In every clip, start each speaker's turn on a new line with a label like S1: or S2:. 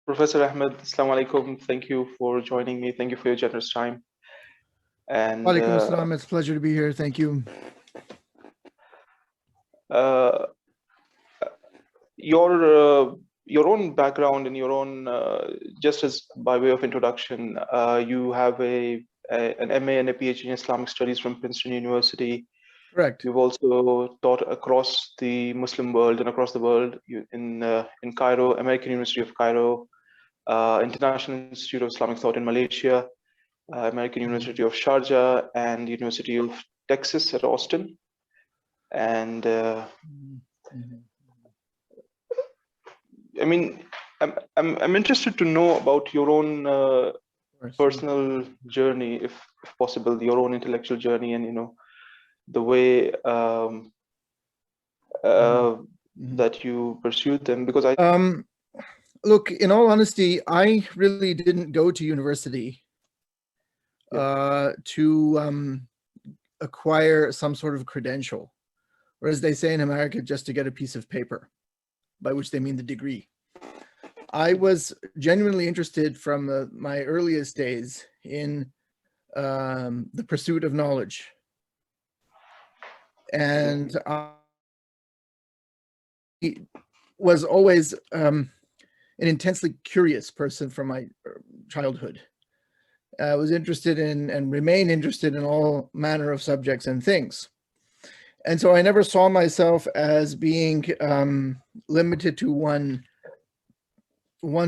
S1: Professor Ahmed, Assalamu alaikum. Thank you for joining me. Thank you for your generous time. And
S2: Walaikum assalam. It's a pleasure to be here. Thank you.
S1: uh, your own background and your own, just as by way of introduction, you have an MA and a PhD in Islamic Studies from Princeton University.
S2: Correct.
S1: You've also taught across the Muslim world and across the world in Cairo, American University of Cairo, International Institute of Islamic Thought in Malaysia, American University of Sharjah, and University of Texas at Austin. And I mean, I'm interested to know about your own personal journey, if possible, your own intellectual journey, and the way that you pursued them. Because
S2: look, in all honesty, I really didn't go to university to acquire some sort of credential, or as they say in America, just to get a piece of paper, by which they mean the degree. I was genuinely interested from my earliest days in the pursuit of knowledge. And I was always an intensely curious person from my childhood. I was interested in and remain interested in all manner of subjects and things. And so I never saw myself as being limited to one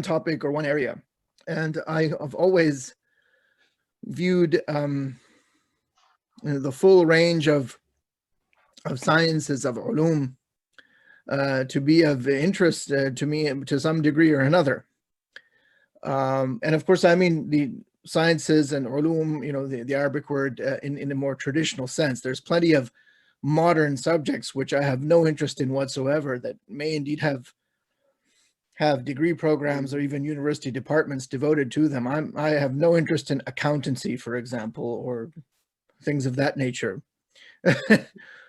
S2: topic or one area. And I have always viewed the full range of sciences, of ulum, to be of interest to me to some degree or another. And of course, I mean the sciences and ulum, the Arabic word in a more traditional sense. There's plenty of modern subjects which I have no interest in whatsoever that may indeed have degree programs or even university departments devoted to them. I have no interest in accountancy, for example, or things of that nature.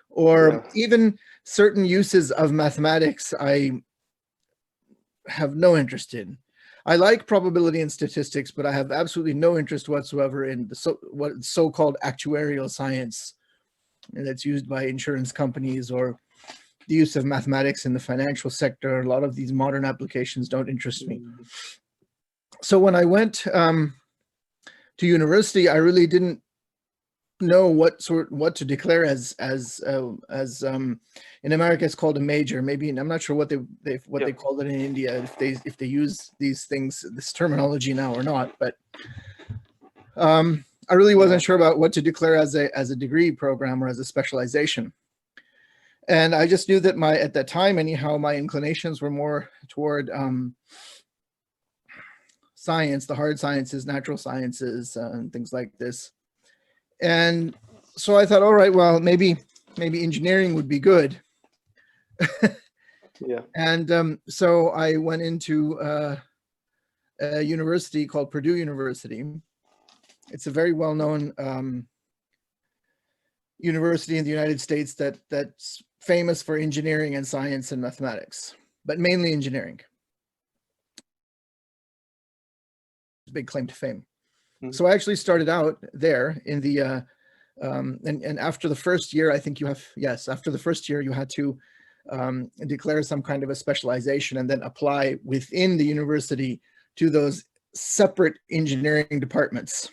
S2: Or even certain uses of mathematics I have no interest in. I like probability and statistics, but I have absolutely no interest whatsoever in what so-called actuarial science that's used by insurance companies, or the use of mathematics in the financial sector. A lot of these modern applications don't interest me. So when I went to university, I really didn't know what to declare as in America it's called a major. Maybe I'm not sure what they call it in India, if they use this terminology now or not. But I really wasn't sure about what to declare as a degree program or as a specialization. And I just knew that at that time anyhow, my inclinations were more toward science, the hard sciences, natural sciences, and things like this. And so I thought, all right, well, maybe engineering would be good. And so I went into a university called Purdue University. It's a very well-known university in the United States that's famous for engineering and science and mathematics, but mainly engineering. Big claim to fame. So I actually started out there in the and after the first year, I think after the first year you had to declare some kind of a specialization and then apply within the university to those separate engineering departments,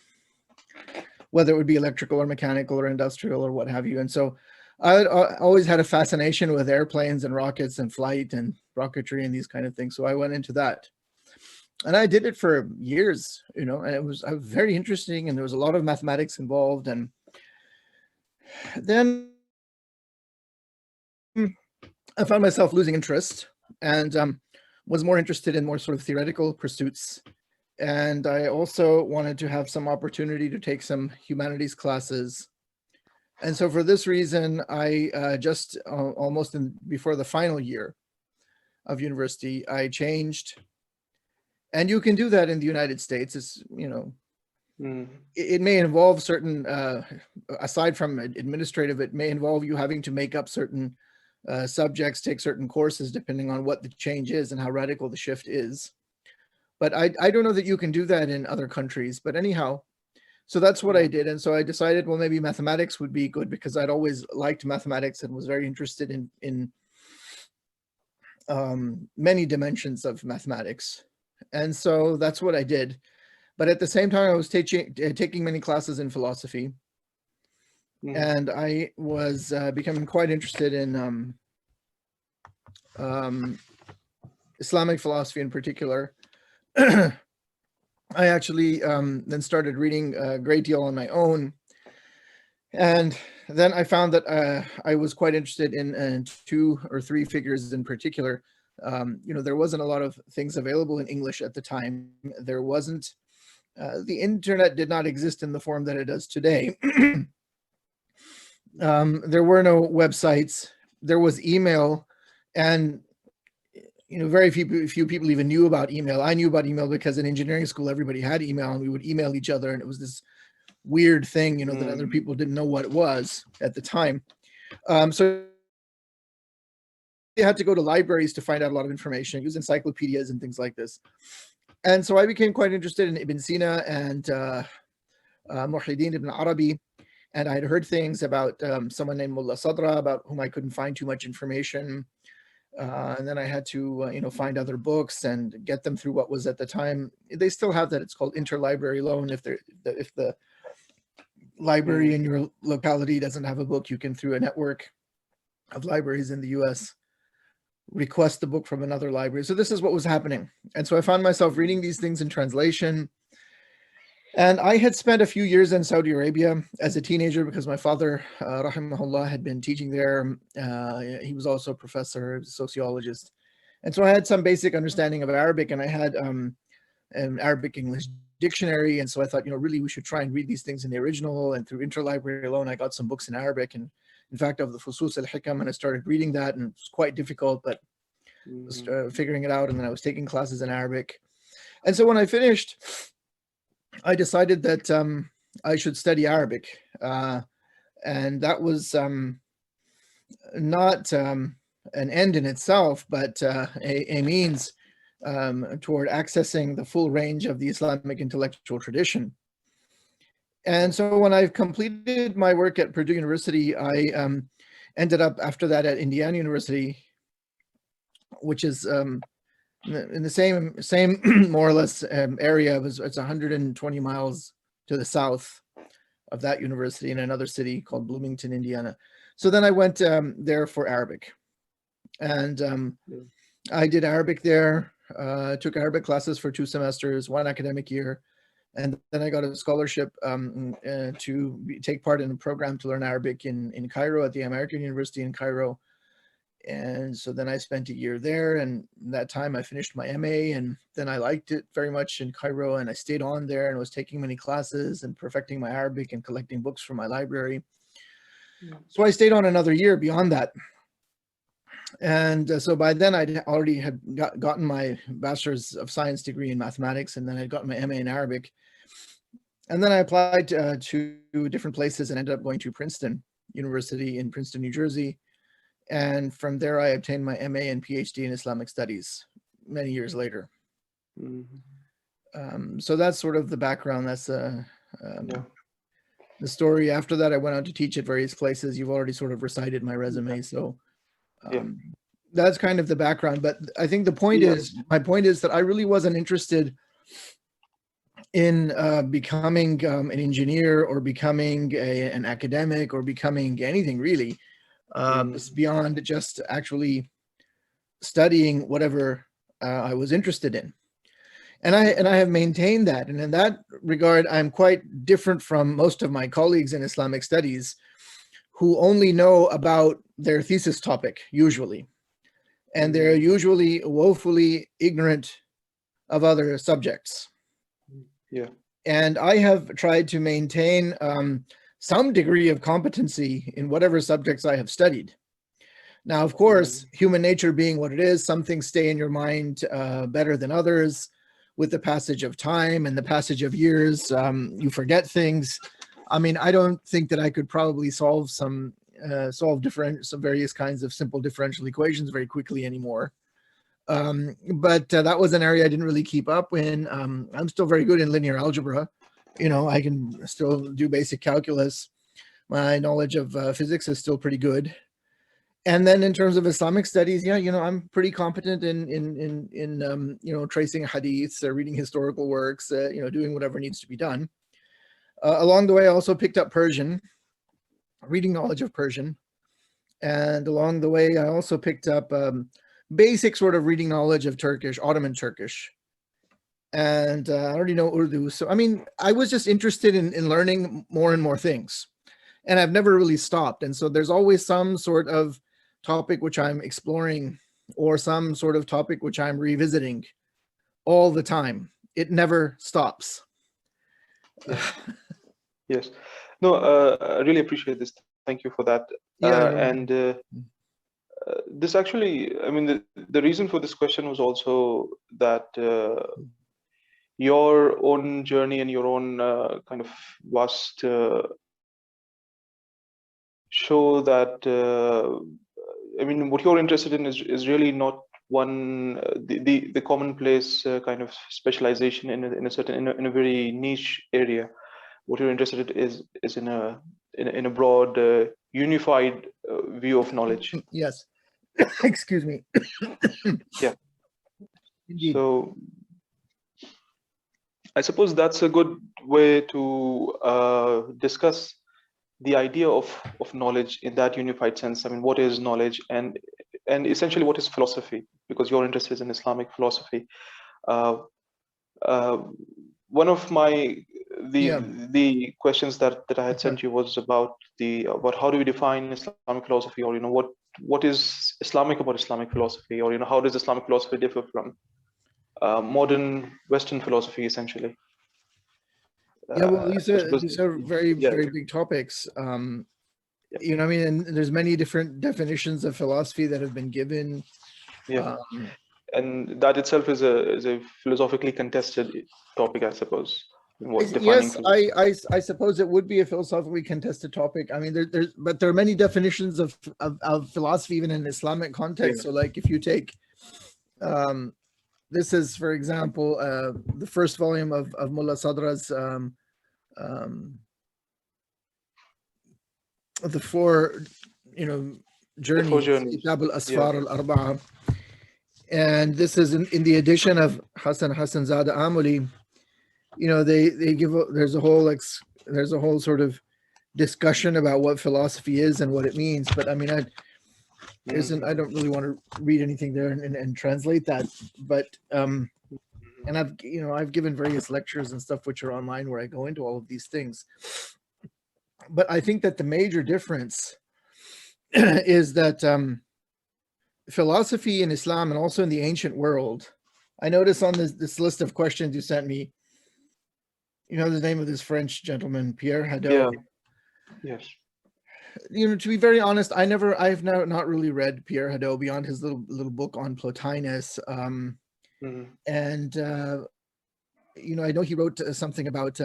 S2: whether it would be electrical or mechanical or industrial or what have you. And so I always had a fascination with airplanes and rockets and flight and rocketry and these kind of things. So I went into that. And I did it for years, and it was very interesting, and there was a lot of mathematics involved. And then I found myself losing interest and was more interested in more sort of theoretical pursuits. And I also wanted to have some opportunity to take some humanities classes. And so for this reason, I just almost before the final year of university, I changed. And you can do that in the United States. It's, it may involve certain, aside from administrative, it may involve you having to make up certain subjects, take certain courses, depending on what the change is and how radical the shift is. but I don't know that you can do that in other countries. But anyhow, so that's what I did. And so I decided, well, maybe mathematics would be good because I'd always liked mathematics and was very interested in many dimensions of mathematics. And so that's what I did. But at the same time, I was taking many classes in philosophy. And I was becoming quite interested in Islamic philosophy in particular. I actually then started reading a great deal on my own. And then I found that I was quite interested in 2 or 3 figures in particular. There wasn't a lot of things available in English at the time. There wasn't, the internet did not exist in the form that it does today. There were no websites. There was email, and very few people even knew about email. I knew about email because in engineering school, everybody had email, and we would email each other, and it was this weird thing, that other people didn't know what it was at the time. So you had to go to libraries to find out a lot of information, use encyclopedias and things like this. And so I became quite interested in Ibn Sina and Muhyiddin ibn Arabi. And I had heard things about someone named Mullah Sadra, about whom I couldn't find too much information. And then I had to, find other books and get them through what was at the time. They still have that. It's called interlibrary loan. If the library in your locality doesn't have a book, you can, through a network of libraries in the US, request the book from another library. So this is what was happening. And so I found myself reading these things in translation. And I had spent a few years in Saudi Arabia as a teenager because my father, rahimahullah, had been teaching there. He was also a professor, a sociologist. And so I had some basic understanding of Arabic, and I had an Arabic English dictionary. And so I thought, really, we should try and read these things in the original. And through interlibrary loan, I got some books in Arabic. And in fact, of the Fusus al-Hikam, and I started reading that, and it was quite difficult, but I was figuring it out. And then I was taking classes in Arabic. And so when I finished, I decided that I should study Arabic. And that was not an end in itself, but a means toward accessing the full range of the Islamic intellectual tradition. And so when I completed my work at Purdue University, I ended up after that at Indiana University, which is in the same more or less area. It's 120 miles to the south of that university in another city called Bloomington, Indiana. So then I went there for Arabic, and I did Arabic there, took Arabic classes for 2 semesters, 1 academic year. And then I got a scholarship to take part in a program to learn Arabic in Cairo at the American University in Cairo. And so then I spent a year there, and that time I finished my MA, and then I liked it very much in Cairo, and I stayed on there and was taking many classes and perfecting my Arabic and collecting books from my library. So I stayed on another year beyond that. And so by then I already had gotten my Bachelor's of Science degree in mathematics, and then I'd gotten my MA in Arabic. And then I applied to different places and ended up going to Princeton University in Princeton, New Jersey. And from there, I obtained my MA and PhD in Islamic Studies many years later. So that's sort of the background. That's the story. After that, I went on to teach at various places. You've already sort of recited my resume. So that's kind of the background. But I think my point is that I really wasn't interested in becoming an engineer or becoming an academic or becoming anything really. It's beyond just actually studying whatever I was interested in. And I have maintained that. And in that regard, I'm quite different from most of my colleagues in Islamic studies who only know about their thesis topic, usually. And they're usually woefully ignorant of other subjects. And I have tried to maintain some degree of competency in whatever subjects I have studied. Now, of course, human nature being what it is, some things stay in your mind better than others. With the passage of time and the passage of years, you forget things. I mean, I don't think that I could probably solve some various kinds of simple differential equations very quickly anymore. But that was an area I didn't really keep up in. I'm still very good in linear algebra. I can still do basic calculus. My knowledge of physics is still pretty good. And then in terms of Islamic studies, yeah, I'm pretty competent in tracing hadiths, reading historical works, doing whatever needs to be done. Along the way, I also picked up Persian, reading knowledge of Persian. And along the way, I also picked up basic sort of reading knowledge of Turkish, Ottoman Turkish. And I already know Urdu. So, I mean, I was just interested in learning more and more things. And I've never really stopped. And so there's always some sort of topic which I'm exploring, or some sort of topic which I'm revisiting all the time. It never stops.
S1: Yes. No, I really appreciate this. Thank you for that. This actually, I mean, the reason for this question was also that your own journey and your own kind of vast show that I mean, what you're interested in is really not one the commonplace kind of specialization in a very niche area. What you're interested in is in a broad unified view of knowledge.
S2: Yes. Excuse me.
S1: Yeah.
S2: Indeed.
S1: So I suppose that's a good way to discuss the idea of knowledge in that unified sense. I mean, what is knowledge, and essentially what is philosophy? Because you're interested in Islamic philosophy. One of the questions that I had sent you was about how do we define Islamic philosophy, or what is Islamic about Islamic philosophy, or how does Islamic philosophy differ from modern Western philosophy, essentially?
S2: Yeah, well, these are very very big topics. I mean, and there's many different definitions of philosophy that have been given.
S1: Yeah. And that itself is a philosophically contested topic, I suppose.
S2: Yes, I suppose it would be a philosophically contested topic. I mean, but there are many definitions of philosophy even in Islamic context. So, like, if you take, this is, for example, the first volume of Mullah Sadra's the four, journeys, Kitab al-Asfar al-Arba'a. And this is in the edition of Hassan Zada Amuli. They give, there's a whole sort of discussion about what philosophy is and what it means. But I mean, I don't really want to read anything there and translate that. But and I've given various lectures and stuff which are online where I go into all of these things. But I think that the major difference is that philosophy in Islam and also in the ancient world, I notice on this list of questions you sent me, the name of this French gentleman, Pierre Hadot.
S1: Yeah. Yes.
S2: To be very honest, I've not really read Pierre Hadot beyond his little book on Plotinus. And I know he wrote something about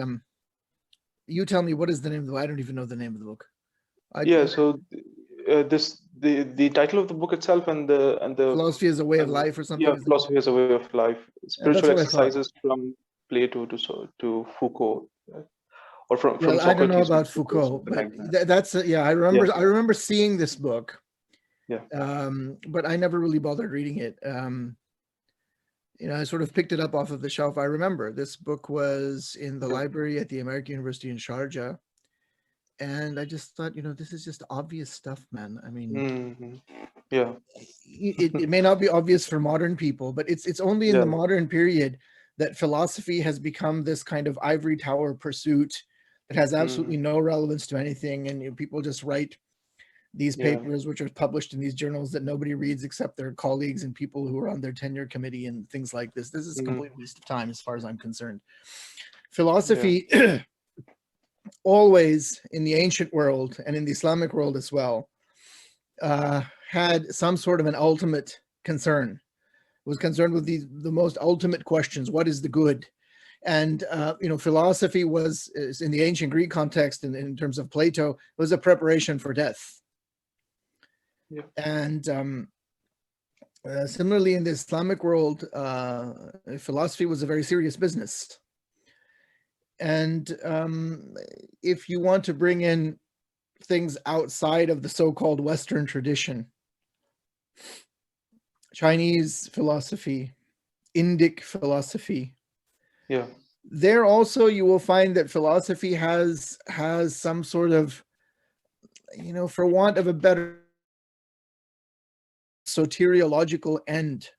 S2: you tell me, what is the name of the book? I don't even know the name of the book.
S1: So the title of the book itself and the
S2: philosophy as a way of life or something.
S1: Yeah, philosophy as a way of life. Spiritual exercises from Plato to Foucault, or from Socrates.
S2: I don't know about Foucault, but that's I remember seeing this book.
S1: Yeah.
S2: But I never really bothered reading it. I sort of picked it up off of the shelf. I remember this book was in the library at the American University in Sharjah. And I just thought, this is just obvious stuff, man. I mean, it may not be obvious for modern people, but it's only in the modern period that philosophy has become this kind of ivory tower pursuit that has absolutely no relevance to anything. And people just write these papers, which are published in these journals that nobody reads except their colleagues and people who are on their tenure committee and things like this. This is a complete waste of time as far as I'm concerned. Philosophy always in the ancient world and in the Islamic world as well had some sort of an ultimate concern. It was concerned with the most ultimate questions. What is the good? And philosophy was in the ancient Greek context, in terms of Plato, was a preparation for death. And Similarly, in the Islamic world, philosophy was a very serious business. And if you want to bring in things outside of the so-called Western tradition, Chinese philosophy, Indic philosophy,
S1: Yeah.
S2: there also you will find that philosophy has some sort of, for want of a better, soteriological end.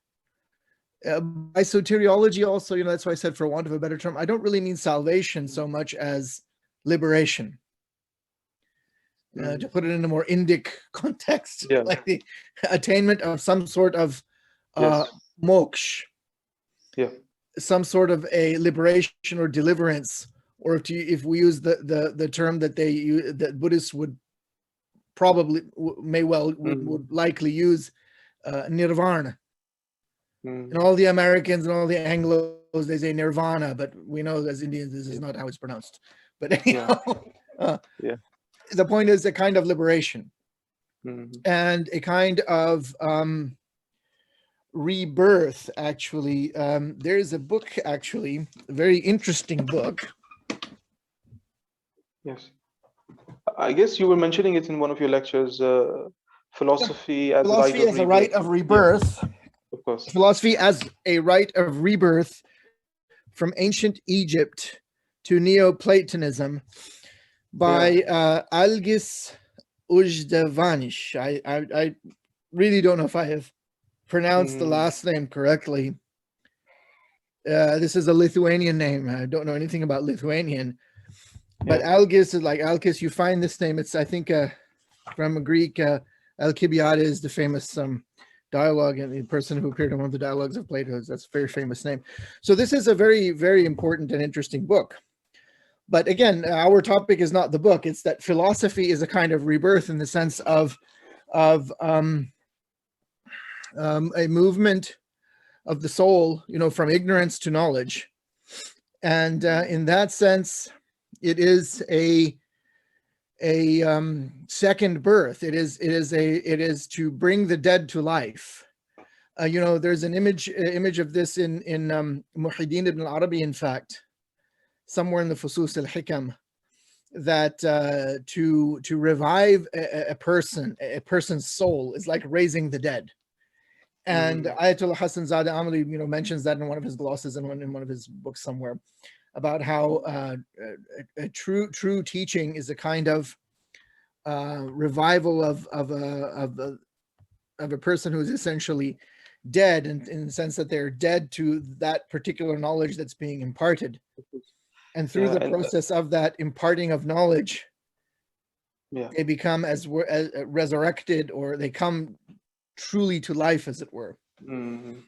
S2: By soteriology also, that's why I said for want of a better term, I don't really mean salvation so much as liberation. To put it in a more Indic context,
S1: Yeah.
S2: like the attainment of some sort of
S1: Yes.
S2: moksha,
S1: Yeah.
S2: some sort of a liberation or deliverance, or if we use the term that that Buddhists would probably would likely use, nirvana. And all the Americans and all the Anglos, they say nirvana, but we know as Indians this is not how it's pronounced. But anyhow,
S1: Yeah.
S2: The point is a kind of liberation and a kind of rebirth, actually. There's a book, actually, a very interesting book.
S1: Yes. I guess you were mentioning it in one of your lectures, philosophy as
S2: Philosophy as a rite of rebirth.
S1: Yeah, of course.
S2: Philosophy as a rite of rebirth from ancient Egypt to Neoplatonism by Algis Ujdavanish. I really don't know if I have pronounced the last name correctly. This is a Lithuanian name. I don't know anything about Lithuanian, but Algis is like Alkis. You find this name. It's, I think, from a Greek. Alcibiades is the famous dialogue, and the person who appeared in one of the dialogues of Plato's. That's a very famous name. So this is a very, very important and interesting book. But again, our topic is not the book. It's that philosophy is a kind of rebirth in the sense of a movement of the soul, from ignorance to knowledge. And in that sense, it is a second birth. It is to bring the dead to life. There's an image of this in Muhyiddin ibn Arabi, in fact, somewhere in the Fusus al-Hikam, that to revive a person's soul is like raising the dead. And Ayatollah Hassan Zadeh Amali, mentions that in one of his glosses and in one of his books somewhere, about how a true teaching is a kind of revival of a person who is essentially dead, in the sense that they're dead to that particular knowledge that's being imparted. And through the process of that imparting of knowledge, they become as resurrected, or they come truly to life, as it were. And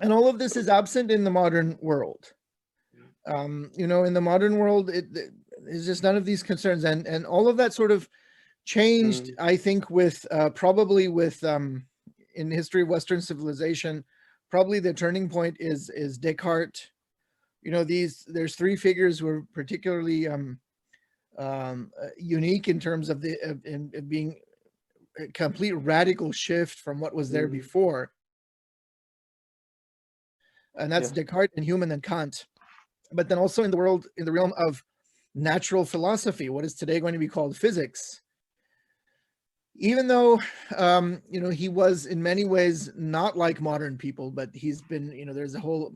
S2: all of this is absent in the modern world. In the modern world, it's just none of these concerns, and all of that sort of changed, I think, with probably with in the history of Western civilization. Probably the turning point is Descartes. There's three figures who are particularly unique in terms of in being a complete radical shift from what was there before. And that's Descartes and Hume and Kant. But then also in the realm of natural philosophy, what is today going to be called physics. Even though, he was in many ways not like modern people, but he's been, there's a whole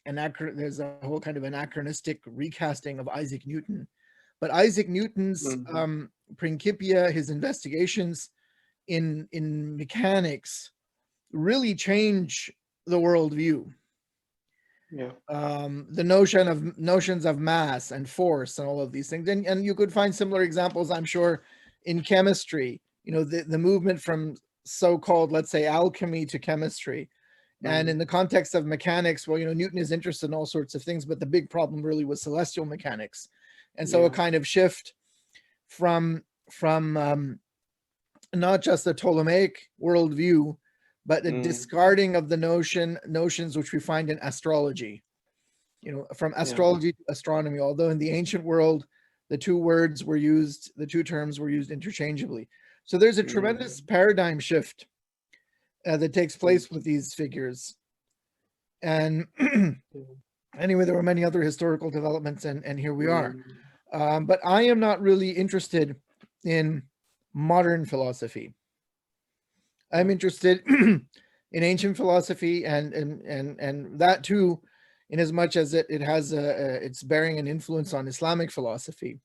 S2: kind of anachronistic recasting of Isaac Newton. But Isaac Newton's Principia, his investigations in mechanics, really change the worldview. The notions of mass and force and all of these things, and you could find similar examples, I'm sure, in chemistry. The movement from so-called, let's say, alchemy to chemistry. And in the context of mechanics, well, Newton is interested in all sorts of things, but the big problem really was celestial mechanics. And so a kind of shift from not just the Ptolemaic worldview, but the discarding of the notions which we find in astrology, from astrology to astronomy, although in the ancient world, the two terms were used interchangeably. So there's a tremendous paradigm shift that takes place with these figures. And anyway, there were many other historical developments, and here we are. But I am not really interested in modern philosophy. I'm interested in ancient philosophy, and that too, in as much as it has it's bearing an influence on Islamic philosophy.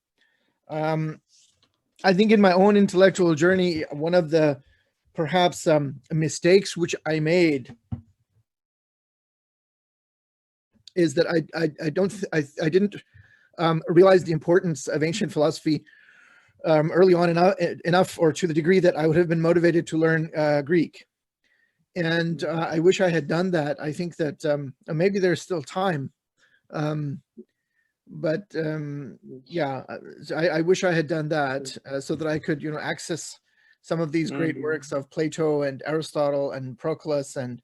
S2: I think in my own intellectual journey, one of the perhaps mistakes which I made is that I didn't realize the importance of ancient philosophy early on enough, or to the degree that I would have been motivated to learn Greek. And I wish I had done that. I think that maybe there's still time. But yeah, I wish I had done that so that I could, access some of these great works of Plato and Aristotle and Proclus and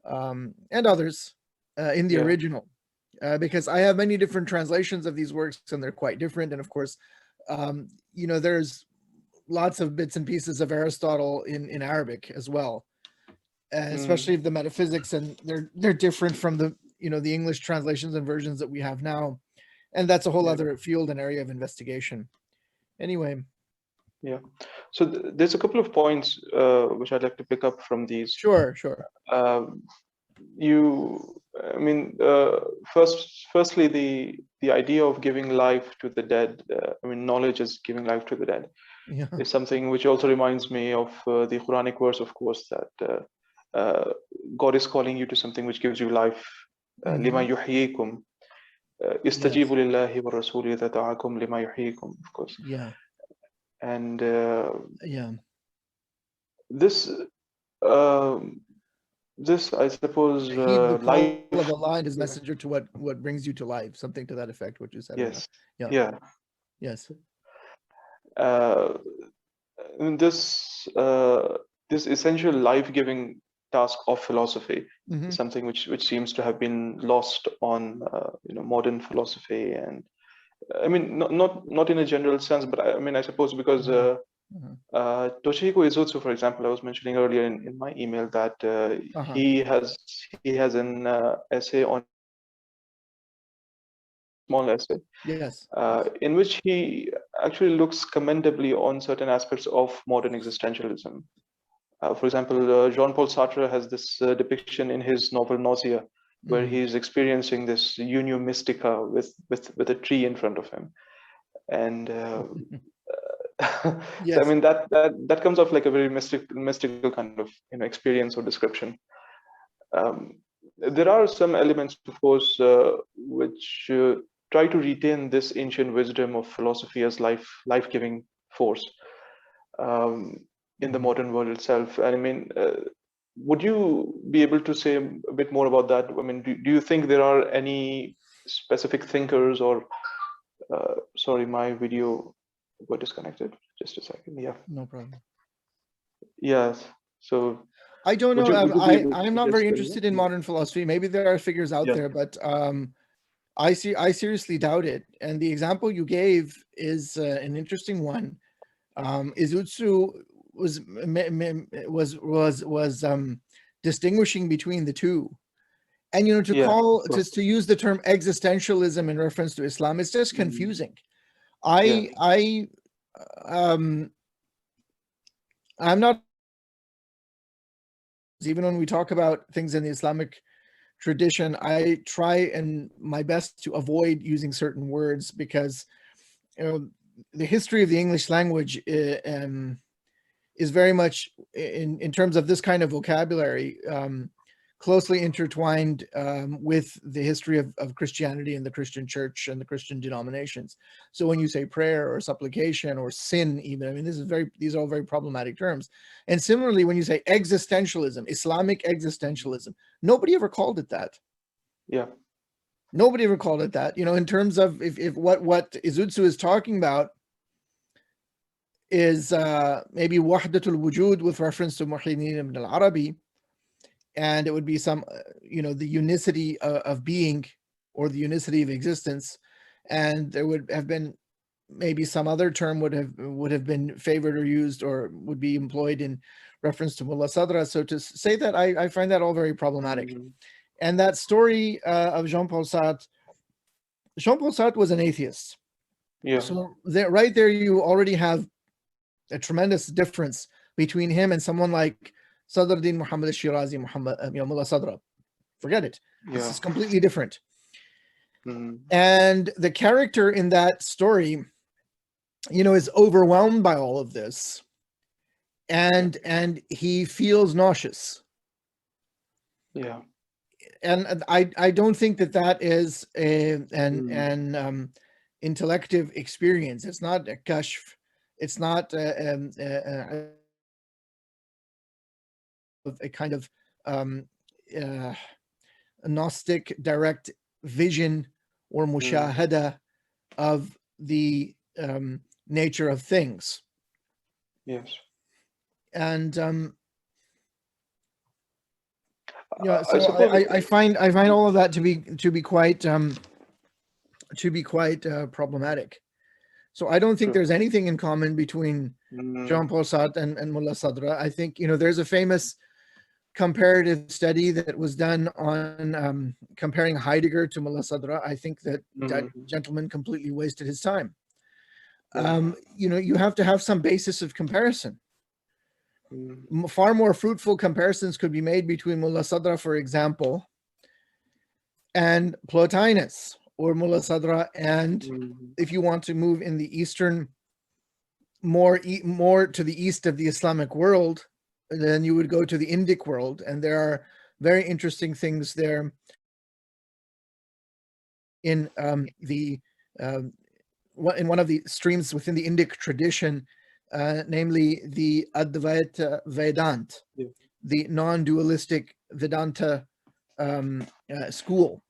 S2: others in the original, because I have many different translations of these works, and they're quite different. And of course, there's lots of bits and pieces of Aristotle in Arabic as well, especially the Metaphysics, and they're different from the the English translations and versions that we have now. And that's a whole other field and area of investigation. Anyway.
S1: Yeah. So there's a couple of points which I'd like to pick up from these.
S2: Sure.
S1: Firstly, the idea of giving life to the dead. Knowledge is giving life to the dead.
S2: Yeah.
S1: Is something which also reminds me of the Quranic verse, of course, that God is calling you to something which gives you life. Lima yuhyikum. Istajibu lillahi wa rasuli idha da'akum lima yuhyikum, of course.
S2: Yeah.
S1: And this I suppose
S2: heed the call
S1: life
S2: of Allah and his messenger to what brings you to life, something to that effect, what you said.
S1: Yes.
S2: Yeah. Yes.
S1: This essential life-giving task of philosophy is something which seems to have been lost on modern philosophy, and not in a general sense, but I suppose because Toshihiko Izutsu, for example, I was mentioning earlier in my email that he has an essay on small essay, in which he actually looks commendably on certain aspects of modern existentialism. For example, Jean-Paul Sartre has this depiction in his novel Nausea, where he's experiencing this unio mystica with a tree in front of him, and
S2: yes.
S1: So, that comes off like a very mystical kind of experience or description. There are some elements, of course, which try to retain this ancient wisdom of philosophy as life-giving force in the modern world itself. And would you be able to say a bit more about that? Do you think there are any specific thinkers or sorry, my video got disconnected. Just a second. Yeah.
S2: No problem.
S1: Yes. So
S2: I don't know. I'm not very interested in modern philosophy. Maybe there are figures out there, but I seriously doubt it. And the example you gave is an interesting one. Izutsu was distinguishing between the two, and to use the term existentialism in reference to Islam is just confusing. I'm not, even when we talk about things in the Islamic tradition, I try and my best to avoid using certain words, because the history of the English language is very much in terms of this kind of vocabulary closely intertwined with the history of Christianity and the Christian church and the Christian denominations. So when you say prayer or supplication or sin, even, these are all very problematic terms. And similarly, when you say existentialism, Islamic existentialism, nobody ever called it that.
S1: Yeah.
S2: Nobody ever called it that. In terms of if what Izutsu is talking about is maybe wahdatul wujud with reference to Muhyiddin ibn al-Arabi, and it would be some, the unicity of being or the unicity of existence, and there would have been maybe some other term would have been favored or used or would be employed in reference to Mullah Sadra. So to say that, I find that all very problematic. And that story of Jean-Paul Sartre was an athist.
S1: Yeah.
S2: So right there, you already have a tremendous difference between him and someone like Sadruddin Muhammad al-Shirazi, Mullah Sadra. Forget it.
S1: Yeah.
S2: This is completely different. And the character in that story, is overwhelmed by all of this, and he feels nauseous.
S1: Yeah.
S2: And I don't think that is an intellective experience. It's not a kashf. It's not a kind of a Gnostic direct vision or mushahada of the nature of things.
S1: Yes.
S2: And so I find all of that to be quite problematic. So I don't think there's anything in common between Jean-Paul Sartre and Mullah Sadra. I think there's a famous comparative study that was done on comparing Heidegger to Mullah Sadra. I think that gentleman completely wasted his time. You have to have some basis of comparison. Far more fruitful comparisons could be made between Mullah Sadra, for example, and Plotinus, or Mullah Sadra, and if you want to move in the Eastern, more to the east of the Islamic world, then you would go to the Indic world, and there are very interesting things there in one of the streams within the Indic tradition, namely the Advaita Vedanta, the non-dualistic Vedanta school.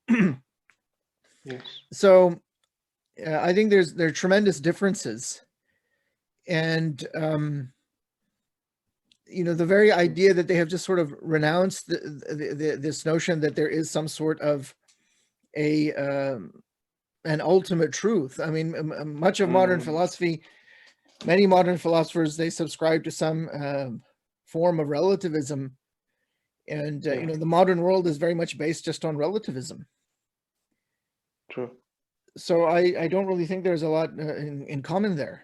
S1: Yes.
S2: So I think there are tremendous differences, and the very idea that they have just sort of renounced this notion that there is some sort of an ultimate truth. I mean, much of modern philosophy, many modern philosophers, they subscribe to some form of relativism, and the modern world is very much based just on relativism.
S1: True.
S2: So I don't really think there's a lot in common there.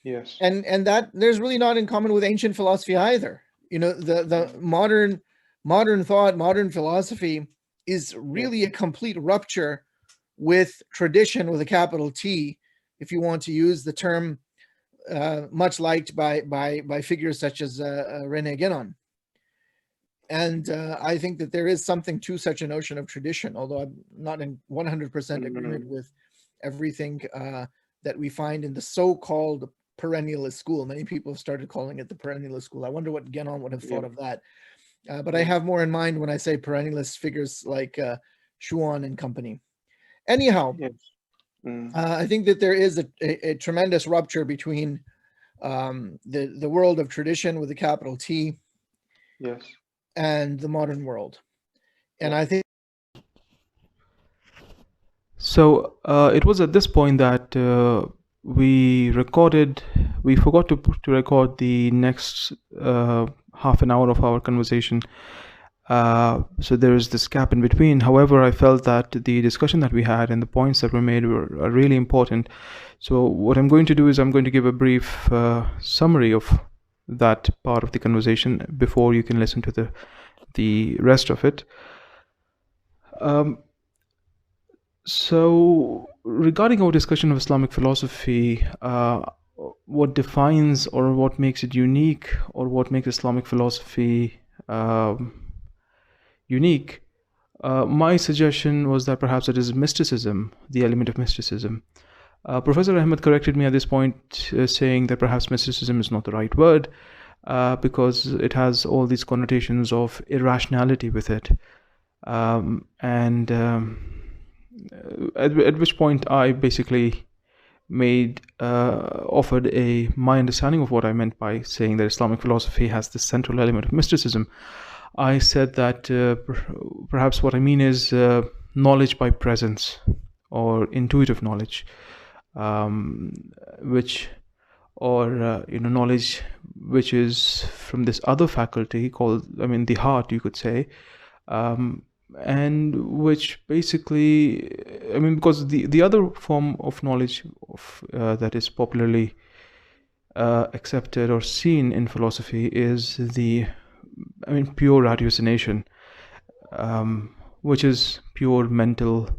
S1: Yes.
S2: And that there's really not in common with ancient philosophy either. The modern thought, modern philosophy is really a complete rupture with tradition with a capital T, if you want to use the term much liked by figures such as Rene Guenon. And I think that there is something to such a notion of tradition, although I'm not in 100% agreement with everything that we find in the so-called perennialist school. Many people have started calling it the perennialist school. I wonder what Guenon would have thought of that. But I have more in mind when I say perennialist figures like Schuon and company. Anyhow, I think that there is a tremendous rupture between the world of tradition with a capital T,
S1: yes,
S2: and the modern world. And I think
S1: so. It was at this point that we forgot to record the next half an hour of our conversation. So there is this gap in between. However, I felt that the discussion that we had and the points that were made are really important. So what I'm going to do is I'm going to give a brief summary of that part of the conversation before you can listen to the rest of it. So regarding our discussion of Islamic philosophy, what defines or what makes it unique, or what makes Islamic philosophy unique, my suggestion was that perhaps it is mysticism, the element of mysticism. Professor Ahmed corrected me at this point, saying that perhaps mysticism is not the right word, because it has all these connotations of irrationality with it. At which point I basically offered my understanding of what I meant by saying that Islamic philosophy has this central element of mysticism. I said that perhaps what I mean is knowledge by presence, or intuitive knowledge, which or knowledge which is from this other faculty called, the heart, you could say, and which basically, because the other form of knowledge that is popularly accepted or seen in philosophy is the pure ratiocination, which is pure mental,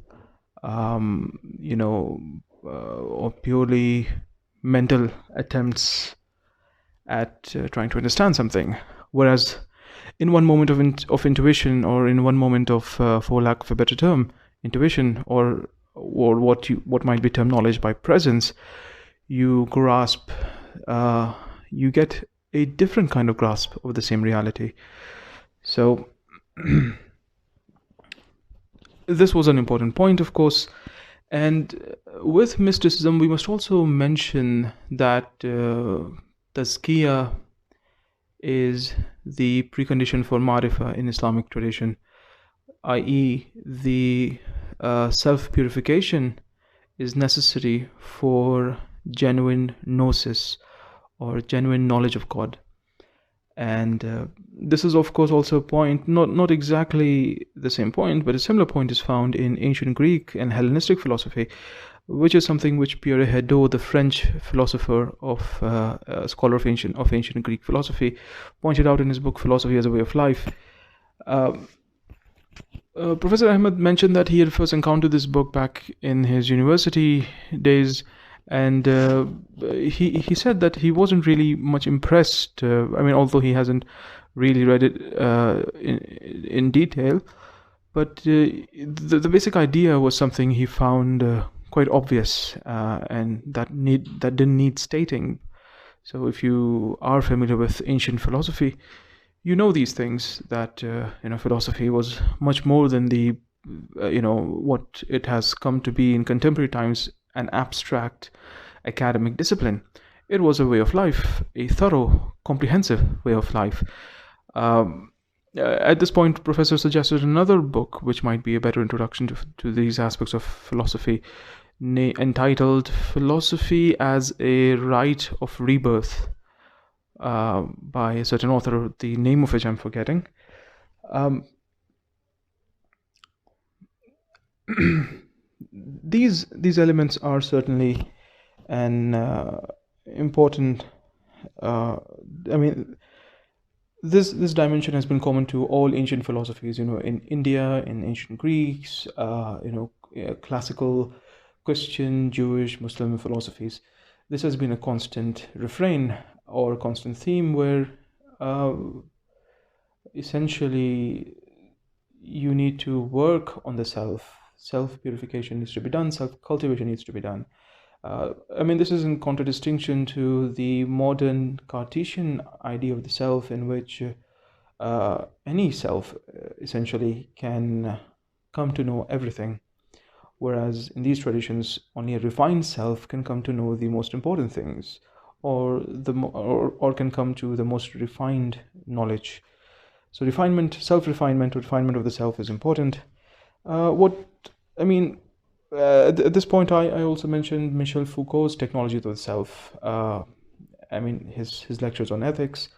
S1: or purely mental attempts at trying to understand something. Whereas in one moment of intuition, or in one moment of, for lack of a better term, intuition, or what might be termed knowledge by presence, you grasp, you get a different kind of grasp of the same reality. So this was an important point, of course. And with mysticism, we must also mention that tazkiyah is the precondition for marifa in Islamic tradition, i.e. the self-purification is necessary for genuine gnosis, or genuine knowledge of God. And this is, of course, also a point, not exactly the same point, but a similar point is found in ancient Greek and Hellenistic philosophy, which is something which Pierre Hadot, the French philosopher scholar of ancient Greek philosophy, pointed out in his book Philosophy as a Way of Life. Professor Ahmad mentioned that he had first encountered this book back in his university days, and he said that he wasn't really much impressed. Although he hasn't really read it in detail, but the basic idea was something he found quite obvious, and that didn't need stating. So if you are familiar with ancient philosophy, you know these things, that philosophy was much more than the what it has come to be in contemporary times, an abstract academic discipline. It was a way of life, a thorough, comprehensive way of life. At this point, Professor suggested another book which might be a better introduction to these aspects of philosophy, entitled Philosophy as a Rite of Rebirth, by a certain author, the name of which I'm forgetting. These elements are certainly an important. This dimension has been common to all ancient philosophies. In India, in ancient Greeks, classical Christian, Jewish, Muslim philosophies. This has been a constant refrain or constant theme, where essentially you need to work on the self. Self-purification needs to be done. Self-cultivation needs to be done. This is in contradistinction to the modern Cartesian idea of the self, in which any self essentially can come to know everything, whereas in these traditions, only a refined self can come to know the most important things, or can come to the most refined knowledge. So self-refinement, refinement of the self is important. At this point, I also mentioned Michel Foucault's Technology of the Self. His lectures on ethics,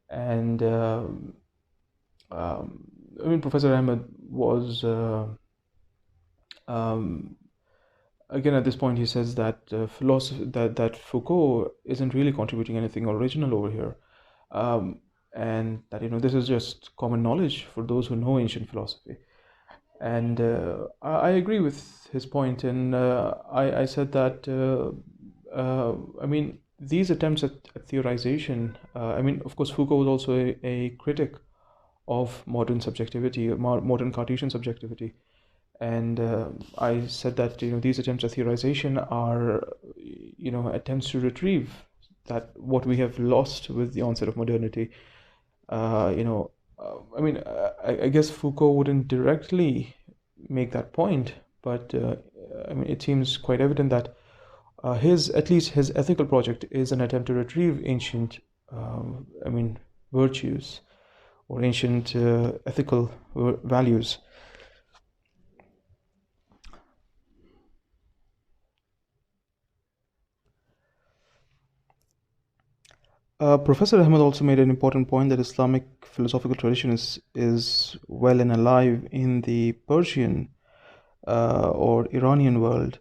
S1: and Professor Ahmed was again, at this point, he says that philosophy, that Foucault isn't really contributing anything original over here, and that this is just common knowledge for those who know ancient philosophy. And I agree with his point, and I said that these attempts at theorization. Of course, Foucault was also a critic of modern subjectivity, modern Cartesian subjectivity. And I said that these attempts at theorization are attempts to retrieve that what we have lost with the onset of modernity. I guess Foucault wouldn't directly make that point, but it seems quite evident that at least his ethical project is an attempt to retrieve ancient virtues, or ancient ethical values. Professor Ahmad also made an important point that Islamic philosophical tradition is well and alive in the Persian or Iranian world,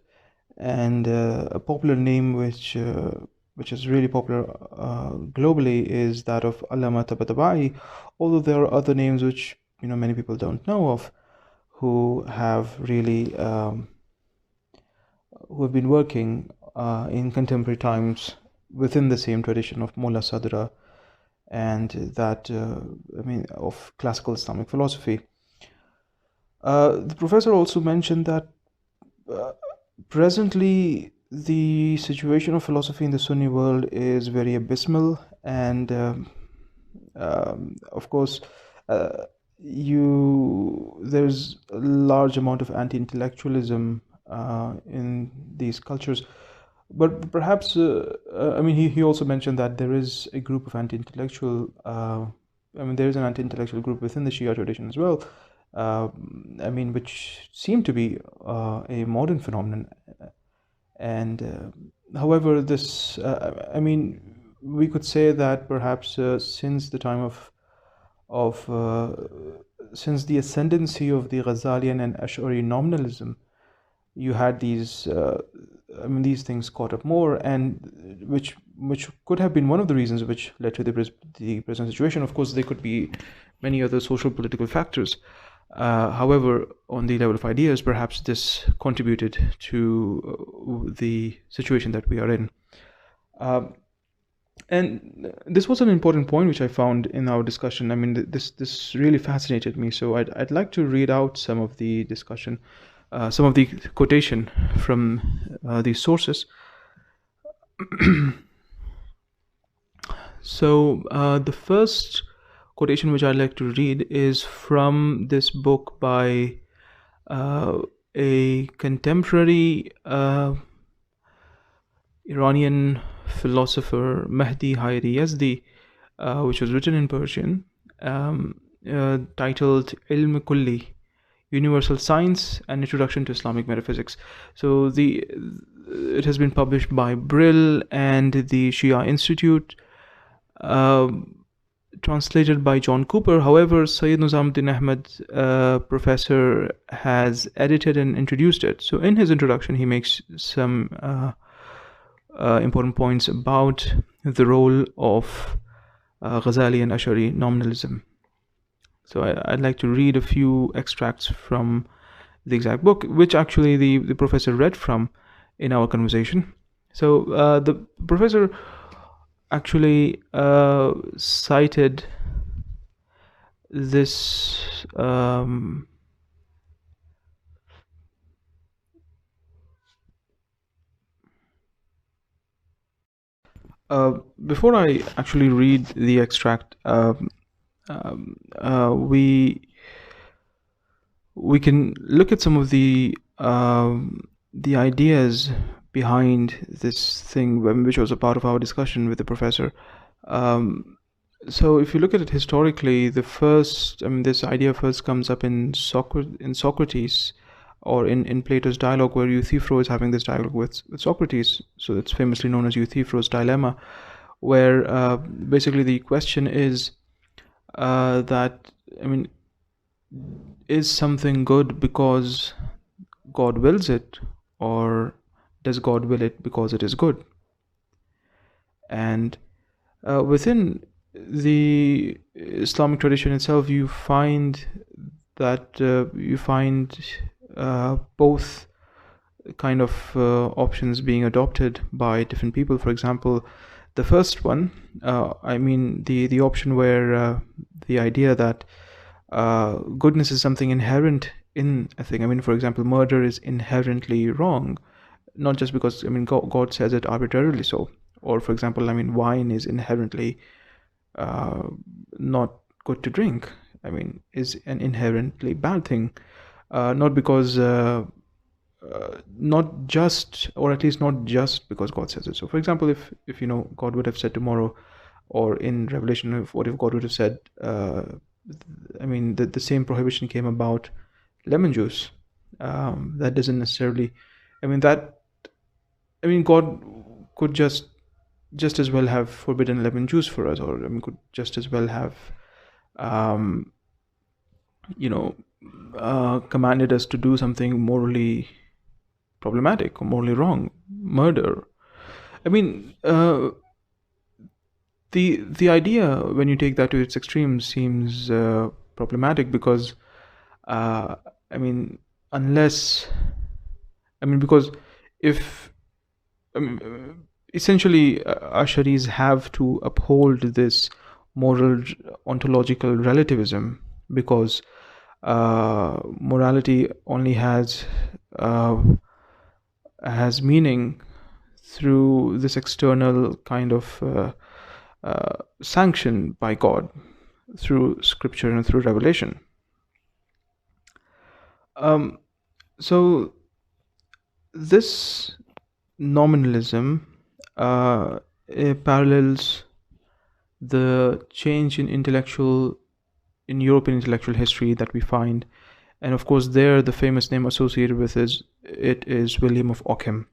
S1: and a popular name which is really popular globally is that of Allama Tabatabai, although there are other names which many people don't know of, who have really who have been working in contemporary times within the same tradition of Mullah Sadra and that of classical Islamic philosophy. The professor also mentioned that presently the situation of philosophy in the Sunni world is very abysmal, and of course there's a large amount of anti-intellectualism in these cultures. But perhaps, he also mentioned that there is a group of anti-intellectual, there is an anti-intellectual group within the Shia tradition as well, which seem to be a modern phenomenon. And however, this, we could say that perhaps since the time since the ascendancy of the Ghazalian and Ash'ari nominalism, you had these things caught up more, and which could have been one of the reasons which led to the present situation. Of course, there could be many other social political factors. However, on the level of ideas, perhaps this contributed to the situation that we are in. And this was an important point which I found in our discussion. This really fascinated me. So I'd like to read out some of the discussion, some of the quotation from these sources. So the first quotation which I'd like to read is from this book by a contemporary Iranian philosopher, Mahdi Hayri Yazdi, which was written in Persian, titled Ilm Kulli, Universal Science, An Introduction to Islamic Metaphysics. So it has been published by Brill and the Shia Institute, translated by John Cooper. However, Sayyad Nizamuddin Ahmad, professor, has edited and introduced it. So in his introduction, he makes some important points about the role of Ghazali and Ash'ari nominalism. So I'd like to read a few extracts from the exact book, which actually the professor read from in our conversation. So the professor actually cited this before I actually read the extract, we can look at some of the ideas behind this thing, which was a part of our discussion with the professor. So if you look at it historically, this idea first comes up in Socrates, or in Plato's dialogue, where Euthyphro is having this dialogue with Socrates. So it's famously known as Euthyphro's dilemma, where basically the question is that, is something good because God wills it, or does God will it because it is good? And within the Islamic tradition itself, you find that both kind of options being adopted by different people. For example, the first one, the option where the idea that goodness is something inherent in a thing. For example, murder is inherently wrong, not just because God says it arbitrarily so. Or for example, wine is inherently not good to drink. Is an inherently bad thing, not because not just, or at least not just because God says it. So for example, if God would have said tomorrow, or in Revelation, what if God would have said the same prohibition came about lemon juice, that doesn't necessarily God could just just as well have forbidden lemon juice for us, or could just as well have, commanded us to do something morally problematic or morally wrong, murder. The idea, when you take that to its extreme, seems problematic because, because if essentially Ash'aris have to uphold this moral ontological relativism, because morality only has meaning through this external kind of sanction by God through scripture and through revelation. So this nominalism parallels the change in European intellectual history that we find, and of course there the famous name associated with is William of Ockham.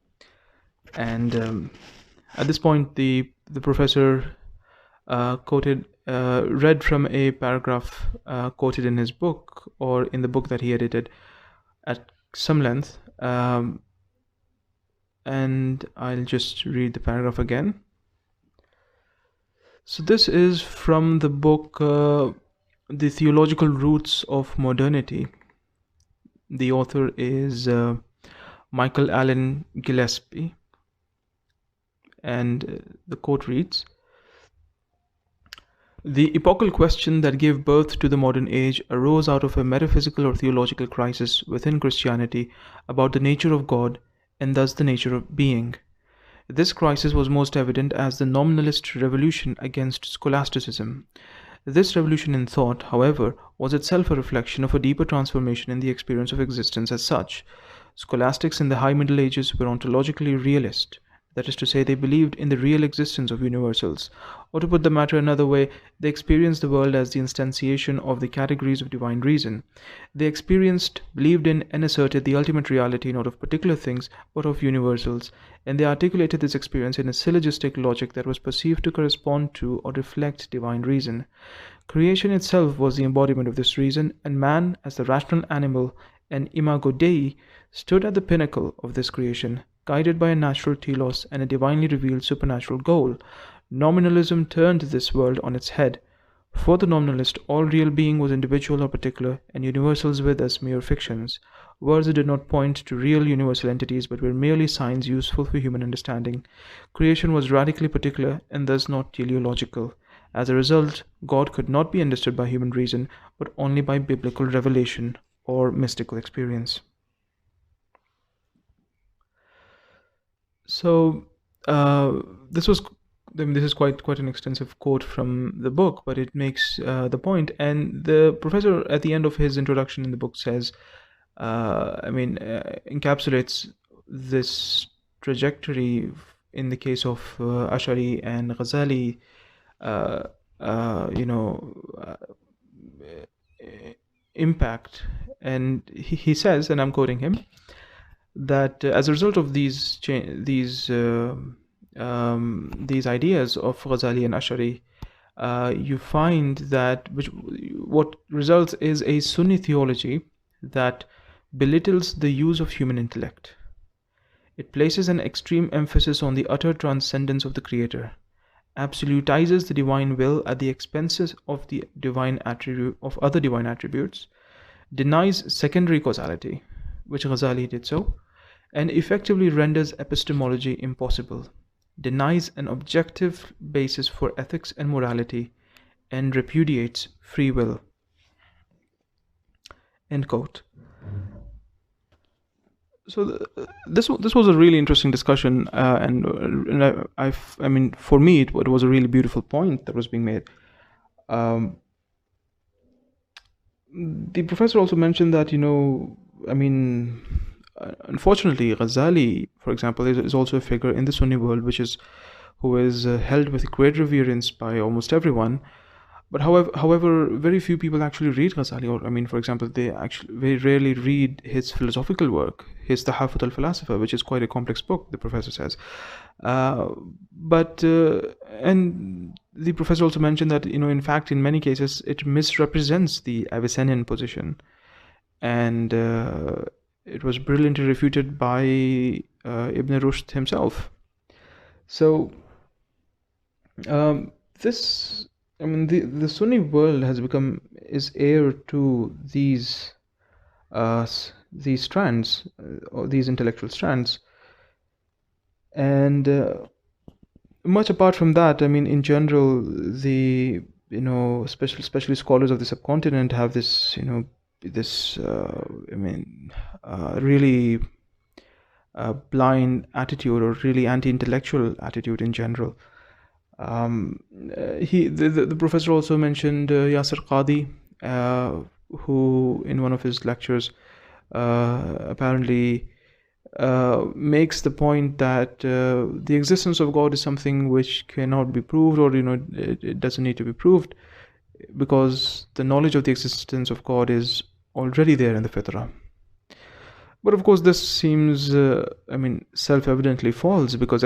S1: And at this point the professor read from a paragraph quoted in his book, or in the book that he edited at some length, and I'll just read the paragraph again. So this is from the book The Theological Roots of Modernity. The author is Michael Allen Gillespie, and the quote reads: "The epochal question that gave birth to the modern age arose out of a metaphysical or theological crisis within Christianity about the nature of God and thus the nature of being. This crisis was most evident as the nominalist revolution against scholasticism. This revolution in thought, however, was itself a reflection of a deeper transformation in the experience of existence as such. Scholastics in the High Middle Ages were ontologically realist. That is to say, they believed in the real existence of universals. Or to put the matter another way, they experienced the world as the instantiation of the categories of divine reason. They experienced, believed in, and asserted the ultimate reality not of particular things, but of universals, and they articulated this experience in a syllogistic logic that was perceived to correspond to or reflect divine reason. Creation itself was the embodiment of this reason, and man, as the rational animal, and imago Dei, stood at the pinnacle of this creation, guided by a natural telos and a divinely revealed supernatural goal. Nominalism turned this world on its head. For the nominalist, all real being was individual or particular, and universals were thus mere fictions. Words did not point to real universal entities, but were merely signs useful for human understanding. Creation was radically particular, and thus not teleological. As a result, God could not be understood by human reason, but only by biblical revelation or mystical experience." So this is quite an extensive quote from the book, but it makes the point. And the professor, at the end of his introduction in the book, says, encapsulates this trajectory in the case of Ash'ari and Ghazali, impact. And he says, and I'm quoting him, that as a result of these ideas of Ghazali and Ash'ari, you find that what results is a Sunni theology that belittles the use of human intellect. It places an extreme emphasis on the utter transcendence of the Creator, absolutizes the divine will at the expense of the other divine attributes, denies secondary causality, which Ghazali did so, and effectively renders epistemology impossible, denies an objective basis for ethics and morality, and repudiates free will. End quote. So this was a really interesting discussion, and for me it was a really beautiful point that was being made. The professor also mentioned that unfortunately, Ghazali, for example, is also a figure in the Sunni world who is held with great reverence by almost everyone.
S3: But however, very few people actually read Ghazali, or I mean, for example, they actually very rarely read his philosophical work, his Tahafut al-Falasifa, which is quite a complex book, the professor says. And the professor also mentioned that, in fact, in many cases, it misrepresents the Avicennian position, and it was brilliantly refuted by Ibn Rushd himself. So this, I mean, the Sunni world is heir to these strands, or these intellectual strands, and much apart from that, I mean, in general, especially scholars of the subcontinent have this, really blind attitude, or really anti-intellectual attitude in general. The professor also mentioned Yasir Qadhi, who in one of his lectures apparently makes the point that the existence of God is something which cannot be proved, or it doesn't need to be proved, because the knowledge of the existence of God is already there in the fitrah. But of course, this seems, self-evidently false, because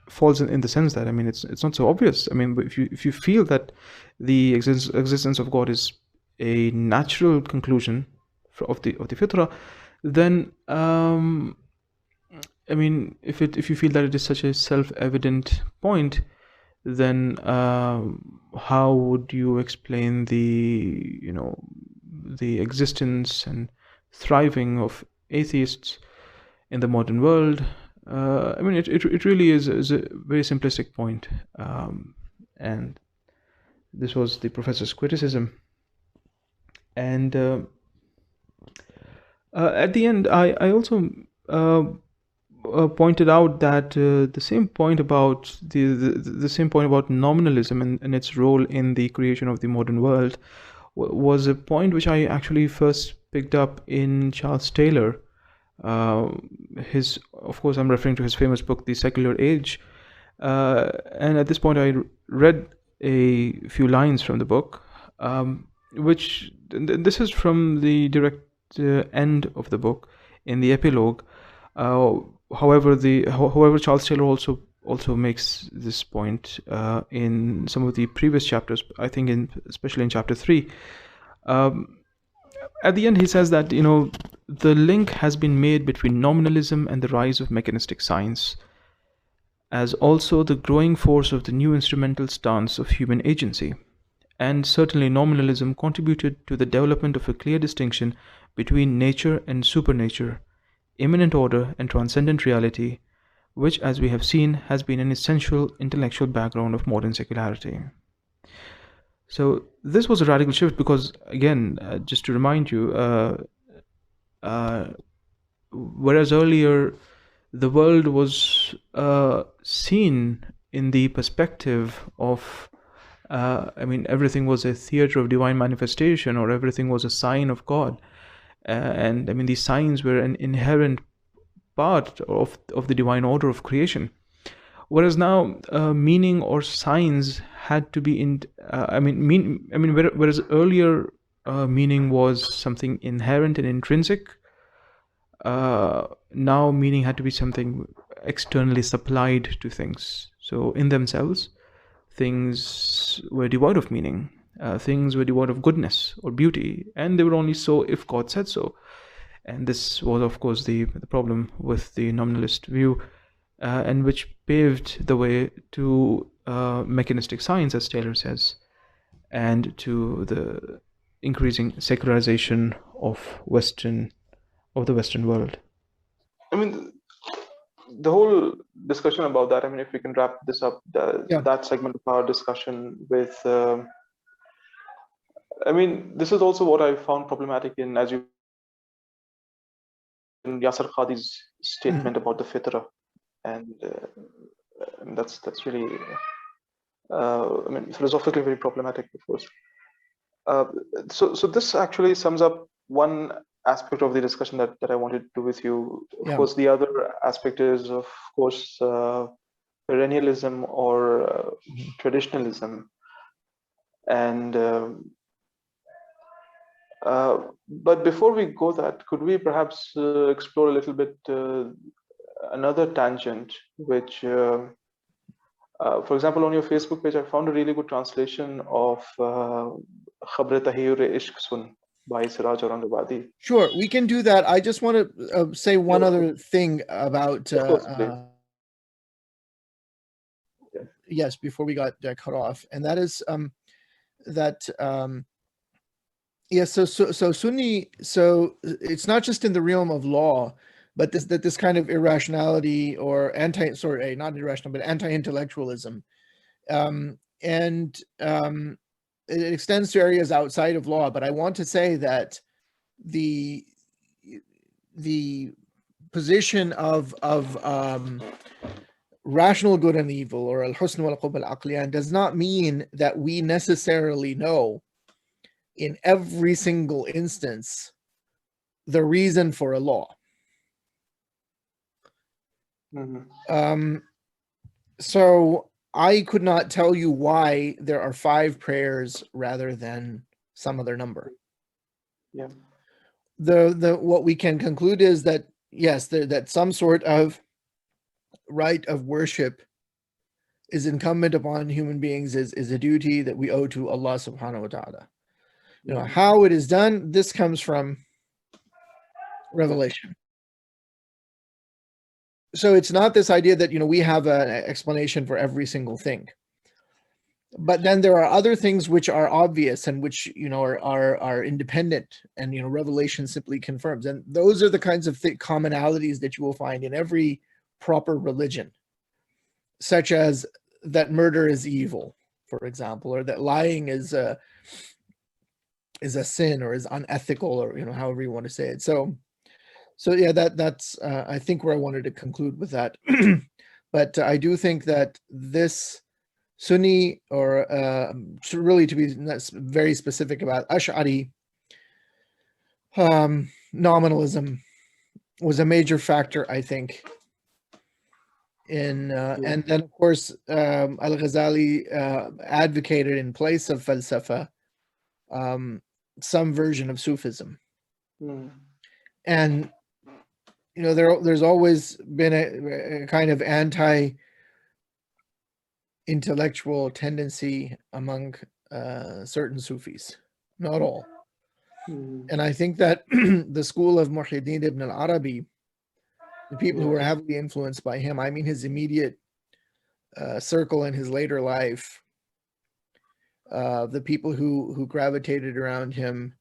S3: false in the sense that, it's not so obvious. I mean, if you feel that the existence of God is a natural conclusion of the fitrah, then if you feel that it is such a self-evident point, then how would you explain the existence and thriving of atheists in the modern world? It really is a very simplistic point, and this was the professor's criticism. And at the end, I also pointed out that the same point about the same point about nominalism and its role in the creation of the modern world was a point which I actually first picked up in Charles Taylor. Of course, I'm referring to his famous book, The Secular Age. And at this point, I read a few lines from the book, which this is from the direct end of the book, in the epilogue. However, Charles Taylor also makes this point in some of the previous chapters. I think especially in chapter 3. At the end, he says that the link has been made between nominalism and the rise of mechanistic science, as also the growing force of the new instrumental stance of human agency. And certainly nominalism contributed to the development of a clear distinction between nature and supernature, immanent order and transcendent reality, which, as we have seen, has been an essential intellectual background of modern secularity. So this was a radical shift, because, again, just to remind you, whereas earlier the world was seen in the perspective of, everything was a theater of divine manifestation, or everything was a sign of God. And these signs were an inherent part of the divine order of creation. Whereas now, meaning or signs had to be whereas earlier meaning was something inherent and intrinsic, now meaning had to be something externally supplied to things. So in themselves, things were devoid of meaning, things were devoid of goodness or beauty, and they were only so if God said so. And this was, of course, the problem with the nominalist view, and which paved the way to mechanistic science, as Taylor says, and to the increasing secularization of the Western world.
S1: The whole discussion about that, if we can wrap this up, that segment of our discussion with, this is also what I found problematic in, as you, in Yasir Qadhi's statement about the fitrah, and that's really, philosophically very problematic, of course. So this actually sums up one aspect of the discussion that I wanted to do with you. Of course, the other aspect is, of course, perennialism or traditionalism. And but before we go that, could we perhaps explore a little bit another tangent, which, for example, on your Facebook page, I found a really good translation of Khabre Tahir-e-Ishq Sun by Siraj Aurangabadi.
S2: Sure, we can do that. I just want to say one other thing about
S1: Of course, please.
S2: yes, before we got cut off, and that is that yes, so Sunni, so it's not just in the realm of law, but this kind of irrationality or not irrational, but anti-intellectualism, and it extends to areas outside of law. But I want to say that the position of rational good and evil, or al-husn wal-qub al-aqliyan, does not mean that we necessarily know in every single instance the reason for a law. So I could not tell you why there are 5 prayers rather than some other number.
S1: Yeah.
S2: What we can conclude is that yes, that some sort of right of worship is incumbent upon human beings, is a duty that we owe to Allah subhanahu wa ta'ala. You know, how it is done, this comes from revelation. So it's not this idea that, you know, we have an explanation for every single thing. But then there are other things which are obvious and which, you know, are independent, and, you know, revelation simply confirms. And those are the kinds of commonalities that you will find in every proper religion, such as that murder is evil, for example, or that lying is a sin or is unethical, or, you know, however you want to say it. So yeah, that's I think where I wanted to conclude with that. But I do think that this Sunni, or really, to be very specific about Ash'ari, nominalism was a major factor, I think, in and then of course Al-Ghazali advocated in place of falsafa some version of Sufism. And, you know, there's always been a kind of anti-intellectual tendency among certain Sufis, not all. And I think that the school of Muhyiddin ibn al-Arabi, the people who were heavily influenced by him, I mean his immediate circle in his later life, the people who gravitated around him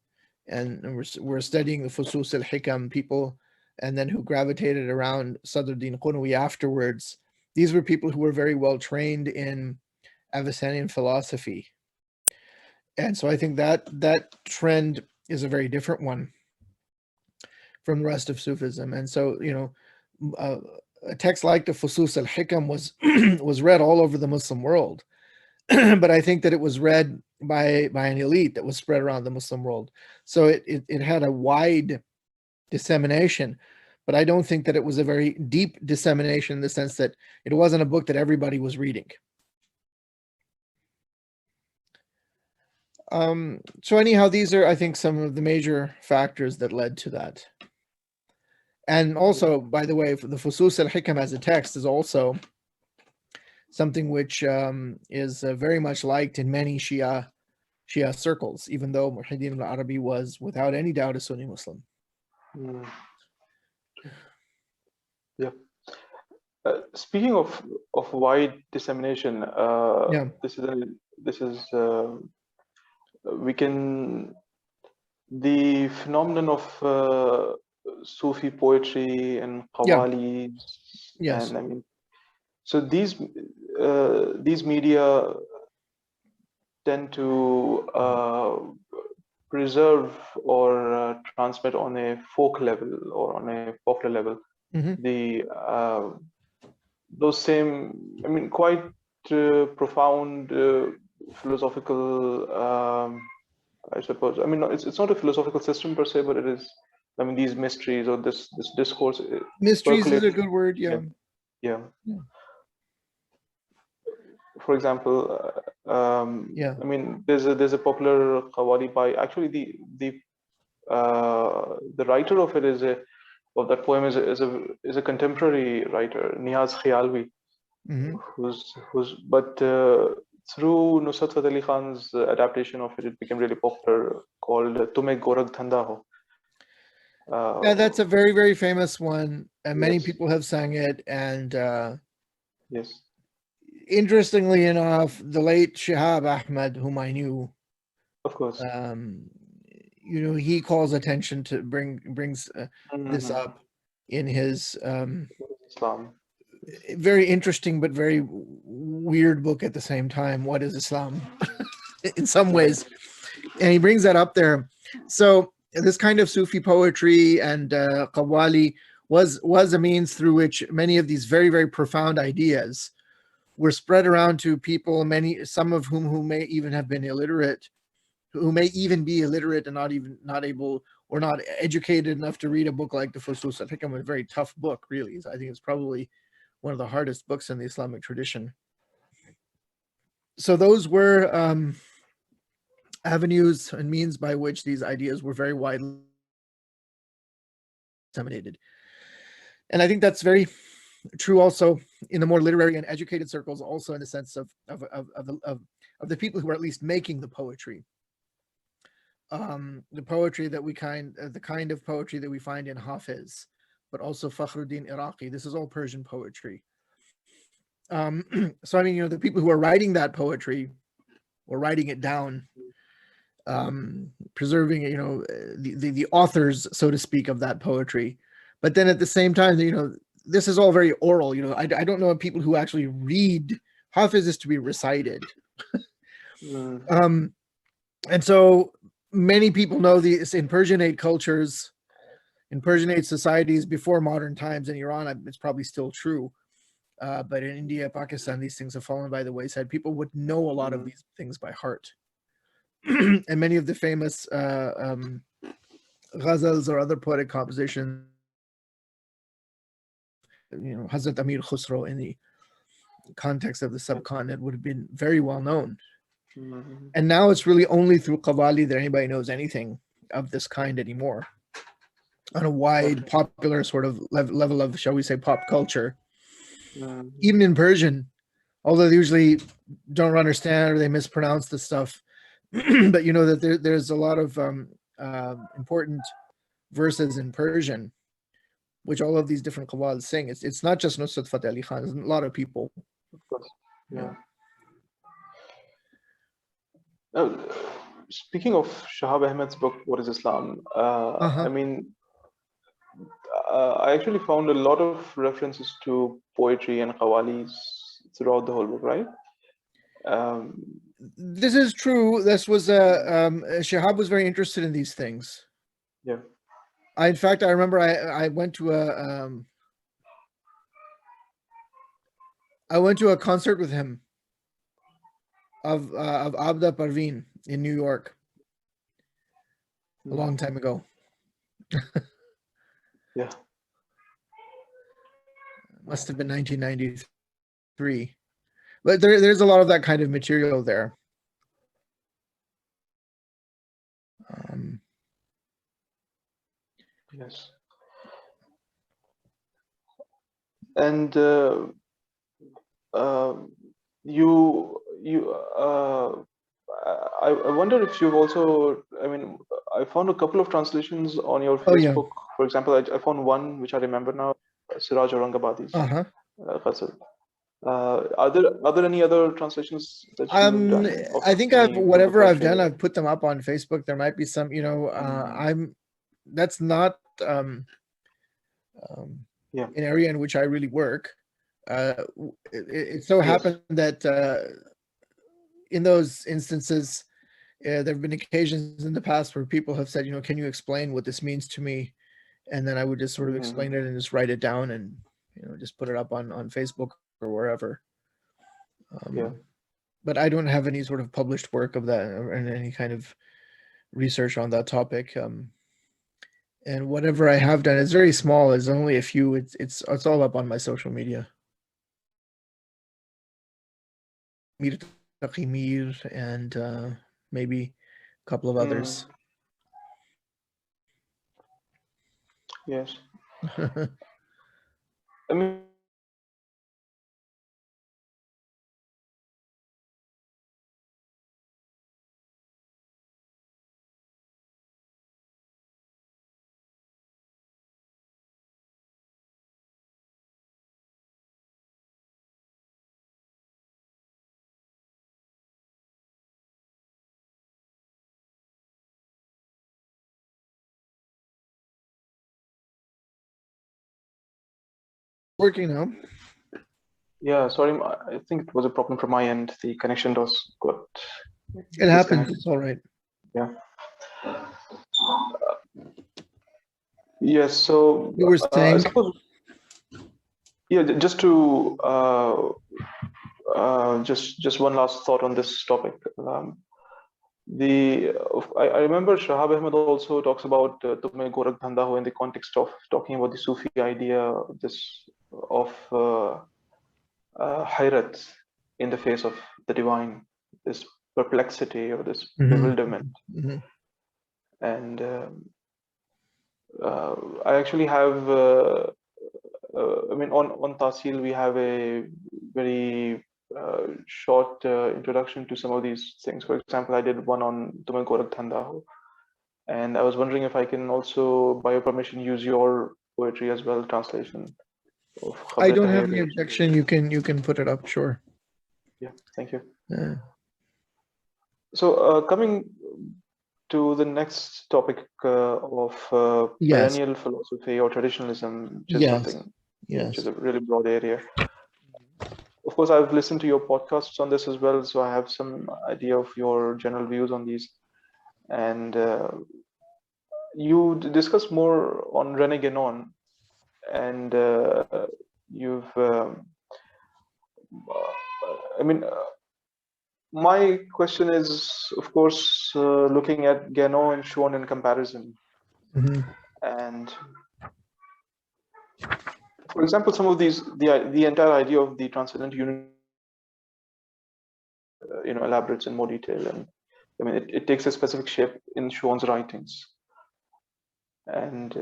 S2: and were studying the Fusus al-Hikam, people, and then who gravitated around Sadruddin Qunwi afterwards, these were people who were very well trained in Abyssinian philosophy. And so I think that trend is a very different one from the rest of Sufism. And so, you know, a text like the Fusus al-Hikam was was read all over the Muslim world. But I think that it was read by an elite that was spread around the Muslim world. So it had a wide dissemination, but I don't think that it was a very deep dissemination in the sense that it wasn't a book that everybody was reading. So anyhow, these are, I think, some of the major factors that led to that. And also, by the way, the Fusus al-Hikam as a text is also something which is very much liked in many Shia circles, even though Muhyiddin al-Arabi was without any doubt a Sunni Muslim.
S1: Yeah. Speaking of wide dissemination, the phenomenon of Sufi poetry and qawwali,
S2: yes,
S1: and I mean, so these media tend to preserve or transmit on a folk level or on a popular level those same, I mean, quite profound philosophical, I suppose. I mean, it's not a philosophical system per se, but it is. I mean, these mysteries or this discourse.
S2: Mysteries is a good word. Yeah.
S1: for example,
S2: Yeah.
S1: I mean, there's a popular qawwali by actually the writer of it of that poem is a contemporary writer, Niyaz Khialvi, but through Nusrat Fateh Ali Khan's adaptation of it, it became really popular, called "Tumhe Gorag Dhanda Ho."
S2: Yeah, that's a very, very famous one, and many
S1: Yes.
S2: people have sang it. And
S1: Yes.
S2: interestingly enough, the late Shihab Ahmad, whom I knew,
S1: Of course.
S2: He calls attention to brings this up in his
S1: Islam.
S2: very interesting but very weird book at the same time. What is Islam? In some ways, and he brings that up there. So this kind of Sufi poetry and qawwali was a means through which many of these very, very profound ideas were spread around to people, some of whom who may even have been illiterate, who may even be illiterate and not able or not educated enough to read a book like the Fusus. I think it's a very tough book, really. I think it's probably one of the hardest books in the Islamic tradition. So those were avenues and means by which these ideas were very widely disseminated. And I think that's very true also in the more literary and educated circles, also in the sense of the people who are at least making the poetry. The poetry that the kind of poetry that we find in Hafiz, but also Fakhruddin Iraqi. This is all Persian poetry. So I mean, the people who are writing that poetry or writing it down, preserving, the authors, so to speak, of that poetry. But then at the same time, this is all very oral. I don't know of people who actually read. Hafiz is to be recited. And so many people know this in Persianate cultures, in Persianate societies before modern times. In Iran, it's probably still true. But in India, Pakistan, these things have fallen by the wayside. People would know a lot of these things by heart. And many of the famous ghazals or other poetic compositions, Hazrat Amir Khusro in the context of the subcontinent would have been very well known. And now it's really only through qawwali that anybody knows anything of this kind anymore on a wide, popular sort of level of, shall we say, pop culture. Even in Persian, although they usually don't understand or they mispronounce the stuff, but that there's a lot of important verses in Persian, which all of these different qawwals sing. It's not just Nusrat Fateh Ali Khan. There's a lot of people.
S1: Of course. Yeah. Speaking of Shahab Ahmed's book, What is Islam? I mean, I actually found a lot of references to poetry and qawwalis throughout the whole book, right?
S2: This is true. This was Shahab was very interested in these things.
S1: Yeah.
S2: In fact, I remember I went to a concert with him of Abda Parveen in New York a long time ago.
S1: Yeah.
S2: Must have been 1993. But there's a lot of that kind of material there.
S1: Yes. And I wonder if you've also, I mean, I found a couple of translations on your Facebook. For example, I found one which I remember now, Siraj Aurangabadi's ghazal. Are there any other translations that you've done?
S2: I think whatever I've done, I've put them up on Facebook. There might be some, that's not an area in which I really work. It so happened that in those instances, there have been occasions in the past where people have said, can you explain what this means to me? And then I would just sort of explain it and just write it down and, just put it up on Facebook or wherever. But I don't have any sort of published work of that or any kind of research on that topic. And whatever I have done is very small. It's only a few. It's all up on my social media. Mir Taqi Mir, and maybe a couple of others.
S1: Yes. I mean,
S2: Working now.
S1: yeah, sorry, I think it was a problem from my end. The connection got
S2: It happens.
S1: disconnected.
S2: It's all right.
S1: Yeah. Yes. So
S2: You were
S1: I
S2: saying?
S1: suppose, yeah, just to just one last thought on this topic. I remember Shahab Ahmed also talks about Tumhe Gorakh Dhanda Ho in the context of talking about the Sufi idea, this of hayrat in the face of the divine, this perplexity or this bewilderment. And I actually have, I mean, on Tahsil, we have a very short introduction to some of these things. For example, I did one on Tumhe Gorakh Dhanda Ho. And I was wondering if I can also, by your permission, use your poetry as well, translation of
S2: I
S1: Khabre
S2: don't have
S1: Tahir.
S2: any objection. You can put it up, sure.
S1: Yeah, thank you.
S2: Yeah.
S1: So coming to the next topic of
S2: Yes.
S1: perennial philosophy or traditionalism, which is
S2: Yes.
S1: something
S2: Yes.
S1: which is a really broad area. Of course, I've listened to your podcasts on this as well, so I have some idea of your general views on these. And you discuss more on Rene Guenon, and you've, I mean, my question is, of course, looking at Guenon and Schuon in comparison. And for example, some of these, the entire idea of the transcendent unity, elaborates in more detail, and I mean, it takes a specific shape in Schuon's writings. And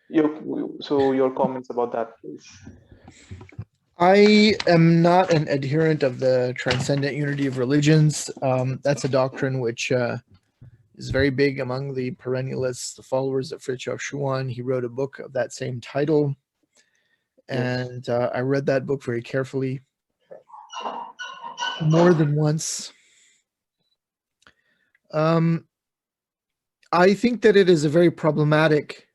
S1: your comments about that, please.
S2: I am not an adherent of the transcendent unity of religions. That's a doctrine which is very big among the perennialists, the followers of Frithjof Schuon. He wrote a book of that same title, and I read that book very carefully, more than once. I think that it is a very problematic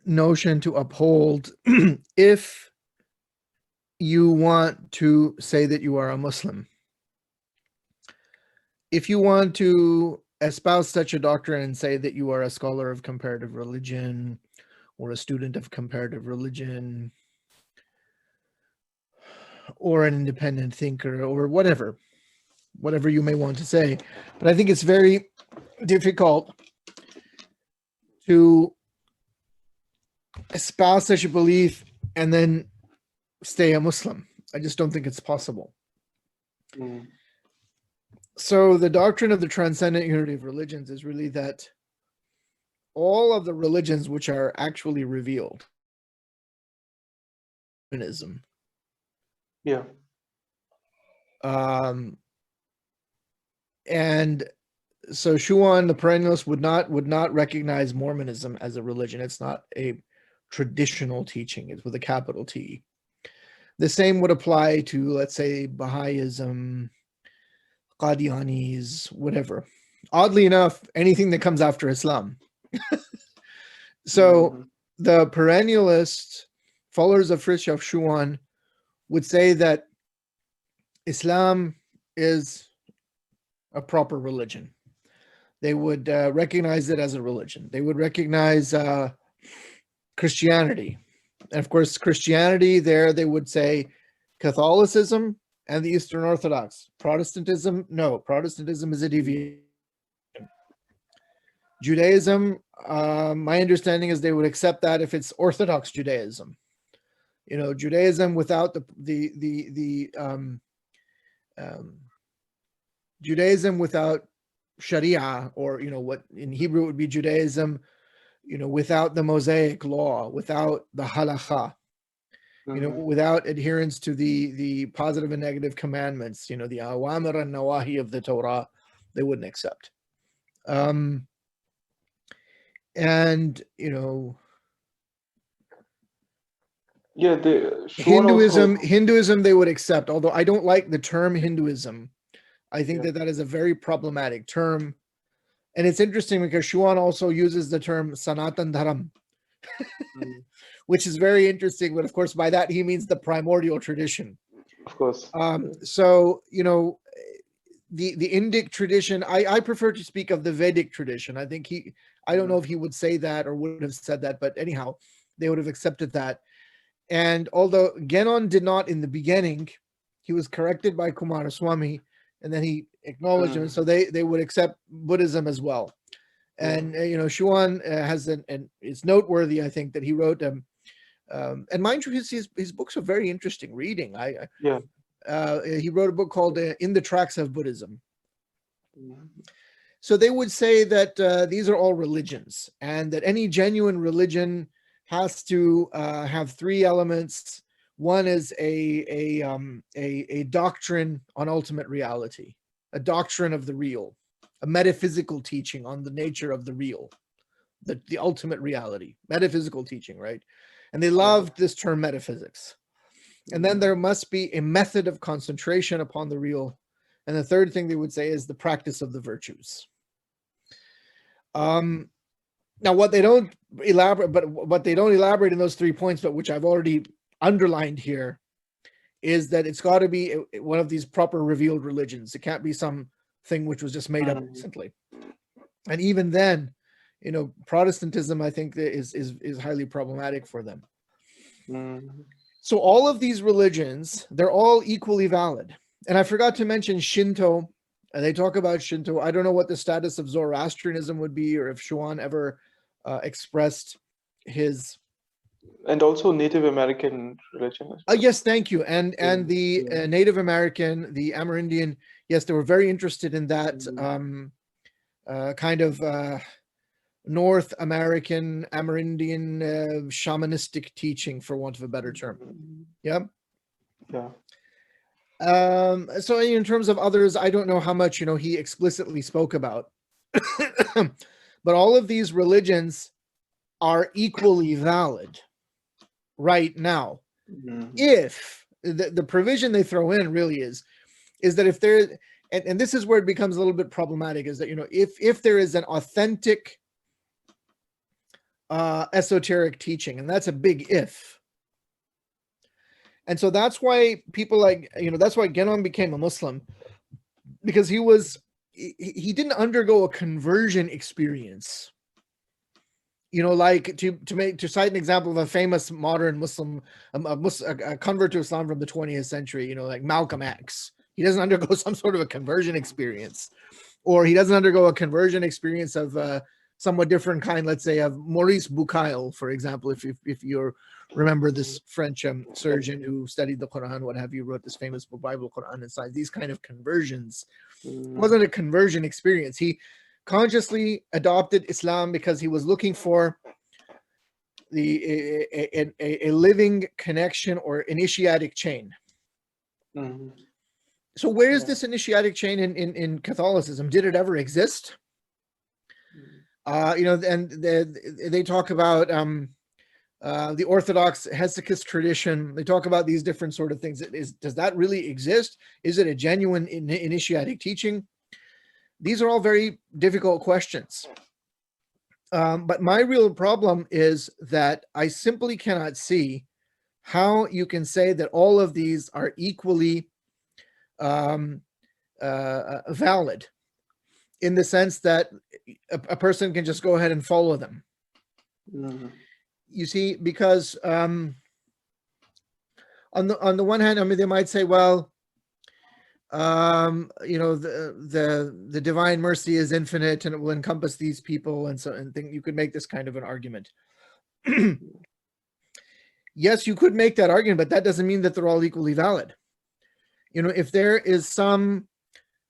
S2: notion to uphold if you want to say that you are a Muslim. If you want to espouse such a doctrine and say that you are a scholar of comparative religion or a student of comparative religion or an independent thinker or whatever you may want to say, but I think it's very difficult to espouse such a belief and then stay a Muslim. I just don't think it's possible. So the doctrine of the transcendent unity of religions is really that all of the religions which are actually revealed, Mormonism, and so Schuon, the perennialist, would not recognize Mormonism as a religion. It's not a traditional teaching. It's with a capital T. The same would apply to, let's say, Baha'ism, Qadianis, whatever. Oddly enough, anything that comes after Islam. So the perennialist followers of Frithjof Schuon would say that Islam is a proper religion. They would recognize it as a religion. They would recognize Christianity. And of course, Christianity there, they would say Catholicism and the Eastern Orthodox. Protestantism, no. Protestantism is a deviation. Judaism, my understanding is they would accept that if it's Orthodox Judaism. You know, Judaism without Judaism without Sharia, or, you know, what in Hebrew would be Judaism, you know, without the Mosaic law, without the halakha, you know, without adherence to the positive and negative commandments, you know, the awamir and nawahi of the Torah, they wouldn't accept. And, you know,
S1: Yeah, the Schuon also.
S2: Hinduism they would accept, although I don't like the term Hinduism. I think
S1: Yeah.
S2: that is a very problematic term. And it's interesting because Schuon also uses the term Sanatan Dharam, which is very interesting. But of course, by that, he means the primordial tradition.
S1: Of course.
S2: So, you know, the Indic tradition, I prefer to speak of the Vedic tradition. I think I don't know if he would say that or would have said that, but anyhow, they would have accepted that. And although Guenon did not in the beginning, he was corrected by Kumaraswamy, and then he acknowledged him. So they would accept Buddhism as well. And you know, Schuon has and it's noteworthy, I think, that he wrote and mind you, his books are very interesting reading. He wrote a book called In the Tracks of Buddhism. So they would say that these are all religions, and that any genuine religion has to have three elements. One is a doctrine on ultimate reality, a doctrine of the real, a metaphysical teaching on the nature of the real, the ultimate reality, metaphysical teaching, right? And they loved this term metaphysics. And then there must be a method of concentration upon the real. And the third thing they would say is the practice of the virtues. Now, what they don't elaborate in those 3 points, but which I've already underlined here, is that it's got to be one of these proper revealed religions. It can't be something which was just made up recently. And even then, you know, Protestantism, I think, is highly problematic for them. So all of these religions, they're all equally valid. And I forgot to mention Shinto. They talk about Shinto. I don't know what the status of Zoroastrianism would be, or if Schuon ever expressed his.
S1: And also Native American religion.
S2: Yes, thank you. And the Native American, the Amerindian, yes, they were very interested in that kind of North American Amerindian shamanistic teaching, for want of a better term. Yep.
S1: Yeah.
S2: So in terms of others, I don't know how much, you know, he explicitly spoke about, but all of these religions are equally valid right now. If the provision they throw in really is that if there, and this is where it becomes a little bit problematic, is that, you know, if there is an authentic esoteric teaching, and that's a big if. And so that's why people like, you know, that's why Guenon became a Muslim, because he didn't undergo a conversion experience. You know, like to cite an example of a famous modern Muslim, a convert to Islam from the 20th century, you know, like Malcolm X. He doesn't undergo some sort of a conversion experience, or he doesn't undergo a conversion experience of somewhat different kind, let's say, of Maurice Bucaille, for example, if you remember this French surgeon who studied the Quran, what have you, wrote this famous book, Bible, Quran, and Science. These kind of conversions wasn't a conversion experience. He consciously adopted Islam because he was looking for a living connection or initiatic chain. So where is this initiatic chain in Catholicism? Did it ever exist? You know, and they talk about the Orthodox Hesychast tradition. They talk about these different sort of things. Does that really exist? Is it a genuine initiatic teaching? These are all very difficult questions. But my real problem is that I simply cannot see how you can say that all of these are equally valid, in the sense that a person can just go ahead and follow them. You see, because on the one hand, I mean, they might say, well, you know, the divine mercy is infinite and it will encompass these people, and so, and think you could make this kind of an argument. Yes, you could make that argument, but that doesn't mean that they're all equally valid. You know, if there is some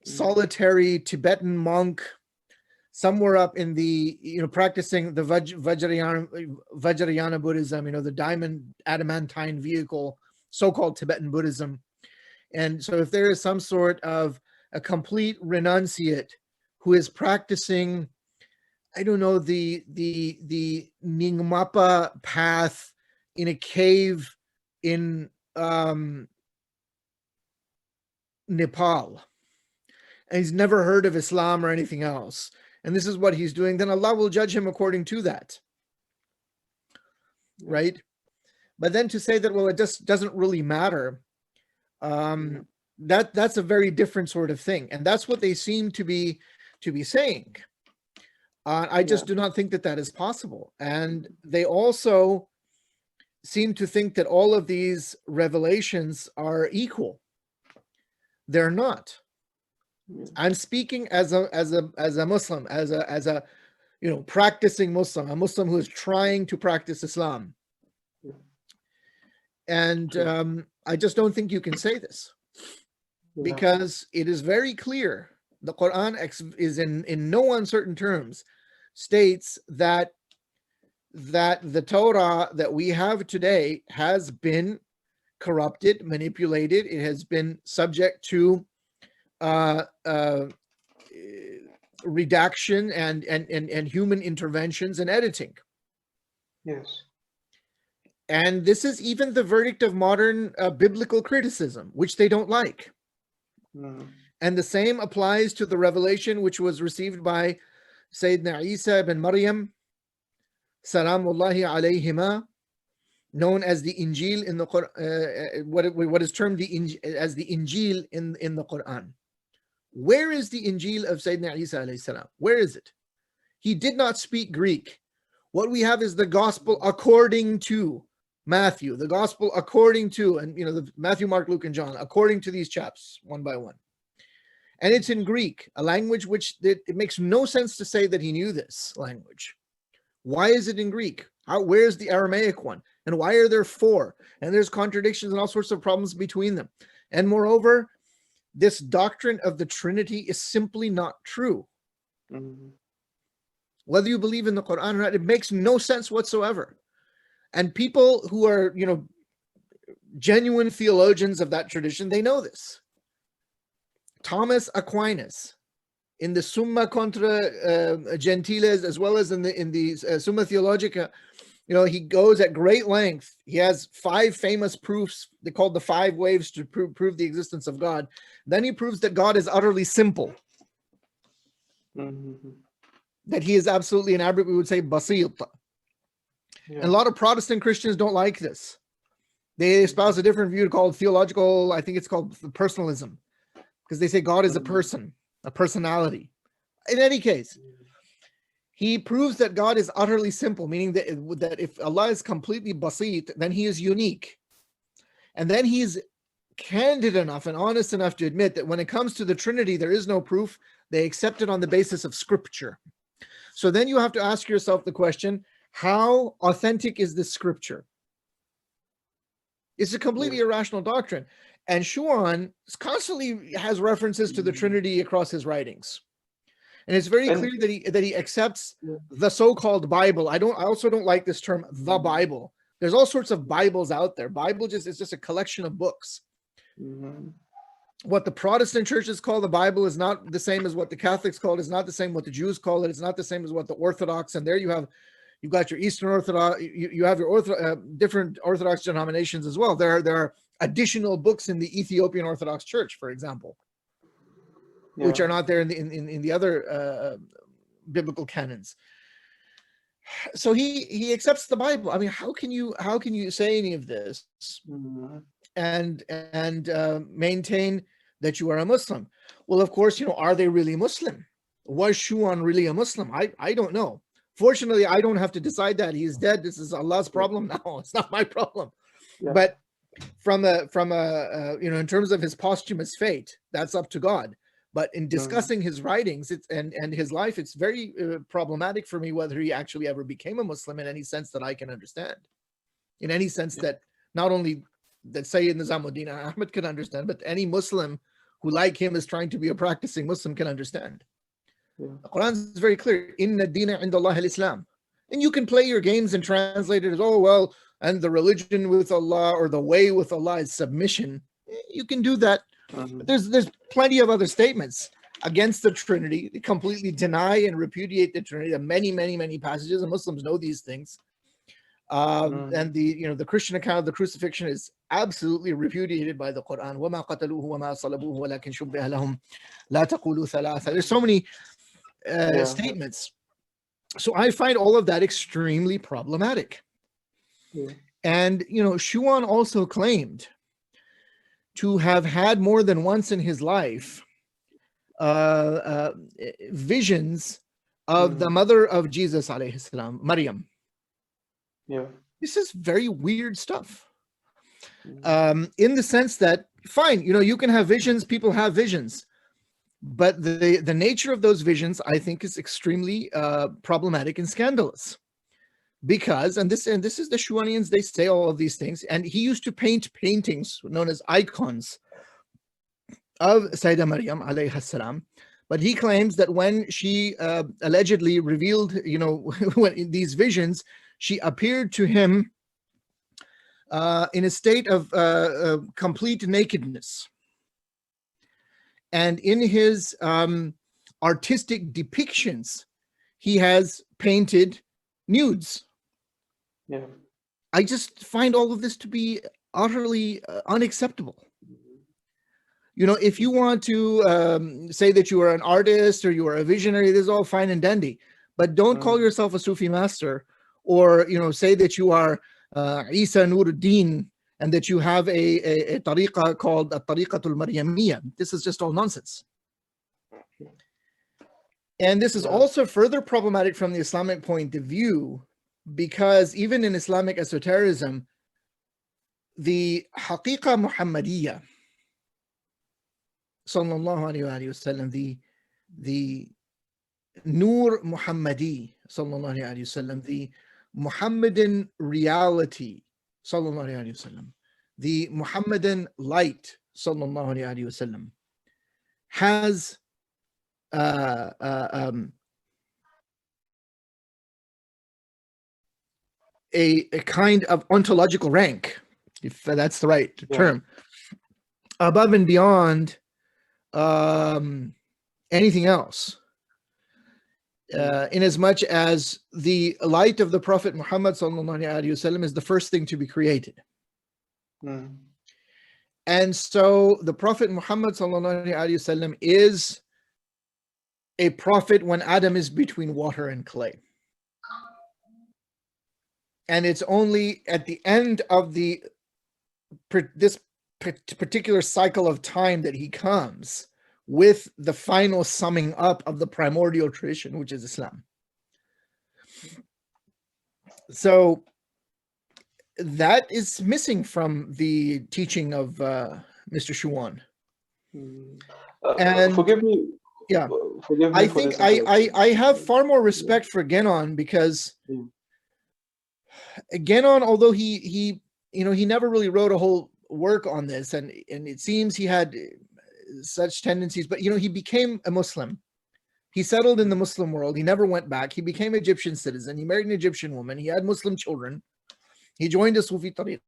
S2: solitary Tibetan monk somewhere up in the, you know, practicing the Vajrayana Buddhism, you know, the diamond adamantine vehicle, so-called Tibetan Buddhism. And so if there is some sort of a complete renunciate who is practicing, I don't know, the Nyingmapa path in a cave in Nepal, and he's never heard of Islam or anything else, and this is what he's doing, then Allah will judge him according to that, right? But then to say that, well, it just doesn't really matter, that's a very different sort of thing, and that's what they seem to be saying. I just do not think that that is possible. And they also seem to think that all of these revelations are equal. They're not. I'm speaking as a Muslim, as a you know, practicing Muslim, a Muslim who is trying to practice Islam. And I just don't think you can say this, because it is very clear. The Quran is in no uncertain terms states that the Torah that we have today has been corrupted, manipulated. It has been subject to redaction and human interventions and editing.
S1: Yes.
S2: And this is even the verdict of modern biblical criticism, which they don't like. And the same applies to the revelation which was received by Sayyidina Isa ibn Maryam, Salamullahi alayhima, known as the Injil in the Quran, what is termed as the Injil in the Quran. Where is the Injil of Sayyidina Isa alayhi salam? Where is it? He did not speak Greek. What we have is the gospel according to Matthew, the gospel according to, and you know, the Matthew, Mark, Luke, and John, according to these chaps, one by one. And it's in Greek, a language which it makes no sense to say that he knew this language. Why is it in Greek? Where's the Aramaic one? And why are there four? And there's contradictions and all sorts of problems between them. And moreover, this doctrine of the Trinity is simply not true. Whether you believe in the Quran or not, it makes no sense whatsoever. And people who are, you know, genuine theologians of that tradition, they know this. Thomas Aquinas, in the Summa contra Gentiles, as well as in the Summa Theologica, you know, he goes at great length. He has 5 famous proofs. They called the 5 waves to prove the existence of God. Then he proves that God is utterly simple. That he is absolutely, in Arabic we would say basit. And a lot of Protestant Christians don't like this. They espouse a different view called theological, I think it's called personalism, because they say God is a person, a personality. In any case, he proves that God is utterly simple, meaning that if Allah is completely basit, then he is unique. And then he's candid enough and honest enough to admit that when it comes to the Trinity, there is no proof. They accept it on the basis of scripture. So then you have to ask yourself the question, how authentic is this scripture? It's a completely irrational doctrine. And Schuon constantly has references to the Trinity across his writings. And it's very clear that he accepts the so-called Bible. I also don't like this term, the Bible. There's all sorts of Bibles out there. Bible is just a collection of books. What the Protestant churches call the Bible is not the same as what the Catholics call it. It's not the same what the Jews call it. It's not the same as what the Orthodox. And there you've got your Eastern Orthodox. You have your different Orthodox denominations as well. There are additional books in the Ethiopian Orthodox Church, for example, which are not there in the other biblical canons. So he accepts the Bible. I mean, how can you say any of this and maintain that you are a Muslim? Well, of course, you know, are they really Muslim? Was Schuon really a Muslim? I don't know. Fortunately, I don't have to decide that. He's dead. This is Allah's problem now. It's not my problem. But from a you know, in terms of his posthumous fate, that's up to God. But in discussing his writings and his life, it's very problematic for me whether he actually ever became a Muslim in any sense that I can understand. in any sense that not only that Sayyid Nizamuddin Ahmad can understand, but any Muslim who, like him, is trying to be a practicing Muslim can understand. The Quran is very clear. Inna dina indallahi al-Islam. And you can play your games and translate it as, oh, well, and the religion with Allah or the way with Allah is submission. You can do that. But there's plenty of other statements against the Trinity. They completely deny and repudiate the Trinity. There are many, many, many passages, and Muslims know these things. And the Christian account of the crucifixion is absolutely repudiated by the Quran. وَمَا قَتَلُوهُ وَمَا صَلَبُوهُ وَلَكِنْ شُبِّهَ لَهُمْ لَا تَقُولُوا ثَلَاثَ. There's so many statements. So I find all of that extremely problematic. And, Schuon also claimed to have had more than once in his life visions of the mother of Jesus, alayhi salam, Maryam. This is very weird stuff. In the sense that, fine, you can have visions, people have visions. But the nature of those visions, I think, is extremely problematic and scandalous. Because, and this is the Schuonians, they say all of these things, and he used to paint paintings known as icons of Sayyidah Maryam alayhi salam. But he claims that when she allegedly revealed, when these visions, she appeared to him in a state of complete nakedness. And in his artistic depictions, he has painted nudes. I just find all of this to be utterly unacceptable. If you want to say that you are an artist or you are a visionary, this is all fine and dandy. But don't call yourself a Sufi master, or say that you are Isa Nuruddin and that you have a tariqah called a tariqatul Maryamiyya. This is just all nonsense. And this is also further problematic from the Islamic point of view, because even in Islamic esotericism, the haqiqa Muhammadiyya, sallallahu alayhi wa sallam, the Nur Muhammadi, sallallahu alayhi wa sallam, the Muhammadan reality, sallallahu alayhi wa sallam, the Muhammadan light, sallallahu alayhi wa sallam, has a kind of ontological rank, if that's the right term, above and beyond anything else. In as much as the light of the Prophet Muhammad sallallahu alaihi wasallam is the first thing to be created. And so the Prophet Muhammad sallallahu alaihi wasallam is a prophet when Adam is between water and clay. And it's only at the end of this particular cycle of time that he comes with the final summing up of the primordial tradition, which is Islam. So that is missing from the teaching of Mr. Schuon. And
S1: forgive me.
S2: Yeah,
S1: Forgive me
S2: I think I have far more respect for Guenon, because Guenon, although he never really wrote a whole work on this, and it seems he had such tendencies, but he became a Muslim. He settled in the Muslim world. He never went back. He became an Egyptian citizen. He married an Egyptian woman. He had Muslim children. He joined a Sufi tariq.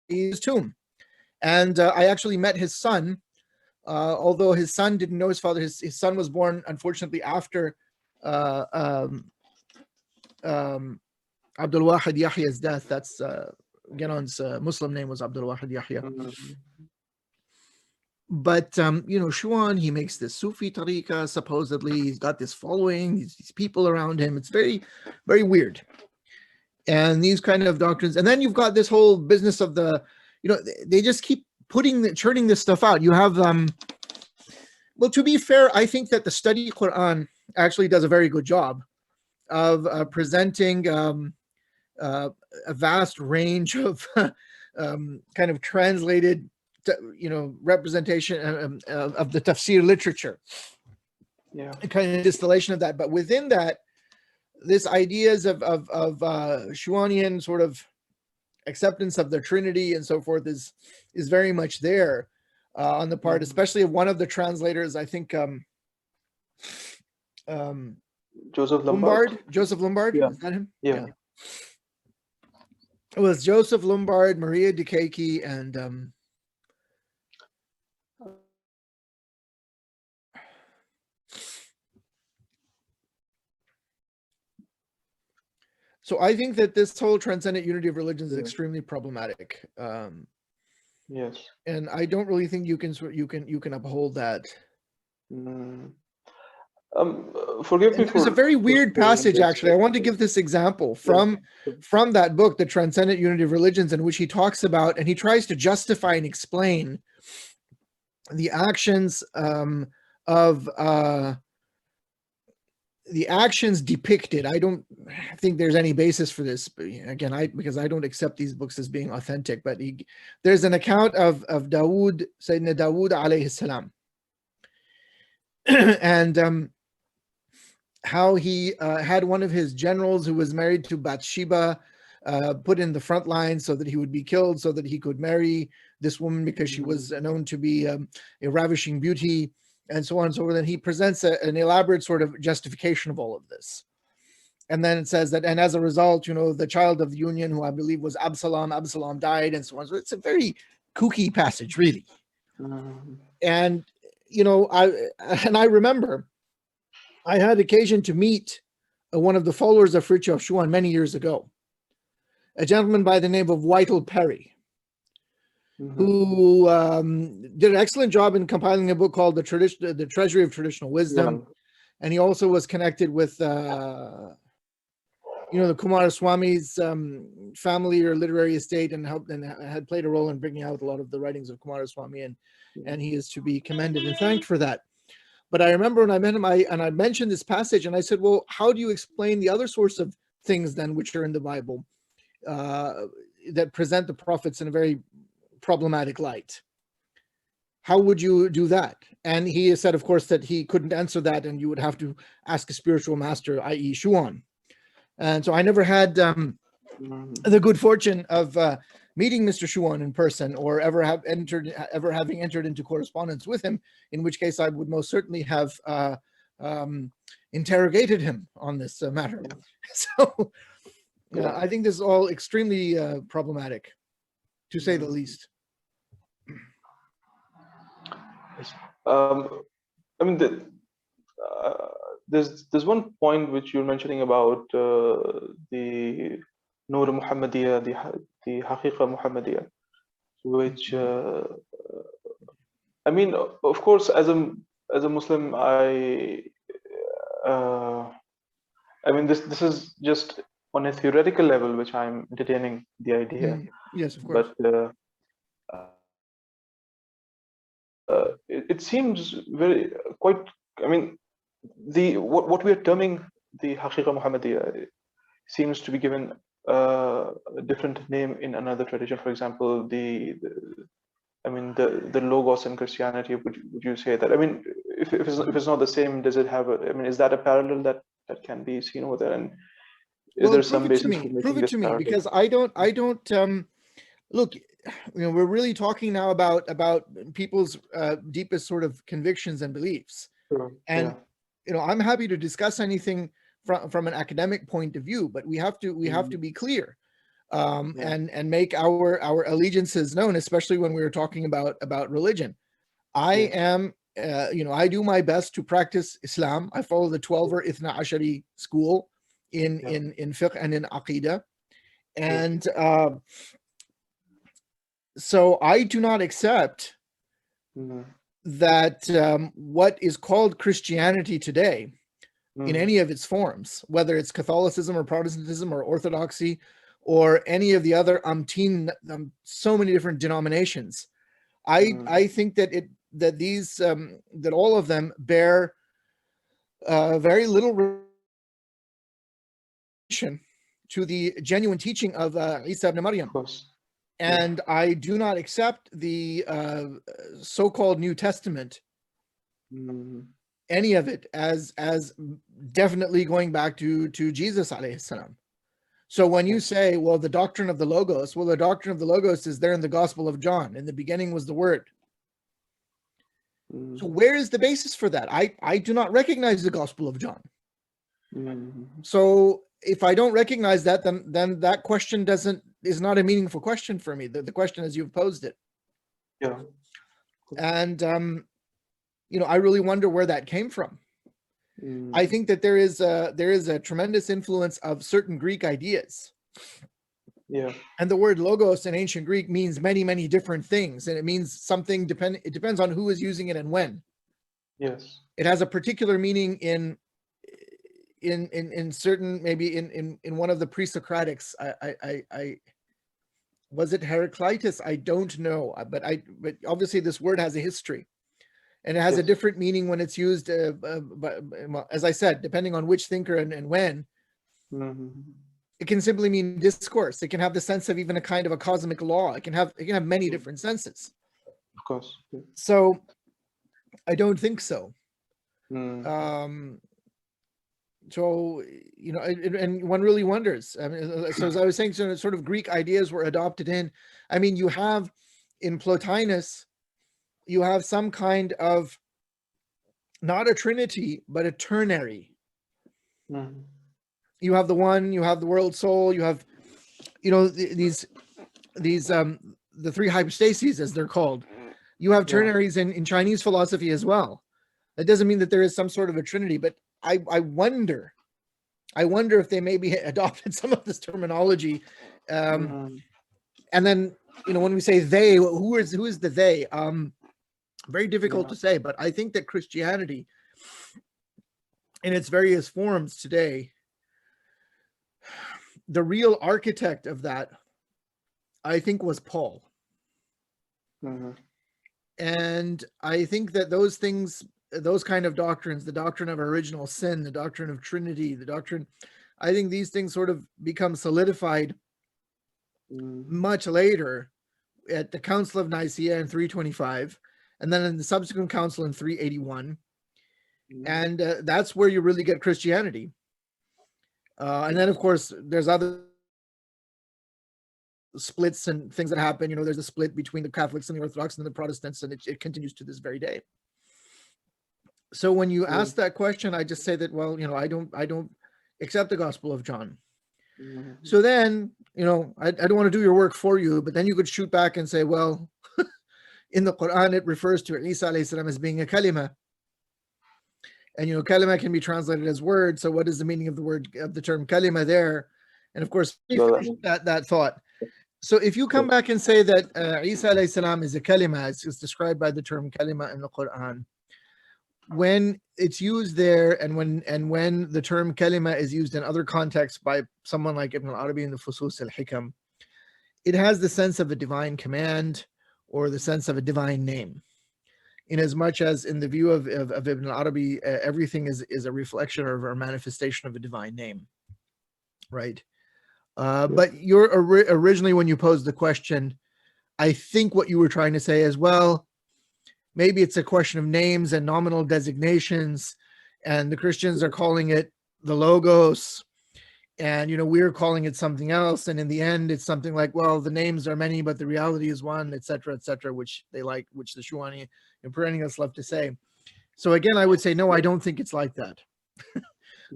S2: His tomb. And I actually met his son, although his son didn't know his father. His son was born, unfortunately, after Abdul Wahid Yahya's death. That's Guénon's Muslim name was Abdul Wahid Yahya. But Schuon, he makes this Sufi tariqa, supposedly. He's got this following, these people around him. It's very, very weird. And these kind of doctrines. And then you've got this whole business of they just keep churning this stuff out. You have, well, to be fair, I think that the study Quran actually does a very good job of presenting a vast range of kind of translated representation of the tafsir literature, a kind of distillation of that. But within that, this ideas of Schuonian sort of acceptance of the Trinity and so forth is very much there on the part, especially of one of the translators. I think
S1: Joseph Lombard.
S2: Joseph Lombard.
S1: Yeah.
S2: Is that him?
S1: Yeah.
S2: It was Joseph Lombard, Maria Dikaki, and so I think that this whole transcendent unity of religions is extremely problematic.
S1: Yes.
S2: And I don't really think you can uphold that.
S1: Forgive me.
S2: There's a very weird passage, actually. I want to give this example from that book, The Transcendent Unity of Religions, in which he talks about, and he tries to justify and explain the actions the actions depicted. I don't think there's any basis for this, again, because I don't accept these books as being authentic, but there's an account of Dawood, Sayyidina Dawood alayhi salam, and how he had one of his generals who was married to Bathsheba put in the front line so that he would be killed, so that he could marry this woman because she was known to be a ravishing beauty, and so on and so forth. And he presents an elaborate sort of justification of all of this. And then it says that, and as a result, the child of the union, who I believe was Absalom died, and so on. So it's a very kooky passage, really. And, I remember I had occasion to meet one of the followers of Frithjof Schuon many years ago, a gentleman by the name of Whittle Perry, who did an excellent job in compiling a book called The Treasury of Traditional Wisdom. And he also was connected with, the Kumaraswamy's family or literary estate, and helped and had played a role in bringing out a lot of the writings of Kumaraswamy, and he is to be commended and thanked for that. But I remember when I met him, I mentioned this passage, and I said, well, how do you explain the other sorts of things then which are in the Bible that present the prophets in a very problematic light? How would you do that? And he said, of course, that he couldn't answer that, and you would have to ask a spiritual master, i.e. Schuon. And so I never had the good fortune of meeting Mr. Schuon in person, or ever having entered into correspondence with him, in which case I would most certainly have interrogated him on this matter. So I think this is all extremely problematic, to say the least.
S1: I mean, there's one point which you're mentioning about the Noor Muhammadiyya, the Haqiqa Muhammadiyya, which I mean, of course, as a Muslim, I mean, this is just on a theoretical level, which I'm entertaining the idea.
S2: Yes, of course.
S1: But it seems quite. I mean, what we are terming the Haqiqa Muhammadiyya seems to be given a different name in another tradition. For example, the Logos in Christianity. Would you say that? I mean, if it's not the same, does it have I mean, is that a parallel that can be seen over there? And is there some basis for making
S2: prove it
S1: this
S2: to me,
S1: parallel?
S2: because I don't look. We're really talking now about people's deepest sort of convictions and beliefs.
S1: Sure.
S2: And I'm happy to discuss anything from an academic point of view, but we have to be clear and make our allegiances known, especially when we're talking about religion. I am I do my best to practice Islam. I follow the 12er Ithna Ash'ari school in fiqh and in aqidah, and so I do not accept that what is called Christianity today, in any of its forms, whether it's Catholicism or Protestantism or Orthodoxy or any of the other so many different denominations, I think that that all of them bear very little relation to the genuine teaching of Isa ibn Maryam.
S1: Of course.
S2: And I do not accept the so-called New Testament any of it as definitely going back to Jesus alayhi salam. So when you say, well, the doctrine of the Logos, well, the doctrine of the Logos is there in the Gospel of John. In the beginning was the Word. So where is the basis for that? I do not recognize the Gospel of John. So if I don't recognize that, then that question is not a meaningful question for me. The question as you've posed it.
S1: Yeah.
S2: And I really wonder where that came from. I think that there is a tremendous influence of certain Greek ideas.
S1: Yeah.
S2: And the word logos in ancient Greek means many, many different things, and it means something it depends on who is using it and when.
S1: Yes.
S2: It has a particular meaning in certain, maybe in one of the pre-Socratics. I was it Heraclitus? I don't know, but obviously this word has a history. And it has a different meaning when it's used, as I said, depending on which thinker and when. It can simply mean discourse. It can have the sense of even a kind of a cosmic law. It can have many different senses.
S1: Of course. Yeah.
S2: So I don't think so. So, and one really wonders. I mean, so as I was saying, sort of Greek ideas were adopted in. I mean, you have in Plotinus, you have some kind of, not a trinity, but a ternary. You have the one, you have the world soul, you have, these the three hypostases, as they're called. You have ternaries in Chinese philosophy as well. That doesn't mean that there is some sort of a trinity, but I wonder if they maybe adopted some of this terminology. And then, when we say they, who is the they? Very difficult to say, but I think that Christianity in its various forms today, the real architect of that, I think, was Paul. And I think that those things, those kind of doctrines, the doctrine of original sin, the doctrine of Trinity, I think these things sort of become solidified much later at the Council of Nicaea in 325, and then in the subsequent council in 381. And that's where you really get Christianity. And then, of course, there's other splits and things that happen. There's a split between the Catholics and the Orthodox and the Protestants, and it continues to this very day. So when you ask that question, I just say that, well, I don't accept the Gospel of John. So then, I don't want to do your work for you, but then you could shoot back and say, well, in the Quran, it refers to Isa alayhi salam as being a kalima. And, kalima can be translated as word. So what is the meaning of the term kalima there? And of course, that thought. So if you come back and say that Isa alayhi salam is a kalima, it's described by the term kalima in the Quran, when it's used there, and when the term kalima is used in other contexts by someone like Ibn al-Arabi in the Fusus al-Hikam, it has the sense of a divine command or the sense of a divine name. In as much as in the view of Ibn al-Arabi, everything is a reflection or a manifestation of a divine name, right? But you're originally, when you posed the question, I think what you were trying to say as well, maybe it's a question of names and nominal designations, and the Christians are calling it the Logos, and we're calling it something else, and in the end it's something like, well, the names are many but the reality is one, etc., which the Schuoni and Perennials love to say. So again, I would say no, I don't think it's like that.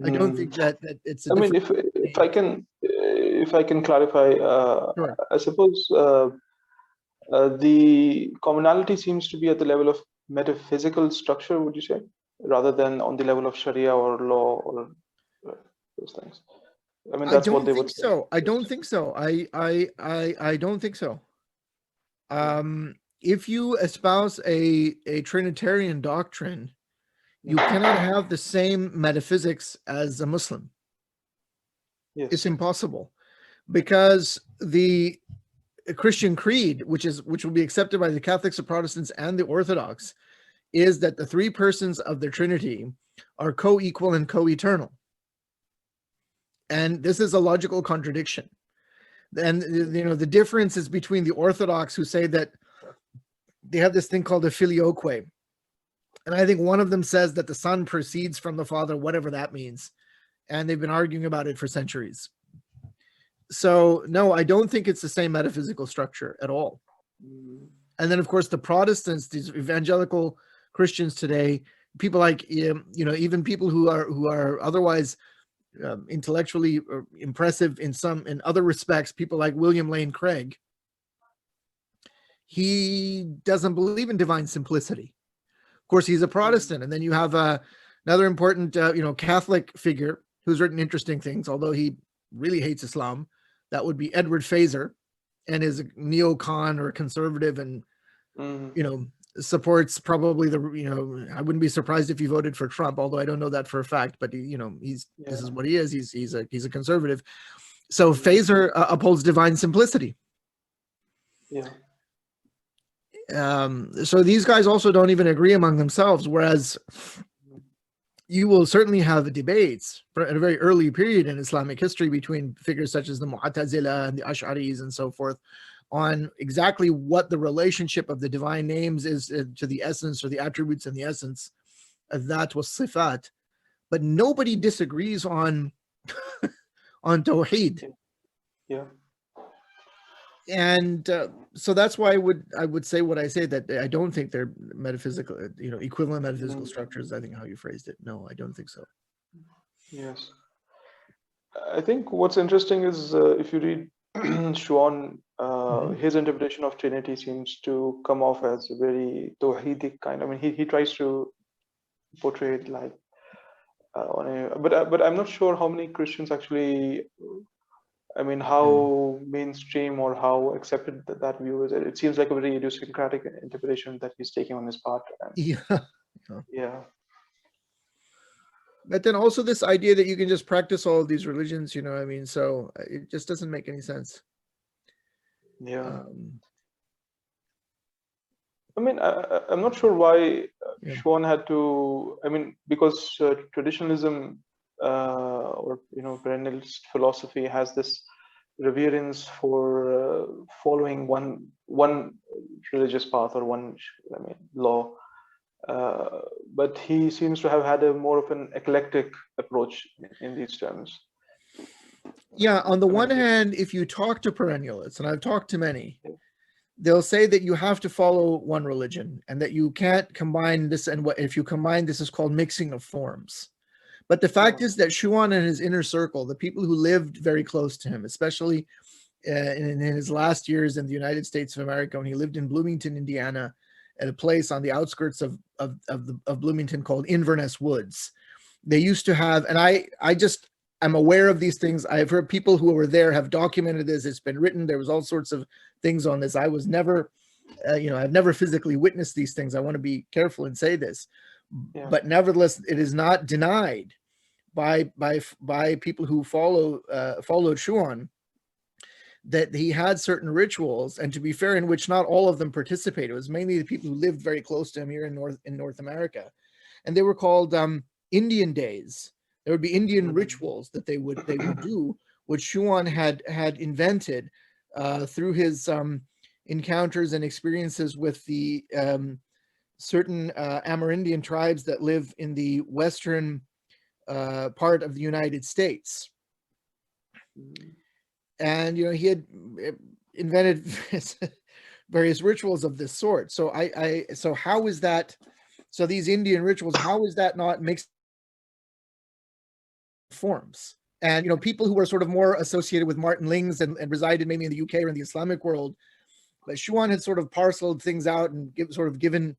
S2: I don't think that it's
S1: if I can clarify,
S2: sure.
S1: I suppose the commonality seems to be at the level of metaphysical structure, would you say, rather than on the level of Sharia or law or those things? I mean, that's what they would say.
S2: I don't think so. I don't think so. If you espouse a Trinitarian doctrine, you cannot have the same metaphysics as a Muslim.
S1: Yes.
S2: It's impossible, because the Christian creed, which will be accepted by the Catholics, the Protestants, and the Orthodox, is that the three persons of the Trinity are co-equal and co-eternal. And this is a logical contradiction. And the difference is between the Orthodox, who say that they have this thing called a filioque, And I think one of them says that the son proceeds from the father, whatever that means. And they've been arguing about it for centuries. So no, I don't think it's the same metaphysical structure at all. And then, of course, the Protestants, these evangelical Christians today, people like, even people who are otherwise intellectually impressive in other respects, people like William Lane Craig, he doesn't believe in divine simplicity. Of course, he's a Protestant. And then you have another important, Catholic figure who's written interesting things, although he really hates Islam. That would be Edward Fazer, and is a neocon or a conservative, and supports probably I wouldn't be surprised if he voted for Trump, although I don't know that for a fact. But this is what he is. He's a conservative. So Fazer upholds divine simplicity.
S1: Yeah.
S2: So these guys also don't even agree among themselves, whereas you will certainly have debates at a very early period in Islamic history between figures such as the Mu'tazila and the Ash'aris and so forth on exactly what the relationship of the divine names is to the essence, or the attributes and the essence of that was sifat. But nobody disagrees on on Tawheed.
S1: Yeah.
S2: And so that's why I would say what I say, that I don't think they're metaphysical, equivalent metaphysical structures. I think how you phrased it. No, I don't think so.
S1: Yes. I think what's interesting is if you read Schuon, his interpretation of Trinity seems to come off as a very Tawheedic kind. I mean, he tries to portray it like, but I'm not sure how many Christians actually. I mean, how mainstream or how accepted that view is. It seems like a very idiosyncratic interpretation that he's taking on his part. Yeah.
S2: But then also this idea that you can just practice all of these religions, so it just doesn't make any sense.
S1: Yeah. I mean, I'm not sure why Schuon had to. I mean, because traditionalism or perennial philosophy has this reverence for following one religious path or one law, but he seems to have had a more of an eclectic approach in these terms.
S2: Yeah, on the one hand, if you talk to perennialists, and I've talked to many, they'll say that you have to follow one religion and that you can't combine this, and if you combine this is called mixing of forms. But the fact is that Schuon and his inner circle, the people who lived very close to him, especially in his last years in the United States of America, when he lived in Bloomington, Indiana, at a place on the outskirts of Bloomington called Inverness Woods, they used to have, and I'm aware of these things. I've heard people who were there have documented this. It's been written. There was all sorts of things on this. I was never, I've never physically witnessed these things. I want to be careful and say this. But nevertheless, it is not denied by people who followed Schuon that he had certain rituals, and to be fair, in which not all of them participated. It was mainly the people who lived very close to him here in North America, and they were called Indian days. There would be Indian rituals that they would do, which Schuon had invented through his encounters and experiences with the certain Amerindian tribes that live in the western part of the United States. And he had invented various rituals of this sort. So so how is that? So these Indian rituals, how is that not mixed forms? And people who were sort of more associated with Martin Lings and resided maybe in the UK or in the Islamic world, but Schuon had sort of parceled things out and given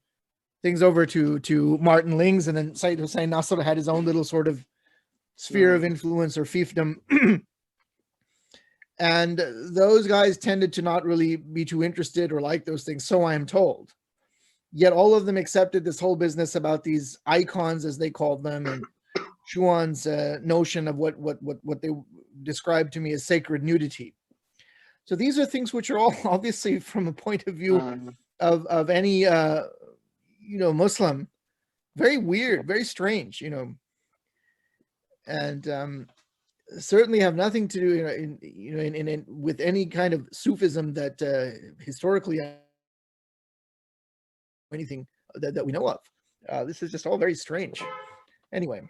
S2: things over to Martin Lings, and then Sayyid Hussein Nasr had his own little sort of sphere of influence or fiefdom. And those guys tended to not really be too interested or like those things, so I am told. Yet all of them accepted this whole business about these icons, as they called them, and Schuon's notion of what they described to me as sacred nudity. So these are things which are all obviously, from a point of view of any Muslim, very weird, very strange, and certainly have nothing to do with any kind of Sufism that historically anything that we know of. This is just all very strange. Anyway.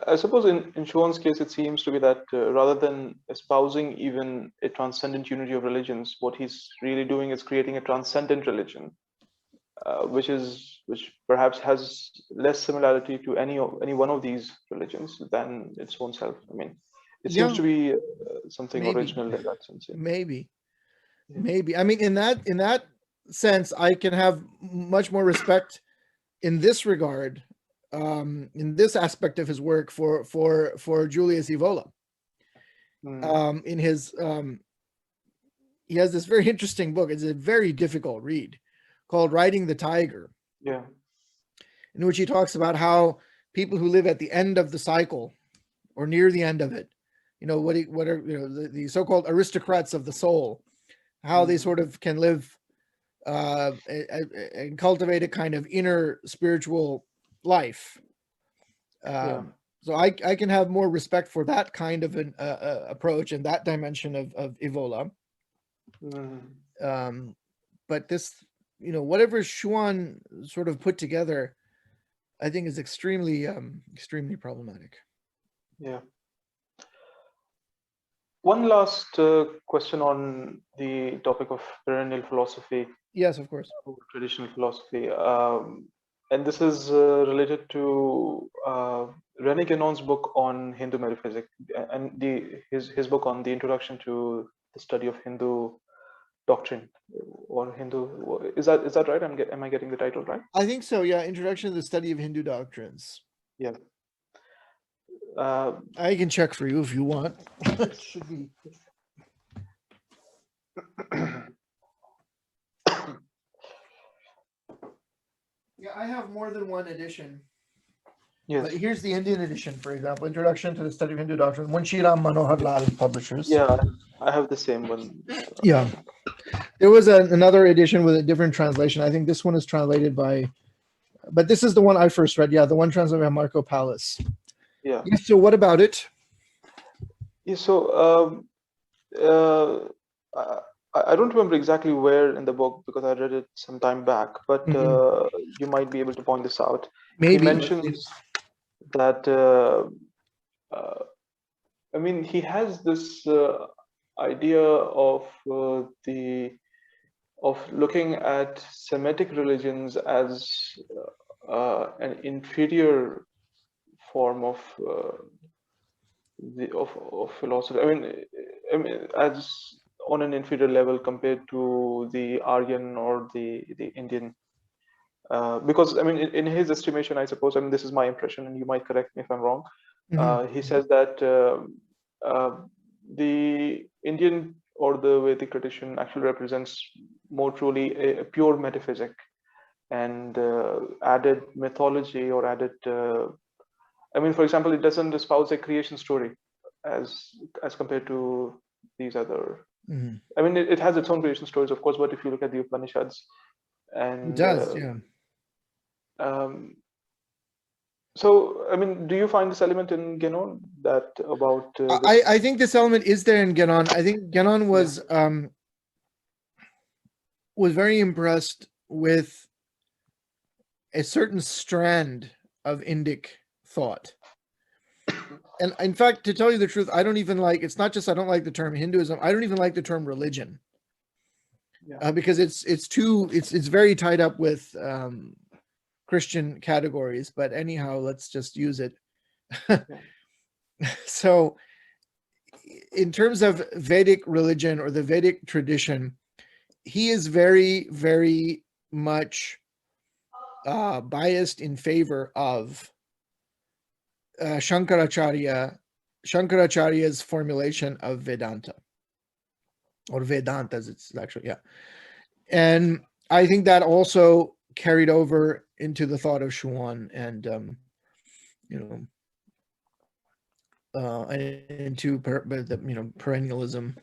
S1: I suppose in Schuon's case, it seems to be that rather than espousing even a transcendent unity of religions, what he's really doing is creating a transcendent religion, which perhaps has less similarity to any one of these religions than its own self. I mean, it seems to be something original in that sense. Yeah.
S2: Maybe. I mean, in that sense, I can have much more respect in this regard, in this aspect of his work for Julius Evola. In his, he has this very interesting book. It's a very difficult read called Riding the Tiger.
S1: Yeah.
S2: In which he talks about how people who live at the end of the cycle or near the end of it, what are the so-called aristocrats of the soul, how they sort of can live and cultivate a kind of inner spiritual life. So I can have more respect for that kind of an approach and that dimension of Evola. But this, whatever Schuon sort of put together, I think is extremely problematic.
S1: Yeah. One last question on the topic of perennial philosophy.
S2: Yes, of course.
S1: Traditional philosophy. And this is related to Rene Guénon's book on Hindu metaphysics and his book on the introduction to the study of Hindu doctrine or Hindu. Is that right? Am I getting the title right?
S2: I think so. Yeah, Introduction to the Study of Hindu Doctrines.
S1: Yeah.
S2: I can check for you if you want. It should be. Yeah, I have more than one edition.
S1: Yes.
S2: But here's the Indian edition, for example, Introduction to the Study of Hindu Doctrine, Munshi Ram Manohar Lal Publishers.
S1: Yeah, I have the same one.
S2: Yeah. There was another edition with a different translation. I think this one is translated by, but this is the one I first read. Yeah, the one translated by Marco Pallis.
S1: Yeah.
S2: So what about it?
S1: Yeah, so I don't remember exactly where in the book because I read it some time back, but you might be able to point this out.
S2: Maybe.
S1: He mentions that, I mean, he has this idea of looking at Semitic religions as an inferior form of philosophy. I mean, as on an inferior level compared to the Aryan or the Indian. Because I mean, in his estimation, I suppose, I mean, this is my impression, and you might correct me if I'm wrong. He says that the Indian or the Vedic tradition actually represents more truly a pure metaphysic, and added mythology or added. I mean, for example, it doesn't espouse a creation story as compared to these other. I mean, it has its own creation stories, of course, but if you look at the Upanishads, and
S2: it does, yeah.
S1: So, I mean, do you find this element in Guenon that about?
S2: I think this element is there in Guenon. I think Guenon was very impressed with a certain strand of Indic thought. And in fact, to tell you the truth, I don't even like, it's not just I don't like the term Hinduism, I don't even like the term religion. Because it's very tied up with Christian categories, but anyhow, let's just use it. So in terms of Vedic religion or the Vedic tradition, he is very, very much biased in favor of Shankaracharya's formulation of Vedanta, or Vedanta as it's actually, and I think that also carried over into the thought of Schuon and into perennialism.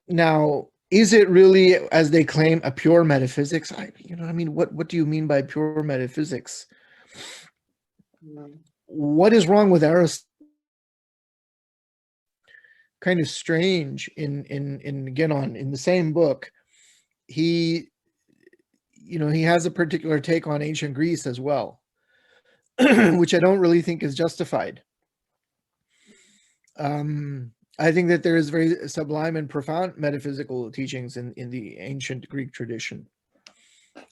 S2: Now, is it really, as they claim, a pure metaphysics? What do you mean by pure metaphysics? What is wrong with Aristotle? Kind of strange in Guenon, in the same book, he he has a particular take on ancient Greece as well, which I don't really think is justified. I think that there is very sublime and profound metaphysical teachings in the ancient Greek tradition.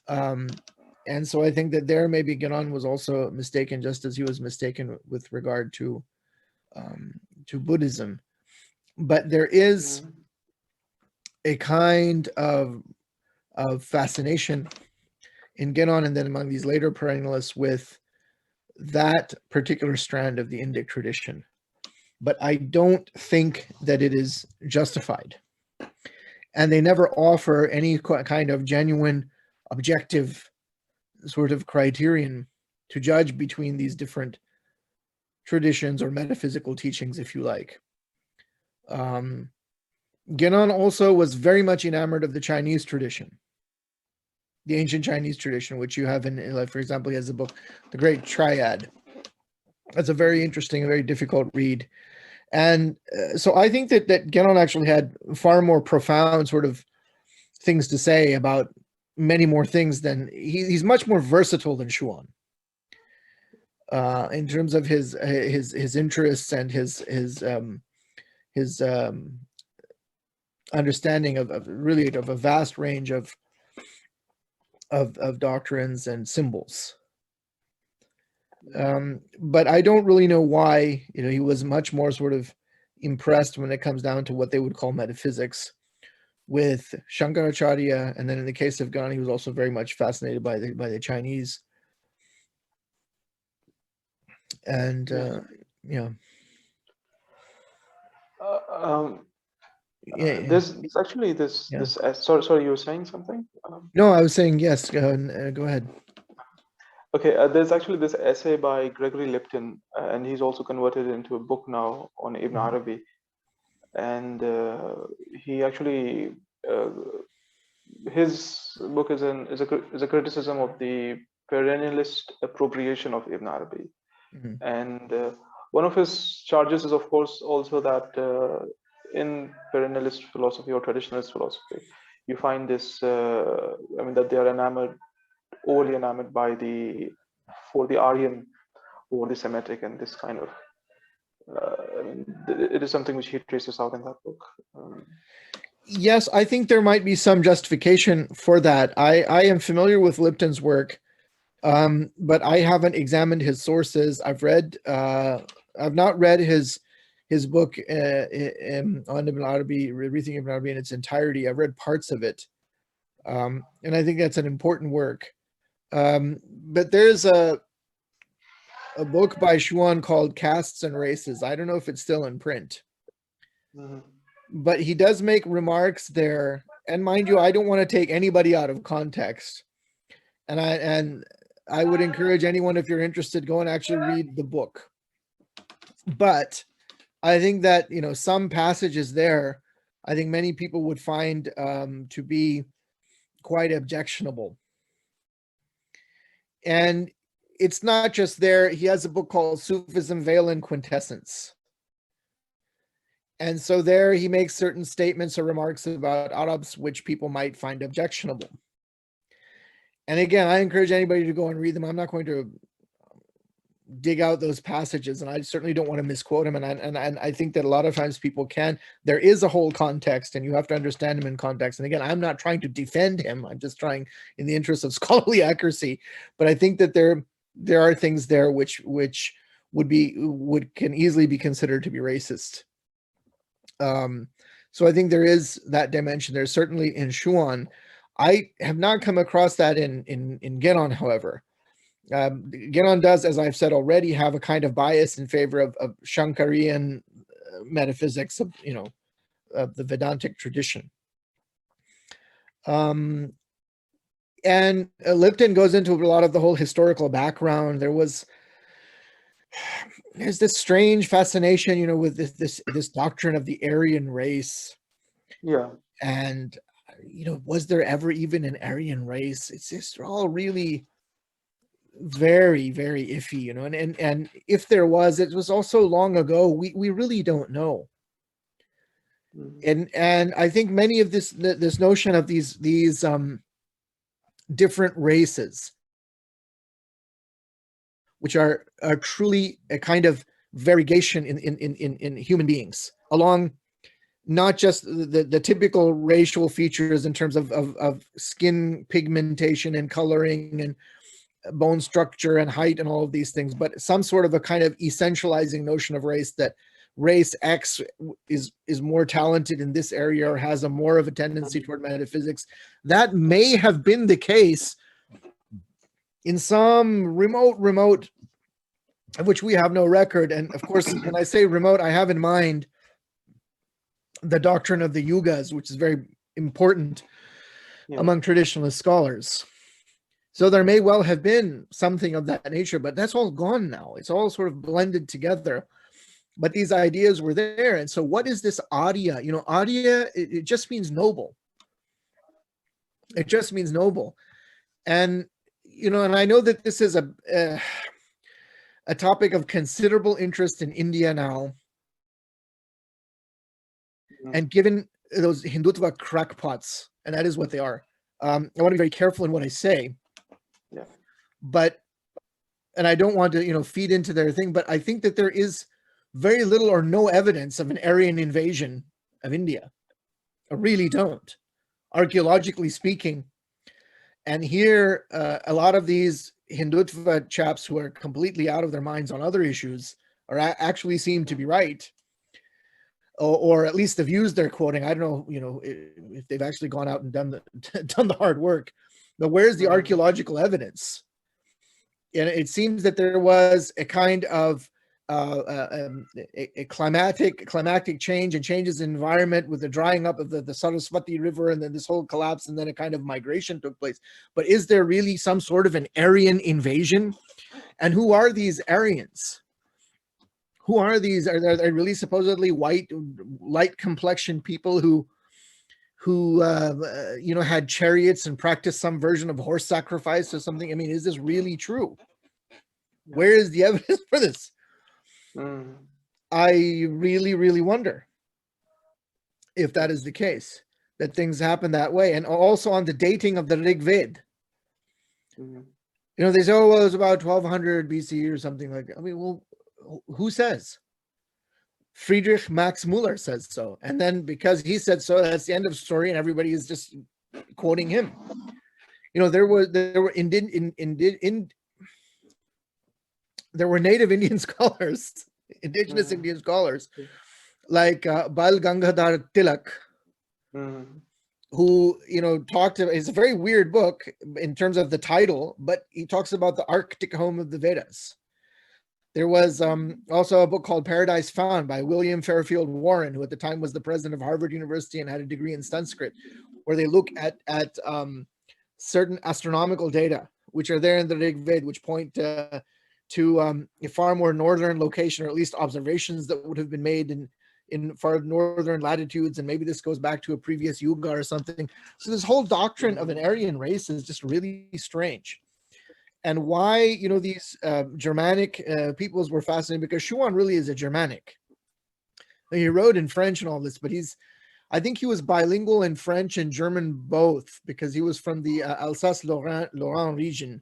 S2: And so I think that there maybe Guenon was also mistaken, just as he was mistaken with regard to Buddhism. But there is a kind of fascination in Guenon and then among these later perennialists with that particular strand of the Indic tradition. But I don't think that it is justified. And they never offer any kind of genuine, objective sort of criterion to judge between these different traditions or metaphysical teachings, if you like. Guenon also was very much enamored of the Chinese tradition, the ancient Chinese tradition, which you have in, like, for example, he has a book, The Great Triad. That's a very interesting, very difficult read. And so I think that Guenon actually had far more profound sort of things to say about many more things than he's much more versatile than Schuon in terms of his interests and his understanding of really of a vast range of doctrines and symbols. But I don't really know why, he was much more sort of impressed when it comes down to what they would call metaphysics with Shankaracharya, and then in the case of Guenon, he was also very much fascinated by the Chinese. And
S1: There's actually this sorry, you were saying something?
S2: No, I was saying yes. Go ahead.
S1: Okay, there's actually this essay by Gregory Lipton, and he's also converted into a book now on Ibn Arabi. And he actually, his book is a criticism of the perennialist appropriation of Ibn Arabi. And one of his charges is, of course, also that in perennialist philosophy or traditionalist philosophy, you find this, that they are overly enamored for the Aryan or the Semitic, and this kind of, it is something which he traces out in that book.
S2: Yes, I think there might be some justification for that. I am familiar with Lipton's work, but I haven't examined his sources. I've not read his book on Ibn Arabi, Rethinking Ibn Arabi in its entirety. I've read parts of it, and I think that's an important work. But there's a book by Schuon called Castes and Races. I don't know if it's still in print. But he does make remarks there, and mind you, I don't want to take anybody out of context. And I would encourage anyone, if you're interested, go and actually read the book. But I think that, some passages there, I think many people would find to be quite objectionable. And it's not just there. He has a book called Sufism, Veil and Quintessence. And so there he makes certain statements or remarks about Arabs which people might find objectionable. And again, I encourage anybody to go and read them. I'm not going to dig out those passages, and I certainly don't want to misquote him. And I think that a lot of times people can. There is a whole context, and you have to understand him in context. And again, I'm not trying to defend him. I'm just trying, in the interest of scholarly accuracy. But I think that there are things there which can easily be considered to be racist. So I think there is that dimension. There's certainly in Schuon. I have not come across that in Guenon, however. Guenon does, as I've said already, have a kind of bias in favor of Shankarian metaphysics of the Vedantic tradition. And Lipton goes into a lot of the whole historical background. There's this strange fascination, with this doctrine of the Aryan race.
S1: Yeah.
S2: And was there ever even an Aryan race? It's just all really very, very iffy, and if there was, it was also long ago. We really don't know. And I think many of this notion of these different races, which are truly a kind of variegation in human beings, along not just the typical racial features in terms of skin pigmentation and coloring and bone structure and height and all of these things, but some sort of a kind of essentializing notion of race, that race X is more talented in this area or has a more of a tendency toward metaphysics. That may have been the case in some remote, of which we have no record. And of course, when I say remote, I have in mind the doctrine of the yugas, which is very important among traditionalist scholars. So there may well have been something of that nature, but that's all gone now. It's all sort of blended together. But these ideas were there. And so what is this Arya? You know, Arya, it just means noble. It just means noble. And, you know, and I know that this is a topic of considerable interest in India now. And given those Hindutva crackpots, and that is what they are, I want to be very careful in what I say.
S1: Yeah.
S2: But, and I don't want to, you know, feed into their thing, but I think that there is very little or no evidence of an Aryan invasion of India. I really don't, archaeologically speaking. And here, a lot of these Hindutva chaps who are completely out of their minds on other issues are actually seem to be right. Or at least the views they're quoting. I don't know, you know, if they've actually gone out and done the hard work. But where's the archaeological evidence? And it seems that there was a kind of a climatic change and changes in environment with the drying up of the Saraswati River, and then this whole collapse, and then a kind of migration took place. But is there really some sort of an Aryan invasion? And who are these Aryans? Who are these? Are they really supposedly white, light complexioned people who you know, had chariots and practiced some version of horse sacrifice or something? I mean, is this really true? Where is the evidence for this? I really, really wonder if that is the case, that things happen that way. And also on the dating of the Rig Ved. You know, they say, oh, well, it was about 1200 BC or something like that. I mean, well, who says? Friedrich Max Müller says so. And then because he said so, that's the end of the story, and everybody is just quoting him. You know, there were native Indian scholars, indigenous Indian scholars, like Bal Gangadhar Tilak, who, you know, talked about, it's a very weird book in terms of the title, but he talks about the Arctic home of the Vedas. There was also a book called Paradise Found by William Fairfield Warren, who at the time was the president of Harvard University and had a degree in Sanskrit, where they look at certain astronomical data, which are there in the Rig Ved, which point to a far more northern location, or at least observations that would have been made in far northern latitudes. And maybe this goes back to a previous yuga or something. So this whole doctrine of an Aryan race is just really strange. And why, you know, these Germanic peoples were fascinating, because Schuon really is a Germanic. He wrote in French and all this, but I think he was bilingual in French and German both, because he was from the Alsace-Lorraine region.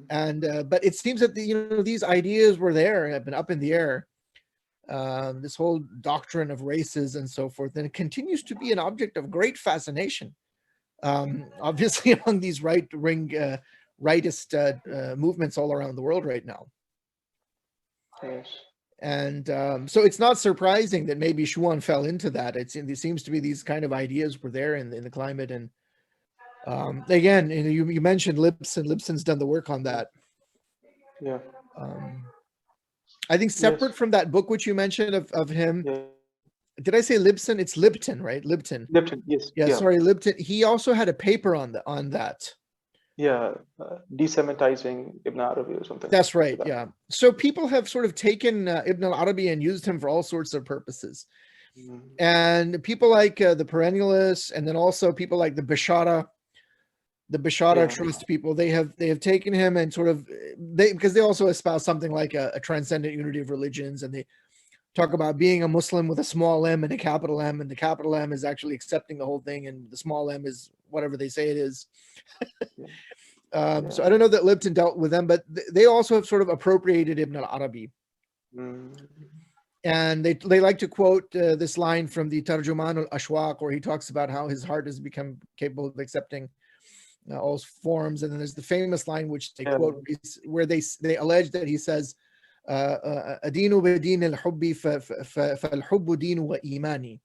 S2: And but it seems that these ideas were there, have been up in the air. This whole doctrine of races and so forth, and it continues to be an object of great fascination. Obviously, among these rightist movements all around the world right now.
S1: Yes.
S2: And so it's not surprising that maybe Schuon fell into that. It seems to be these kind of ideas were there in the climate. And again, you mentioned Lipson. Lipson's done the work on that.
S1: Yeah.
S2: I think separate from that book which you mentioned of him.
S1: Yeah.
S2: Did I say Lipson? It's Lipton, right? Lipton.
S1: Lipton, yes.
S2: Yeah, sorry, Lipton. He also had a paper on that.
S1: Yeah, desemitizing Ibn Arabi or something.
S2: That's right, yeah. So people have sort of taken Ibn al-Arabi and used him for all sorts of purposes. And people like the Perennialists, and then also people like the Bishara Trust people, they have taken him and sort of, because they also espouse something like a transcendent unity of religions, and talk about being a Muslim with a small m and a capital M, and the capital M is actually accepting the whole thing, and the small m is whatever they say it is. So I don't know that Lipton dealt with them, but they also have sort of appropriated Ibn al-Arabi. And they like to quote this line from the Tarjuman al-Ashwaq, where he talks about how his heart has become capable of accepting all forms. And then there's the famous line which they quote, where they allege that he says, "Adinu bidin al-hubbi fal-hubbu dinu wa imani."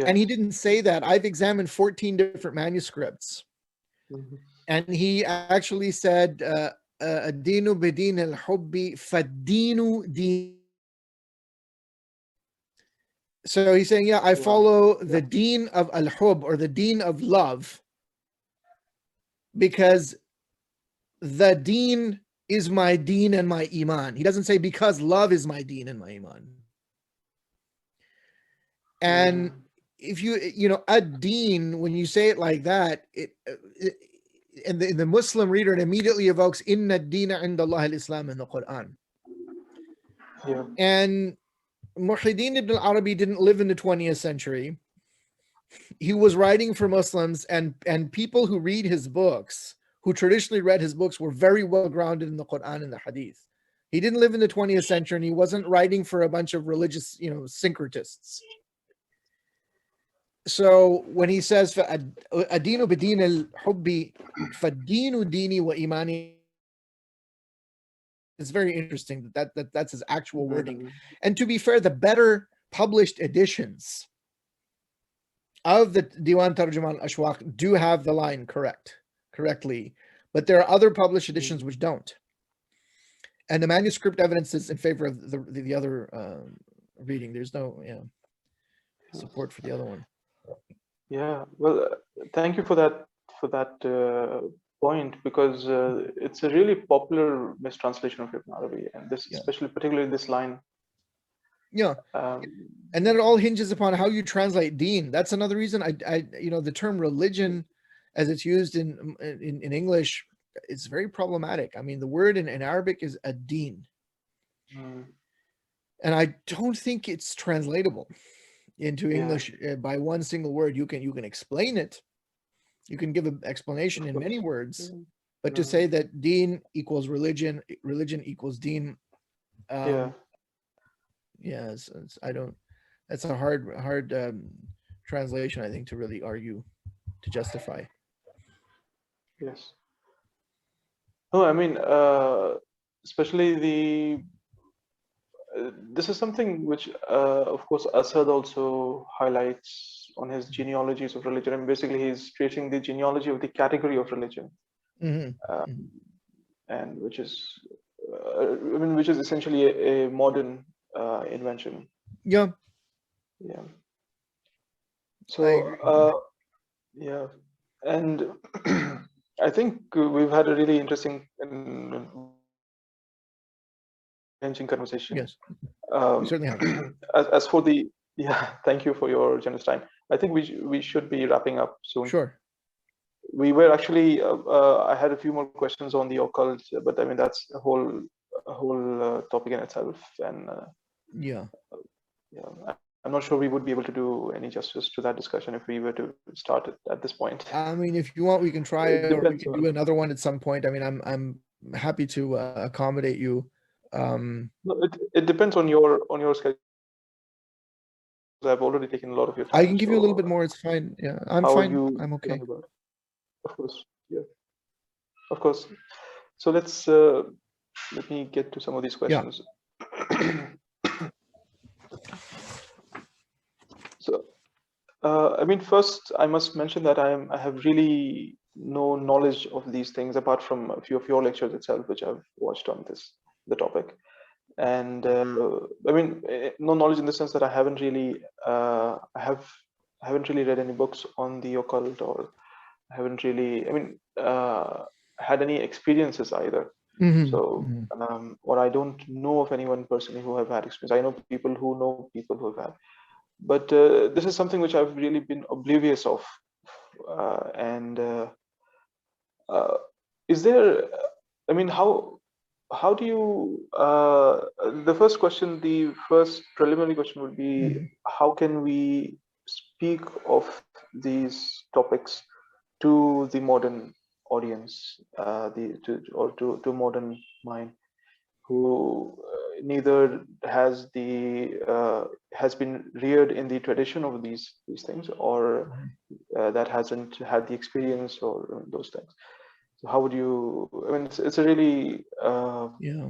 S2: And he didn't say that. I've examined 14 different manuscripts. And he actually said, "Adinu bidin al-hubbi fad-dinu din." So he's saying, yeah, I follow the deen of al-hub, or the deen of love, because the deen is my deen and my iman. He doesn't say because love is my deen and my iman. And if you know, ad-deen, when you say it like that, and the Muslim reader, it immediately evokes inna ad-deena inda Allah al-Islam in the Quran. And Muhyiddin ibn al-Arabi didn't live in the 20th century. He was writing for Muslims, and people who read his books, who traditionally read his books, were very well grounded in the Quran and the Hadith. He didn't live in the 20th century, and he wasn't writing for a bunch of religious, syncretists. So when he says adinu bidin al-hubbi fadinu dini wa imani, it's very interesting that's his actual wording. And to be fair, the better published editions of the Diwan Tarjuman al-Ashwaq do have the line correctly, but there are other published editions which don't. And the manuscript evidence is in favor of the other reading. There's no support for the other one.
S1: Yeah, well, thank you for that point, because it's a really popular mistranslation of Ibn Arabi, and this, particularly this line.
S2: Yeah, and then it all hinges upon how you translate deen. That's another reason I the term religion, as it's used in English, is very problematic. I mean, the word in Arabic is ad-deen, and I don't think it's translatable into English by one single word. You can explain it, you can give an explanation in many words, but to say that deen equals religion, religion equals deen, that's a hard translation, I think, to really argue, to justify.
S1: Yes. No, I mean, especially this is something which, of course, Asad also highlights on his genealogies of religion. And basically, he's tracing the genealogy of the category of religion, and which is essentially a modern invention. Yeah. So, and I think we've had a really interesting and conversation.
S2: Yes, we certainly have.
S1: As for thank you for your generous time. I think we should be wrapping up soon.
S2: Sure.
S1: We were actually I had a few more questions on the occult, but I mean that's a whole topic in itself, and I'm not sure we would be able to do any justice to that discussion if we were to start it at this point.
S2: I mean, if you want, we can try it, or we can do another one at some point. I mean, I'm happy to accommodate you.
S1: No, it depends on your schedule. I've already taken a lot of your time.
S2: I can give you a little bit more. It's fine. Yeah, I'm fine. I'm okay.
S1: Of course, yeah, of course. So let me get to some of these questions. So, I mean, first I must mention that I have really no knowledge of these things apart from a few of your lectures itself, which I've watched on the topic. And I mean, no knowledge in the sense that I haven't really read any books on the occult, or I haven't really, had any experiences either. Or I don't know of anyone personally who have had experience. I know people who have had, but this is something which I've really been oblivious of. Is there? I mean, how how do you, the first question, the first preliminary question would be, how can we speak of these topics to the modern audience, to modern mind, who neither has been reared in the tradition of these things, or that hasn't had the experience or those things. So how would you? I mean, it's a really
S2: yeah.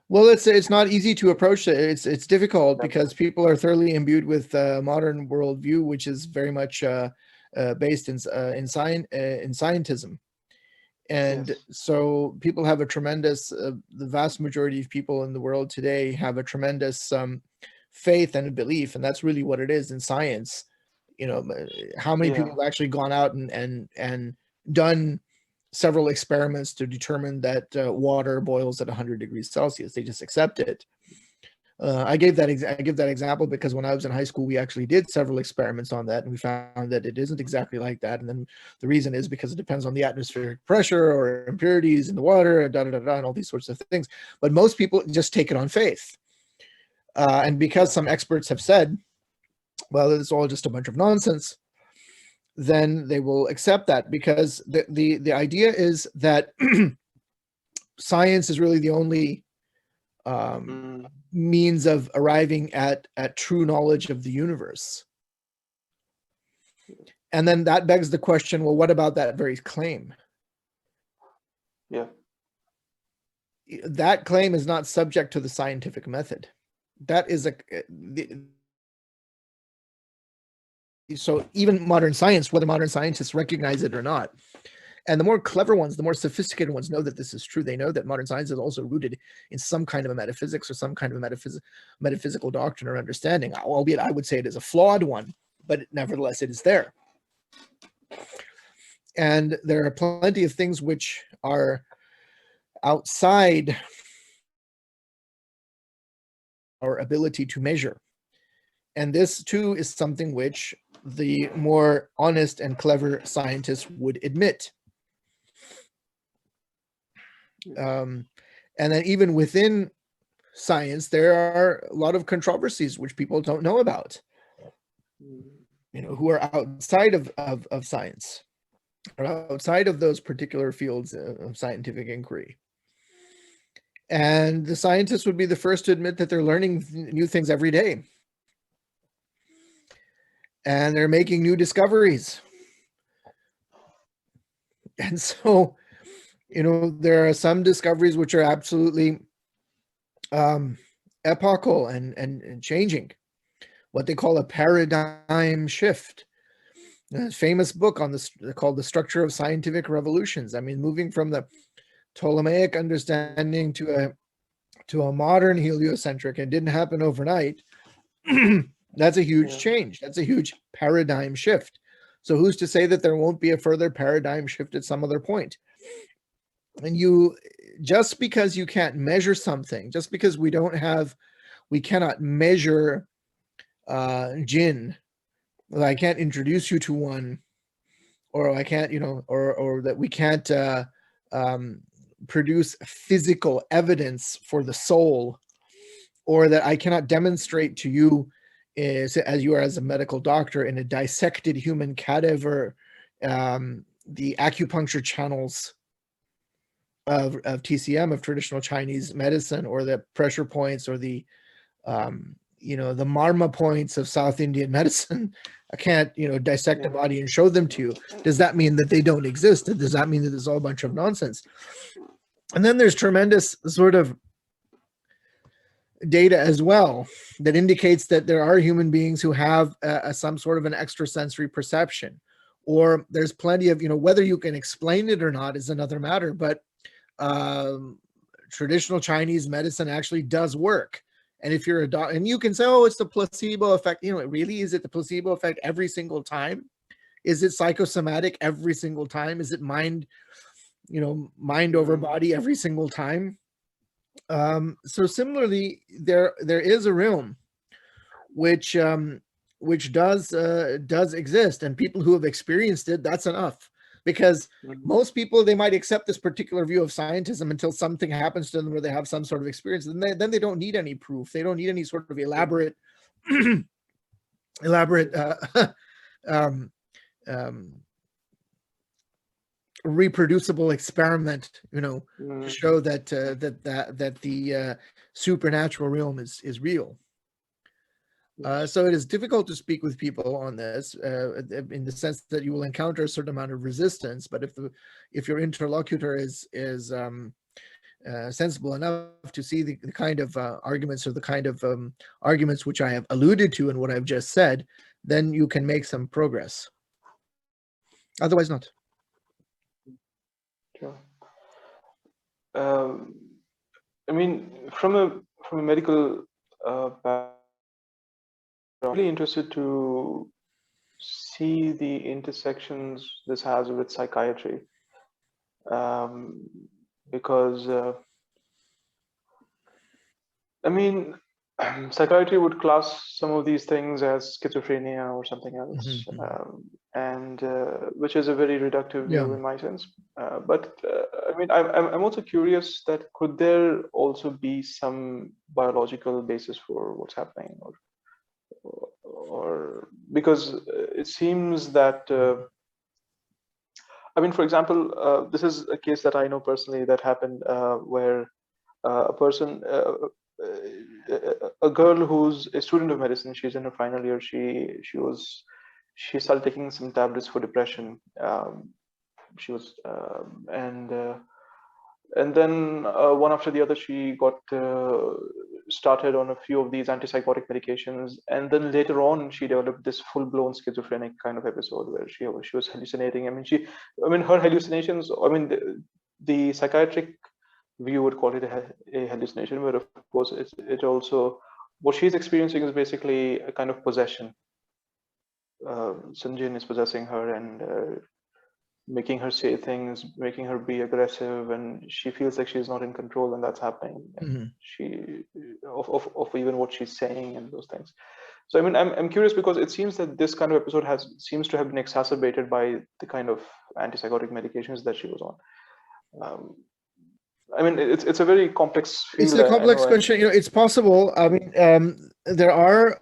S2: Well, it's not easy to approach it. It's difficult because people are thoroughly imbued with modern worldview, which is very much based in scientism. And
S1: yes.
S2: so people have a tremendous, the vast majority of people in the world today have a tremendous faith and a belief, and that's really what it is in science. You know, how many people have actually gone out and done several experiments to determine that water boils at 100 degrees Celsius. They just accept it. I give that example because when I was in high school, we actually did several experiments on that, and we found that it isn't exactly like that. And then the reason is because it depends on the atmospheric pressure or impurities in the water, and all these sorts of things. But most people just take it on faith. And because some experts have said, well, it's all just a bunch of nonsense, then they will accept that, because the idea is that science is really the only means of arriving at true knowledge of the universe. And then that begs the question, well, what about that very claim?
S1: Yeah.
S2: That claim is not subject to the scientific method. That is so even modern science, whether modern scientists recognize it or not, and the more clever ones, the more sophisticated ones know that this is true. They know that modern science is also rooted in some kind of a metaphysics or some kind of a metaphysical doctrine or understanding, albeit I would say it is a flawed one, but nevertheless it is there. And there are plenty of things which are outside our ability to measure. And this too is something which the more honest and clever scientists would admit. And then even within science, there are a lot of controversies which people don't know about, you know, who are outside of science, or outside of those particular fields of scientific inquiry. And the scientists would be the first to admit that they're learning new things every day. And they're making new discoveries. And so, you know, there are some discoveries which are absolutely epochal and changing, what they call a paradigm shift. A famous book on this called The Structure of Scientific Revolutions. I mean, moving from the Ptolemaic understanding to a modern heliocentric, it didn't happen overnight. That's a huge change. That's a huge paradigm shift. So who's to say that there won't be a further paradigm shift at some other point? And just because you can't measure something, just because we cannot measure jinn, well, I can't introduce you to one, or I can't, you know, or that we can't produce physical evidence for the soul, or that I cannot demonstrate to you as you are as a medical doctor in a dissected human cadaver, the acupuncture channels of TCM, of traditional Chinese medicine, or the pressure points, or the you know, the marma points of South Indian medicine. I can't, you know, dissect a body and show them to you. Does that mean that they don't exist? Does that mean that there's all a bunch of nonsense? And then there's tremendous sort of data as well that indicates that there are human beings who have some sort of an extrasensory perception, or there's plenty of, you know, whether you can explain it or not is another matter, but traditional Chinese medicine actually does work. And if you're a doctor, and you can say, oh, it's the placebo effect, you know, really, is it the placebo effect every single time? Is it psychosomatic every single time? Is it mind, you know, mind over body every single time? So similarly, there is a realm which does exist, and people who have experienced it, that's enough. because
S1: Mhm.
S2: most people, they might accept this particular view of scientism until something happens to them where they have some sort of experience, and then they don't need any proof. They don't need any sort of elaborate um, um, reproducible experiment, to
S1: Mhm.
S2: show that the supernatural realm is real. So it is difficult to speak with people on this, in the sense that you will encounter a certain amount of resistance. But if your interlocutor is sensible enough to see the kind of arguments, or the kind of arguments which I have alluded to in what I've just said, then you can make some progress. Otherwise, not.
S1: Sure. I mean, from a medical background, I'm really interested to see the intersections this has with psychiatry, because I mean, psychiatry would class some of these things as schizophrenia or something else, and which is a very reductive view
S2: Yeah.
S1: in my sense. But I mean, I'm also curious that could there also be some biological basis for what's happening, or because it seems that I mean, for example, this is a case that I know personally that happened where a person, a girl who's a student of medicine, she's in her final year. She started taking some tablets for depression. She was and then one after the other, she got started on a few of these antipsychotic medications, and then later on, she developed this full-blown schizophrenic kind of episode where she was hallucinating. I mean, her hallucinations. I mean, the psychiatric view would call it a hallucination, but of course, it also what she's experiencing is basically a kind of possession. Some jinn is possessing her and making her say things, making her be aggressive, and she feels like she's not in control, and that's happening. And she of even what she's saying and those things. So I mean, I'm curious because it seems that this kind of episode seems to have been exacerbated by the kind of antipsychotic medications that she was on. I mean, it's a very complex field.
S2: It's a complex question. It's possible. I mean, there are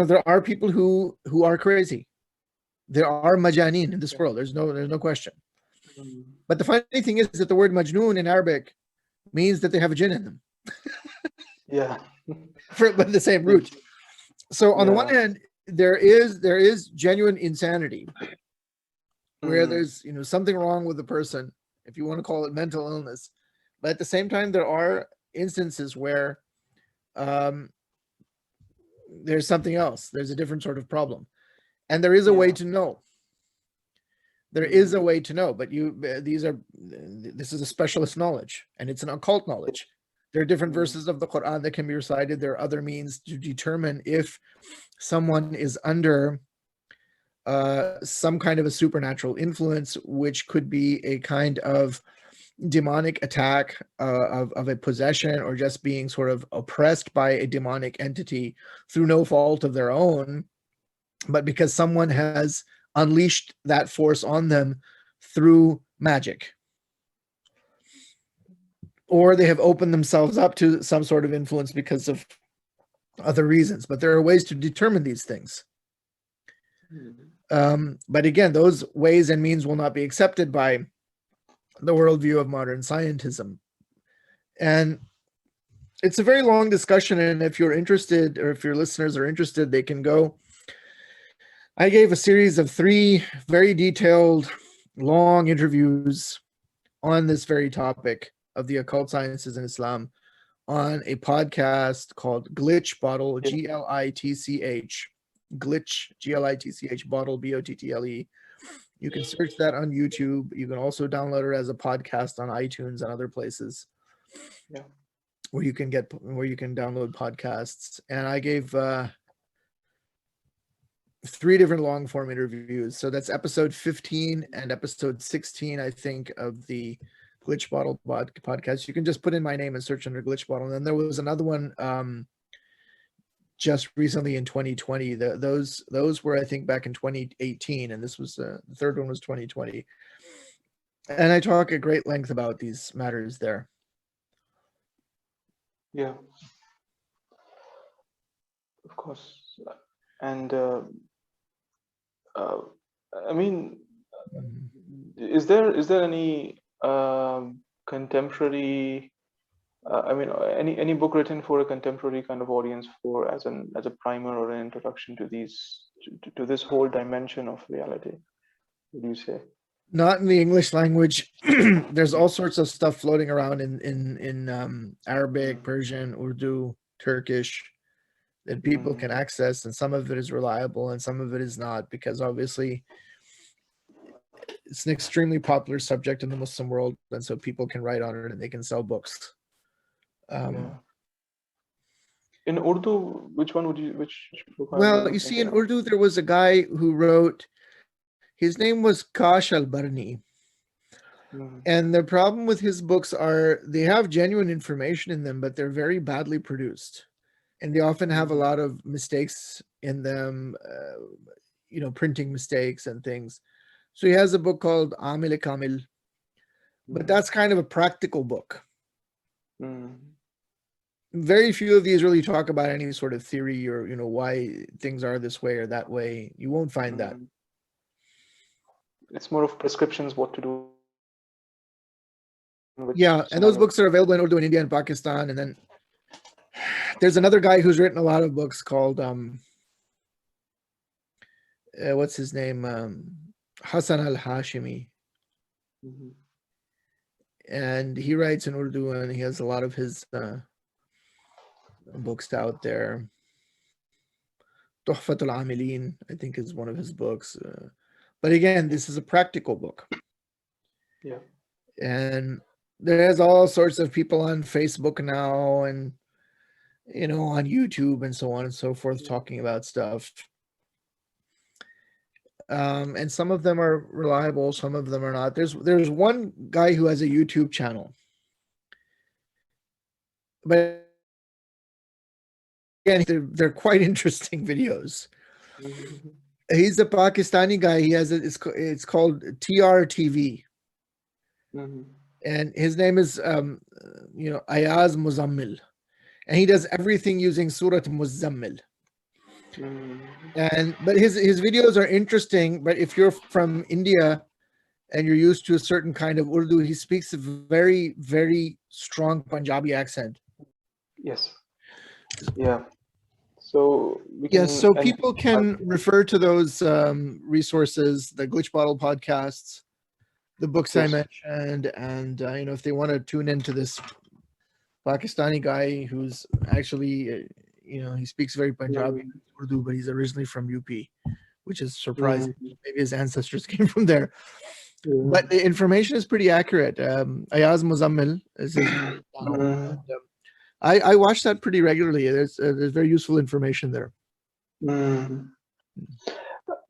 S2: there are people who are crazy. There are majaneen in this world. There's no question. But the funny thing is that the word majnoon in Arabic means that they have a jinn in them.
S1: Yeah.
S2: But the same root. So on the one hand, there is genuine insanity, where there's something wrong with the person, if you want to call it mental illness. But at the same time, there are instances where there's something else. There's a different sort of problem, and there is a way to know. There is a way to know, but this is a specialist knowledge, and it's an occult knowledge. There are different verses of the Quran that can be recited. There are other means to determine if someone is under some kind of a supernatural influence, which could be a kind of demonic attack of a possession, or just being sort of oppressed by a demonic entity through no fault of their own, but because someone has unleashed that force on them through magic, or they have opened themselves up to some sort of influence because of other reasons. But there are ways to determine these things. But again, those ways and means will not be accepted by the worldview of modern scientism. And it's a very long discussion, and if you're interested, or if your listeners are interested, they can go. I gave a series of 3 very detailed, long interviews on this very topic of the occult sciences in Islam on a podcast called Glitch Bottle, Glitch, Glitch, Glitch, Bottle, Bottle. You can search that on YouTube. You can also download it as a podcast on iTunes and other places.
S1: Yeah.
S2: Where you can download podcasts. And I gave 3 different long form interviews. So that's episode 15 and episode 16, I think, of the Glitch Bottle podcast. You can just put in my name and search under Glitch Bottle. And then there was another one just recently in 2020. Those were, I think, back in 2018, and this was the third one was 2020. And I talk at great length about these matters there.
S1: Yeah, of course. And I mean, is there any contemporary? I mean, any book written for a contemporary kind of audience, for as a primer or an introduction to this whole dimension of reality? What do you say?
S2: Not in the English language. There's all sorts of stuff floating around in Arabic, Persian, Urdu, Turkish that people can access, and some of it is reliable and some of it is not, because obviously it's an extremely popular subject in the Muslim world, and so people can write on it and they can sell books.
S1: In Urdu, which book?
S2: Well, you see, in Urdu there was a guy who wrote. His name was Kash al-Barni. And the problem with his books are they have genuine information in them, but they're very badly produced. And they often have a lot of mistakes in them, printing mistakes and things. So he has a book called Amil Kamil, but that's kind of a practical book. Very few of these really talk about any sort of theory or, why things are this way or that way. You won't find that.
S1: It's more of prescriptions what to do.
S2: Yeah, and those books are available in Urdu in India and Pakistan. And then there's another guy who's written a lot of books called what's his name? Hassan al-Hashimi. And he writes in Urdu, and he has a lot of his books out there. Tuhfat al-Amilin, I think, is one of his books. But again, this is a practical book.
S1: Yeah.
S2: And there's all sorts of people on Facebook now and, on YouTube and so on and so forth talking about stuff. And some of them are reliable, some of them are not. There's one guy who has a YouTube channel. But again, they're quite interesting videos. He's a Pakistani guy. He has it's called TRTV, and his name is Ayaz Muzammil, and he does everything using Surat Muzammil. But his videos are interesting. But if you're from India and you're used to a certain kind of Urdu, he speaks a very, very strong Punjabi accent.
S1: Yes. Yeah. So
S2: people can refer to those resources, the Glitch Bottle podcasts, the books I mentioned, and if they want to tune into this Pakistani guy who's actually, he speaks very Punjabi Urdu, but he's originally from UP, which is surprising. Maybe his ancestors came from there. But the information is pretty accurate. Ayaz Muzammil is his channel. I watch that pretty regularly. There's very useful information there.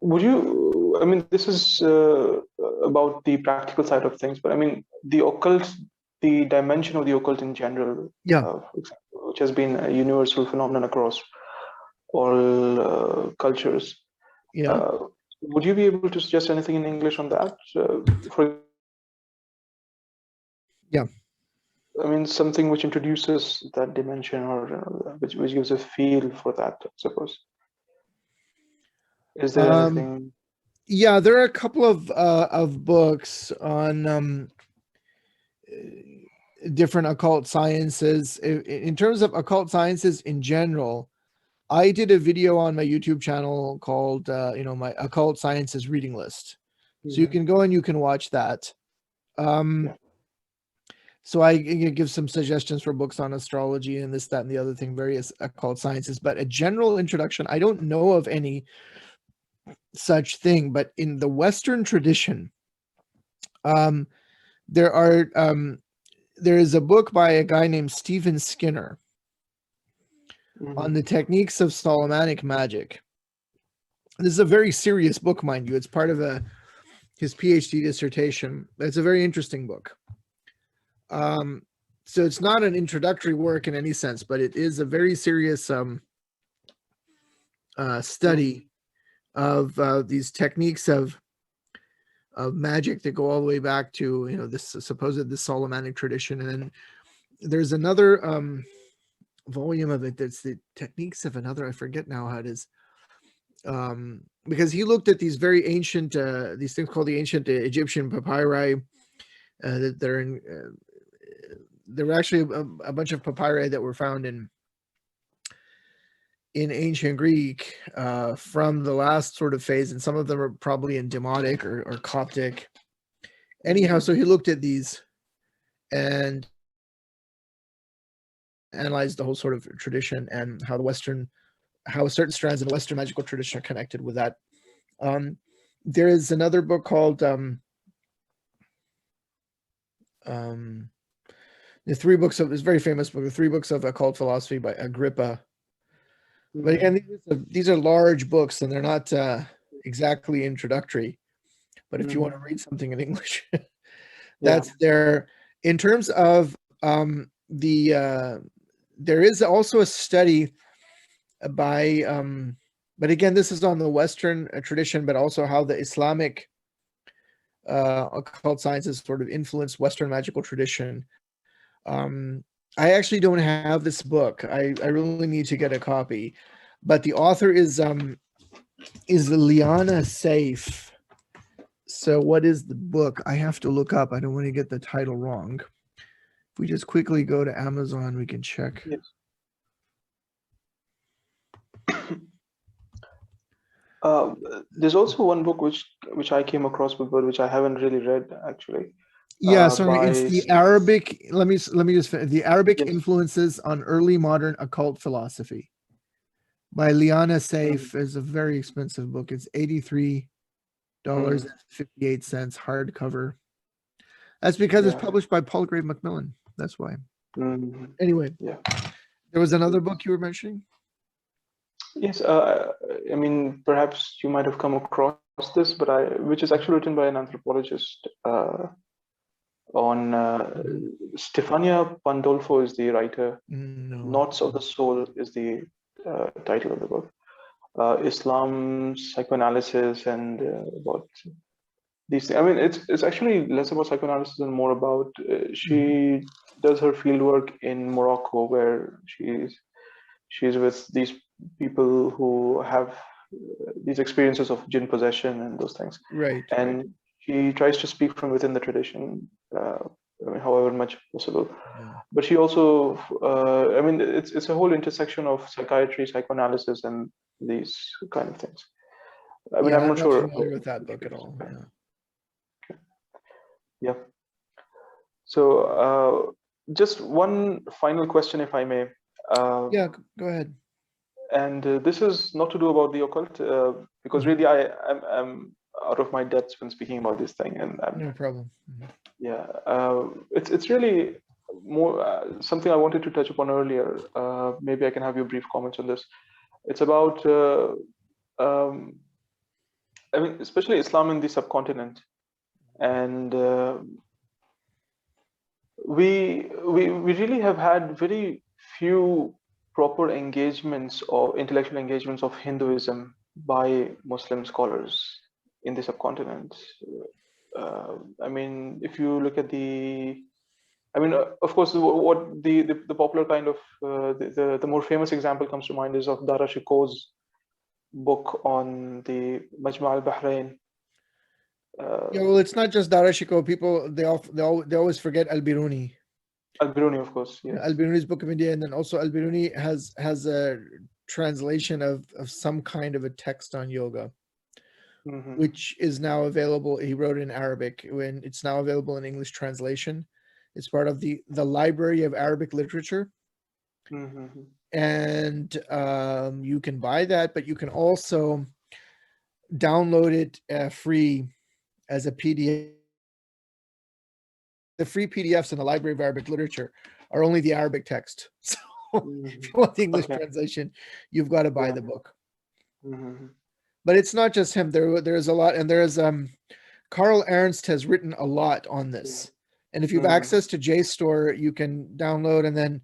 S1: Would you? I mean, this is about the practical side of things, but I mean, the occult, the dimension of the occult in general, for example, which has been a universal phenomenon across all cultures. Would you be able to suggest anything in English on that? I mean, something which introduces that dimension, or which gives a feel for that, I suppose. Is there anything?
S2: Yeah, there are a couple of books on different occult sciences. In terms of occult sciences in general, I did a video on my YouTube channel called my Occult Sciences Reading List. So you can go and you can watch that. So I give some suggestions for books on astrology and this, that, and the other thing, various occult sciences. But a general introduction, I don't know of any such thing. But in the Western tradition, there is a book by a guy named Stephen Skinner on the techniques of Solomonic magic. This is a very serious book, mind you. It's part of his PhD dissertation. It's a very interesting book. So it's not an introductory work in any sense, but it is a very serious study of these techniques of magic that go all the way back to, you know, this supposed the Solomonic tradition. And then there's another volume of it that's the techniques of another, I forget now how it is, because he looked at these very ancient these things called the ancient Egyptian papyri that they're in. There were actually a bunch of papyri that were found in ancient Greek from the last sort of phase, and some of them are probably in Demotic or Coptic. Anyhow, so he looked at these and analyzed the whole sort of tradition and how how certain strands in the Western magical tradition are connected with that. There is another book called the three books of, this very famous book, the three books of occult philosophy by Agrippa. But again, these are large books and they're not exactly introductory. But if you want to read something in English, that's there. In terms of there is also a study by, but again, this is on the Western tradition, but also how the Islamic occult sciences sort of influenced Western magical tradition. I actually don't have this book. I really need to get a copy, but the author is Liana Saif. So what is the book? I have to look up. I don't want to get the title wrong. If we just quickly go to Amazon, we can check.
S1: Yes. There's also one book which I came across before, which I haven't really read actually.
S2: Yeah, so it's the Arabic. Let me just finish. The Arabic influences on early modern occult philosophy by Liana Saif. Is a very expensive book. It's $83.58 hardcover. That's because it's published by Palgrave Macmillan. That's why. Anyway, there was another book you were mentioning.
S1: Yes, I mean, perhaps you might have come across this, but which is actually written by an anthropologist on Stefania Pandolfo is the writer. Knots of the Soul is the title of the book. Islam, psychoanalysis, and about these things. I mean, it's actually less about psychoanalysis and more about she does her fieldwork in Morocco, where she's with these people who have these experiences of jinn possession and those things.
S2: Right.
S1: And she tries to speak from within the tradition, however much possible. But she also, I mean, it's a whole intersection of psychiatry, psychoanalysis, and these kind of things. I mean, I'm not sure
S2: familiar with that book at all.
S1: Yeah. So, just one final question, if I may.
S2: Yeah, go ahead.
S1: And this is not to do about the occult, because really I'm out of my depths when speaking about this thing, and
S2: no problem.
S1: Yeah, it's really more something I wanted to touch upon earlier. Maybe I can have your brief comments on this. It's about, I mean, especially Islam in the subcontinent, and we really have had very few proper engagements or intellectual engagements of Hinduism by Muslim scholars in the subcontinent. I mean, if you look at of course, what the popular kind of the more famous example comes to mind is of Dara Shikoh's book on the Majma' al-Bahrain.
S2: Yeah, well, it's not just Dara Shikoh. People they always forget Al-Biruni.
S1: Al-Biruni, of course. Yes.
S2: Al-Biruni's Book of India, and then also Al-Biruni has a translation of some kind of a text on yoga, which is now available. He wrote it in Arabic, when it's now available in English translation. It's part of the Library of Arabic Literature, and you can buy that, but you can also download it free as a PDF. The free PDFs in the Library of Arabic Literature are only the Arabic text. So if you want the English translation, you've got to buy the book. But it's not just him. There's a lot, and there's Karl Ernst has written a lot on this. And if you have access to JSTOR, you can download, and then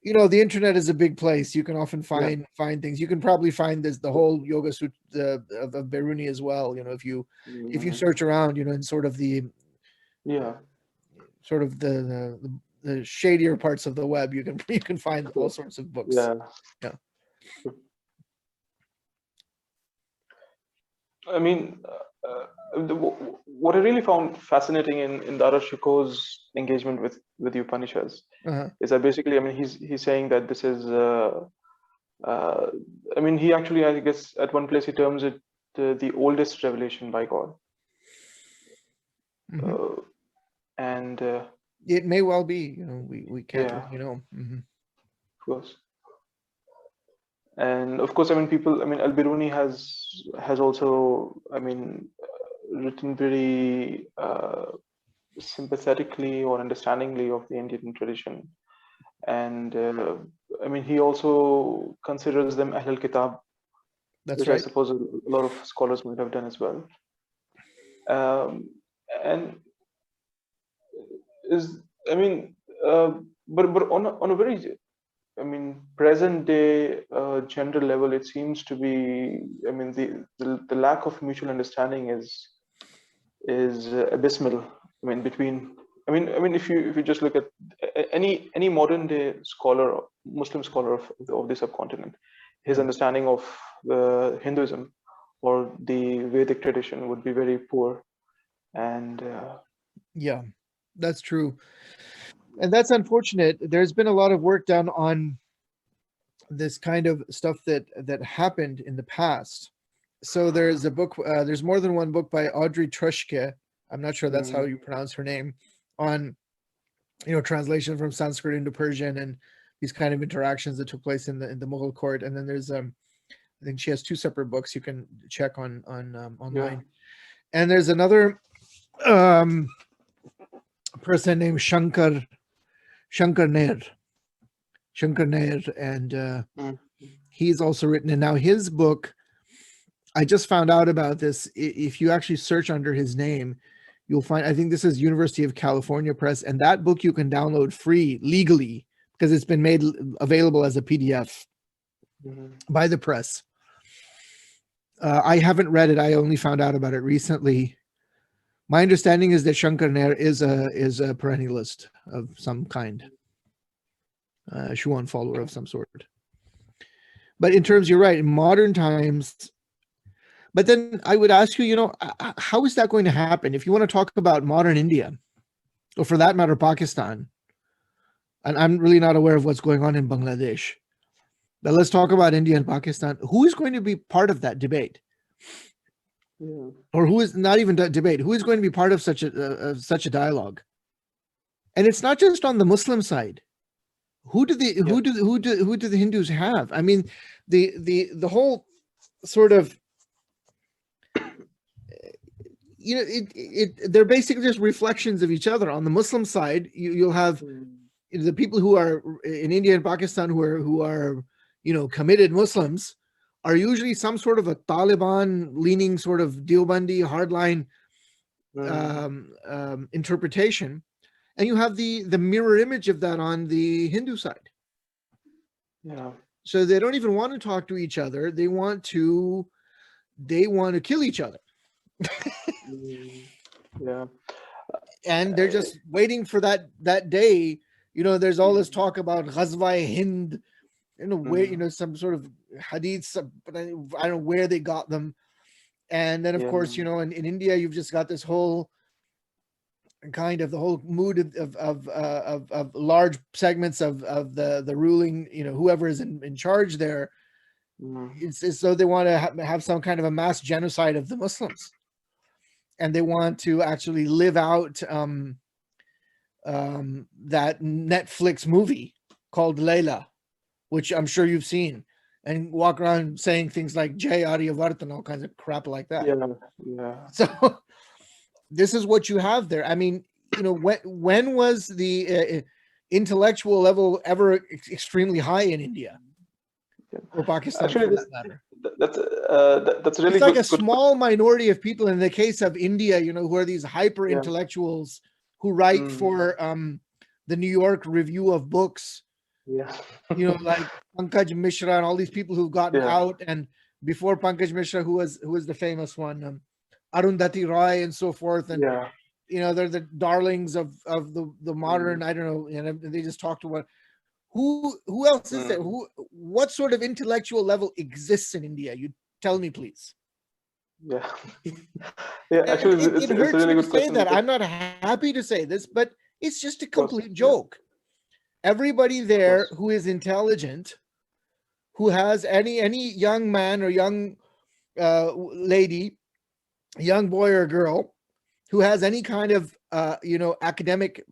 S2: You know, the internet is a big place. You can often find things. You can probably find the whole Yoga Sutra of Biruni as well. You know, if you search around, you know, in sort of the sort of the shadier parts of the web, you can find all sorts of books. Yeah.
S1: I mean, what I really found fascinating in Dara Shiko's engagement with the Upanishads is that basically, I mean, he's saying that this is, I mean, he actually, I guess, at one place he terms it the oldest revelation by God, and
S2: it may well be. You know, we can't, you know.
S1: Of course. And of course, I mean, people, I mean, Al-Biruni has also, I mean, written very sympathetically or understandingly of the Indian tradition. And I mean, he also considers them Ahl al-Kitab, which I suppose a lot of scholars might have done as well. And I mean, but on a very, I mean, present day general level, it seems to be, I mean, the lack of mutual understanding is abysmal. I mean, between, I mean, if you just look at any modern day scholar, Muslim scholar of the subcontinent, his understanding of Hinduism or the Vedic tradition would be very poor. And
S2: yeah, that's true. And that's unfortunate. There's been a lot of work done on this kind of stuff that happened in the past. So there's a book, there's more than one book by Audrey Trushke, I'm not sure that's how you pronounce her name, on, you know, translation from Sanskrit into Persian and these kind of interactions that took place in the Mughal court. And then there's I think she has two separate books you can check on online. And there's another person named Shankar Nair, and he's also written, and now his book, I just found out about this. If you actually search under his name, you'll find, I think this is University of California Press, and that book you can download free legally because it's been made available as a PDF by the press. I haven't read it. I only found out about it recently. My understanding is that Shankar Nair is a perennialist of some kind, a Schuon follower of some sort. But in terms, you're right, in modern times. But then I would ask you, you know, how is that going to happen? If you want to talk about modern India, or for that matter, Pakistan, and I'm really not aware of what's going on in Bangladesh, but let's talk about India and Pakistan. Who is going to be part of that debate? Or who is not even debate? Who is going to be part of such a dialogue? And it's not just on the Muslim side. Who do the Hindus have? I mean, the whole sort of, you know, they're basically just reflections of each other. On the Muslim side, you'll have the people who are in India and Pakistan who are you know, committed Muslims, are usually some sort of a Taliban leaning sort of Deobandi hardline interpretation. And you have the mirror image of that on the Hindu side.
S1: Yeah.
S2: So they don't even want to talk to each other. They want to kill each other.
S1: Yeah.
S2: And they're just waiting for that day. You know, there's all this talk about Ghazwa-e-Hind, you know, where, you know, some sort of hadiths, but I don't know where they got them. And then, of course, you know, in India, you've just got this whole kind of the whole mood of large segments of the ruling, you know, whoever is in charge there. It's as though they want to have some kind of a mass genocide of the Muslims. And they want to actually live out that Netflix movie called Layla, which I'm sure you've seen, and walk around saying things like Jai Aryavart and all kinds of crap like that.
S1: Yeah.
S2: So this is what you have there. I mean, you know, when was the intellectual level ever extremely high in India or Pakistan?
S1: Actually,
S2: for that matter?
S1: That's really
S2: it's like
S1: good,
S2: a small minority of people. In the case of India, you know, who are these hyper intellectuals who write for the New York Review of Books,
S1: Yeah.
S2: You know, like Pankaj Mishra and all these people who've gotten out, and before Pankaj Mishra, who was the famous one, Arundhati Roy and so forth, and you know, they're the darlings of the modern. I don't know, you know, they just talk to what. Who else is there? What sort of intellectual level exists in India? You tell me, please.
S1: Yeah. Yeah, actually,
S2: it
S1: it's
S2: hurts
S1: a really
S2: me
S1: good
S2: to say
S1: question.
S2: that. I'm not happy to say this, but it's just a complete joke. Everybody there who is intelligent, who has any young man or young lady, young boy or girl, who has any kind of you know, academic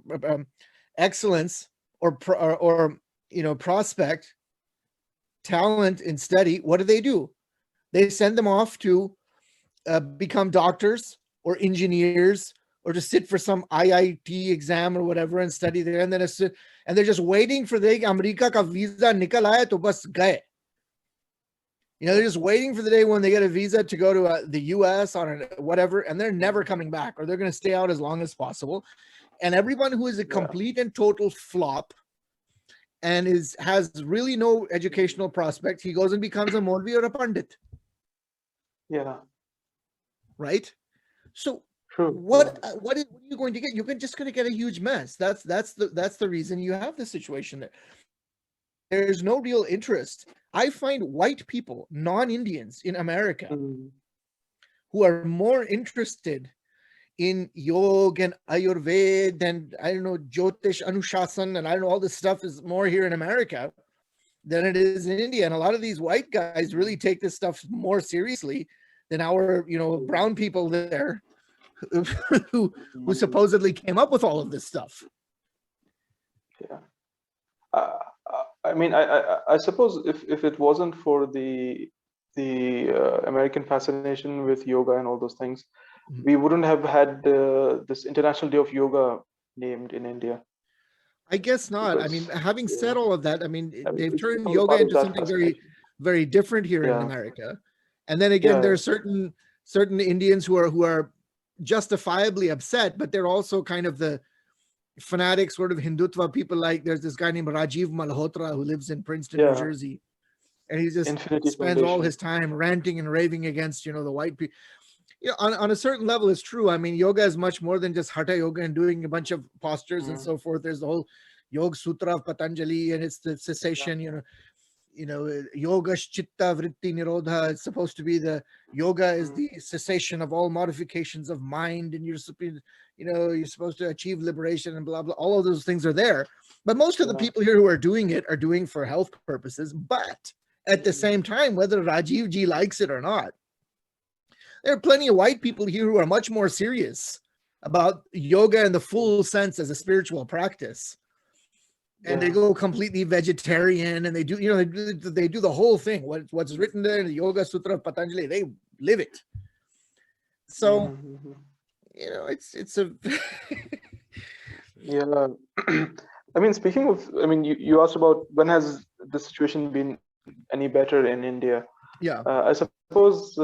S2: excellence or you know, prospect, talent in study, what do? They send them off to become doctors or engineers, or to sit for some IIT exam or whatever and study there, and then and they're just waiting for the America ka visa nikal aaya to bas gaye. You know, they're just waiting for the day when they get a visa to go to the US on whatever, and they're never coming back, or they're going to stay out as long as possible. And everyone who is a complete and total flop and has really no educational prospect, he goes and becomes a Maulvi or a Pandit.
S1: Yeah.
S2: Right? So
S1: True.
S2: what are you going to get? You're just going to get a huge mess. That's the reason you have this situation there. There's no real interest. I find white people, non-Indians in America, who are more interested in yoga and Ayurveda and, I don't know, Jyotish, Anushasan, and I don't know, all this stuff is more here in America than it is in India. And a lot of these white guys really take this stuff more seriously than our, you know, brown people there who supposedly came up with all of this stuff.
S1: Yeah. I mean, I suppose if it wasn't for the American fascination with yoga and all those things, we wouldn't have had this International Day of Yoga named in India.
S2: I guess not. Because, I mean, having said all of that, I mean, they've turned yoga into something very, very different here in America. And then again, there are certain Indians who are justifiably upset, but they're also kind of the fanatic sort of Hindutva people. Like there's this guy named Rajiv Malhotra who lives in Princeton, New Jersey, and he just spends all his time ranting and raving against, you know, the white people. You know, on a certain level, it's true. I mean, yoga is much more than just hatha yoga and doing a bunch of postures and so forth. There's the whole Yoga Sutra of Patanjali, and it's the cessation. You know, yoga chitta vritti nirodha. It's supposed to be the yoga is the cessation of all modifications of mind, and you're supposed to achieve liberation and blah blah. All of those things are there, but most of the people here who are doing it are doing for health purposes. But at the same time, whether Rajiv ji likes it or not, there are plenty of white people here who are much more serious about yoga in the full sense as a spiritual practice. And they go completely vegetarian, and they do, you know, they do the whole thing. What's written there in the Yoga Sutra of Patanjali, they live it. So, you know, it's a
S1: yeah. I mean, speaking of, I mean, you asked about when has the situation been any better in India?
S2: Yeah.
S1: I suppose,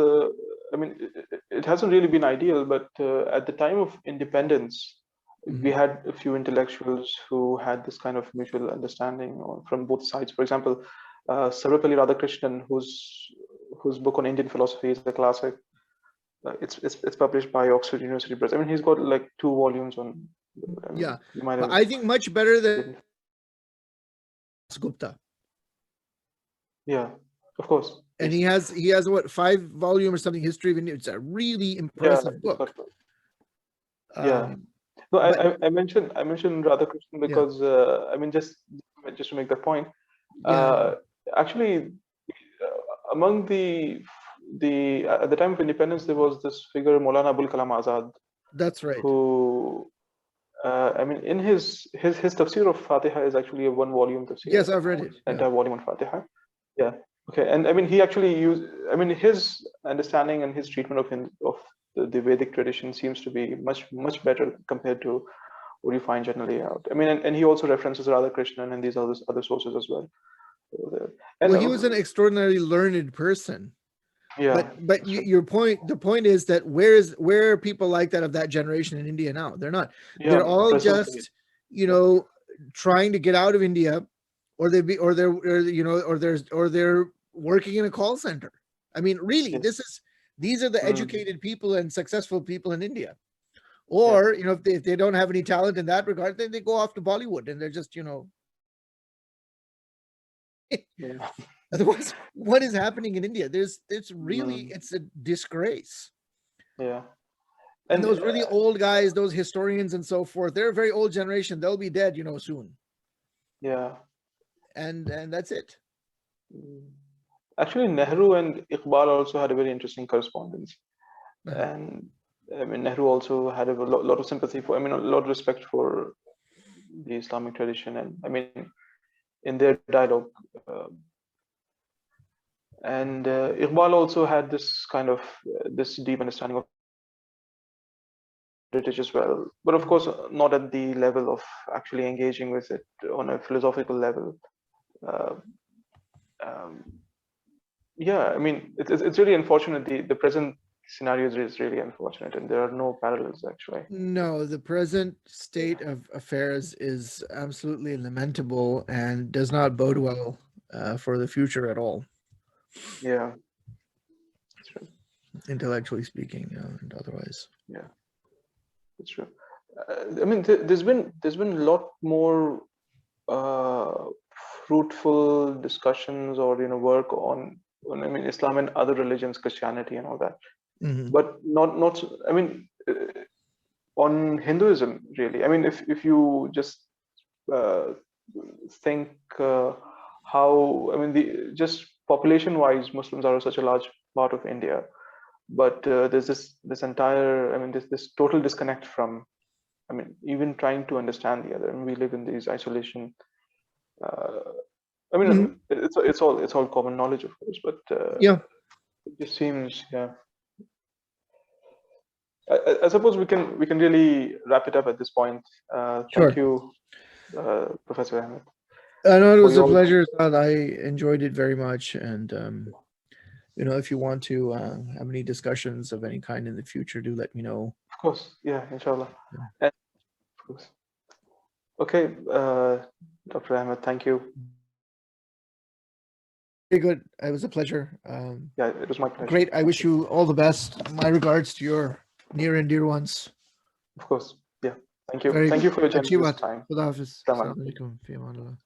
S1: I mean, it hasn't really been ideal, but at the time of independence, we had a few intellectuals who had this kind of mutual understanding from both sides. For example, Sarvepalli Radhakrishnan, whose book on Indian philosophy is a classic. It's published by Oxford University Press. I mean, he's got like 2 volumes on.
S2: But I think much better than Gupta.
S1: Yeah, of course.
S2: And he has what, 5 volume or something, history of India. It's a really impressive book.
S1: No, I mentioned Radhakrishnan because I mean, just to make the point, actually, among the at the time of independence, there was this figure Maulana Abul Kalam Azad.
S2: That's right.
S1: Who, I mean, in his tafsir of Fatiha is actually a 1-volume tafsir.
S2: Yes, I've read it.
S1: Entire volume on Fatiha. Yeah. Okay. And I mean, he actually his understanding and his treatment of the Vedic tradition seems to be much better compared to what you find generally out. I mean, and he also references Radhakrishnan and these other sources as well.
S2: Well, he was an extraordinarily learned person.
S1: Yeah.
S2: But the point is that where are people like that of that generation in India now? They're not. They're all just, you know, trying to get out of India, or they're working in a call center. I mean, really, these are the educated people and successful people in India. Or, if they don't have any talent in that regard, then they go off to Bollywood and they're just, Otherwise, what is happening in India? It's a disgrace.
S1: Yeah.
S2: And those really old guys, those historians and so forth, they're a very old generation. They'll be dead, soon.
S1: Yeah.
S2: And that's it.
S1: Actually, Nehru and Iqbal also had a very interesting correspondence. And I mean, Nehru also had a lot of sympathy for, a lot of respect for the Islamic tradition. And I mean, in their dialogue, and Iqbal also had this kind of this deep understanding of British as well, but of course not at the level of actually engaging with it on a philosophical level. Yeah, I mean, it's really unfortunate. The present scenario is really unfortunate, and there are no parallels actually.
S2: No, the present state of affairs is absolutely lamentable and does not bode well for the future at all.
S1: Yeah, that's true.
S2: Intellectually speaking, and otherwise.
S1: Yeah, that's true. I mean, there's been a lot more fruitful discussions or work on I mean, Islam and other religions, Christianity and all that, but not I mean, on Hinduism really. I mean, if you just think how, I mean, just population-wise, Muslims are such a large part of India, but there's this entire, I mean, this total disconnect from, I mean, even trying to understand the other. And we live in these isolation. I mean, it's all common knowledge, of course, but it just seems, yeah. I suppose we can really wrap it up at this point. Thank you, Professor Ahmed.
S2: No, it was a pleasure. I enjoyed it very much, and if you want to have any discussions of any kind in the future, do let me know.
S1: Of course, yeah, inshallah. And, of course. Okay, Dr. Ahmed, thank you.
S2: Very good. It was a pleasure.
S1: Yeah, it was my pleasure.
S2: Great. I wish you all the best. My regards to your near and dear ones.
S1: Of course. Yeah. Thank you. Thank you for your generous time.
S2: Khudafis. Assalamu alaikum. Fi aman Allah.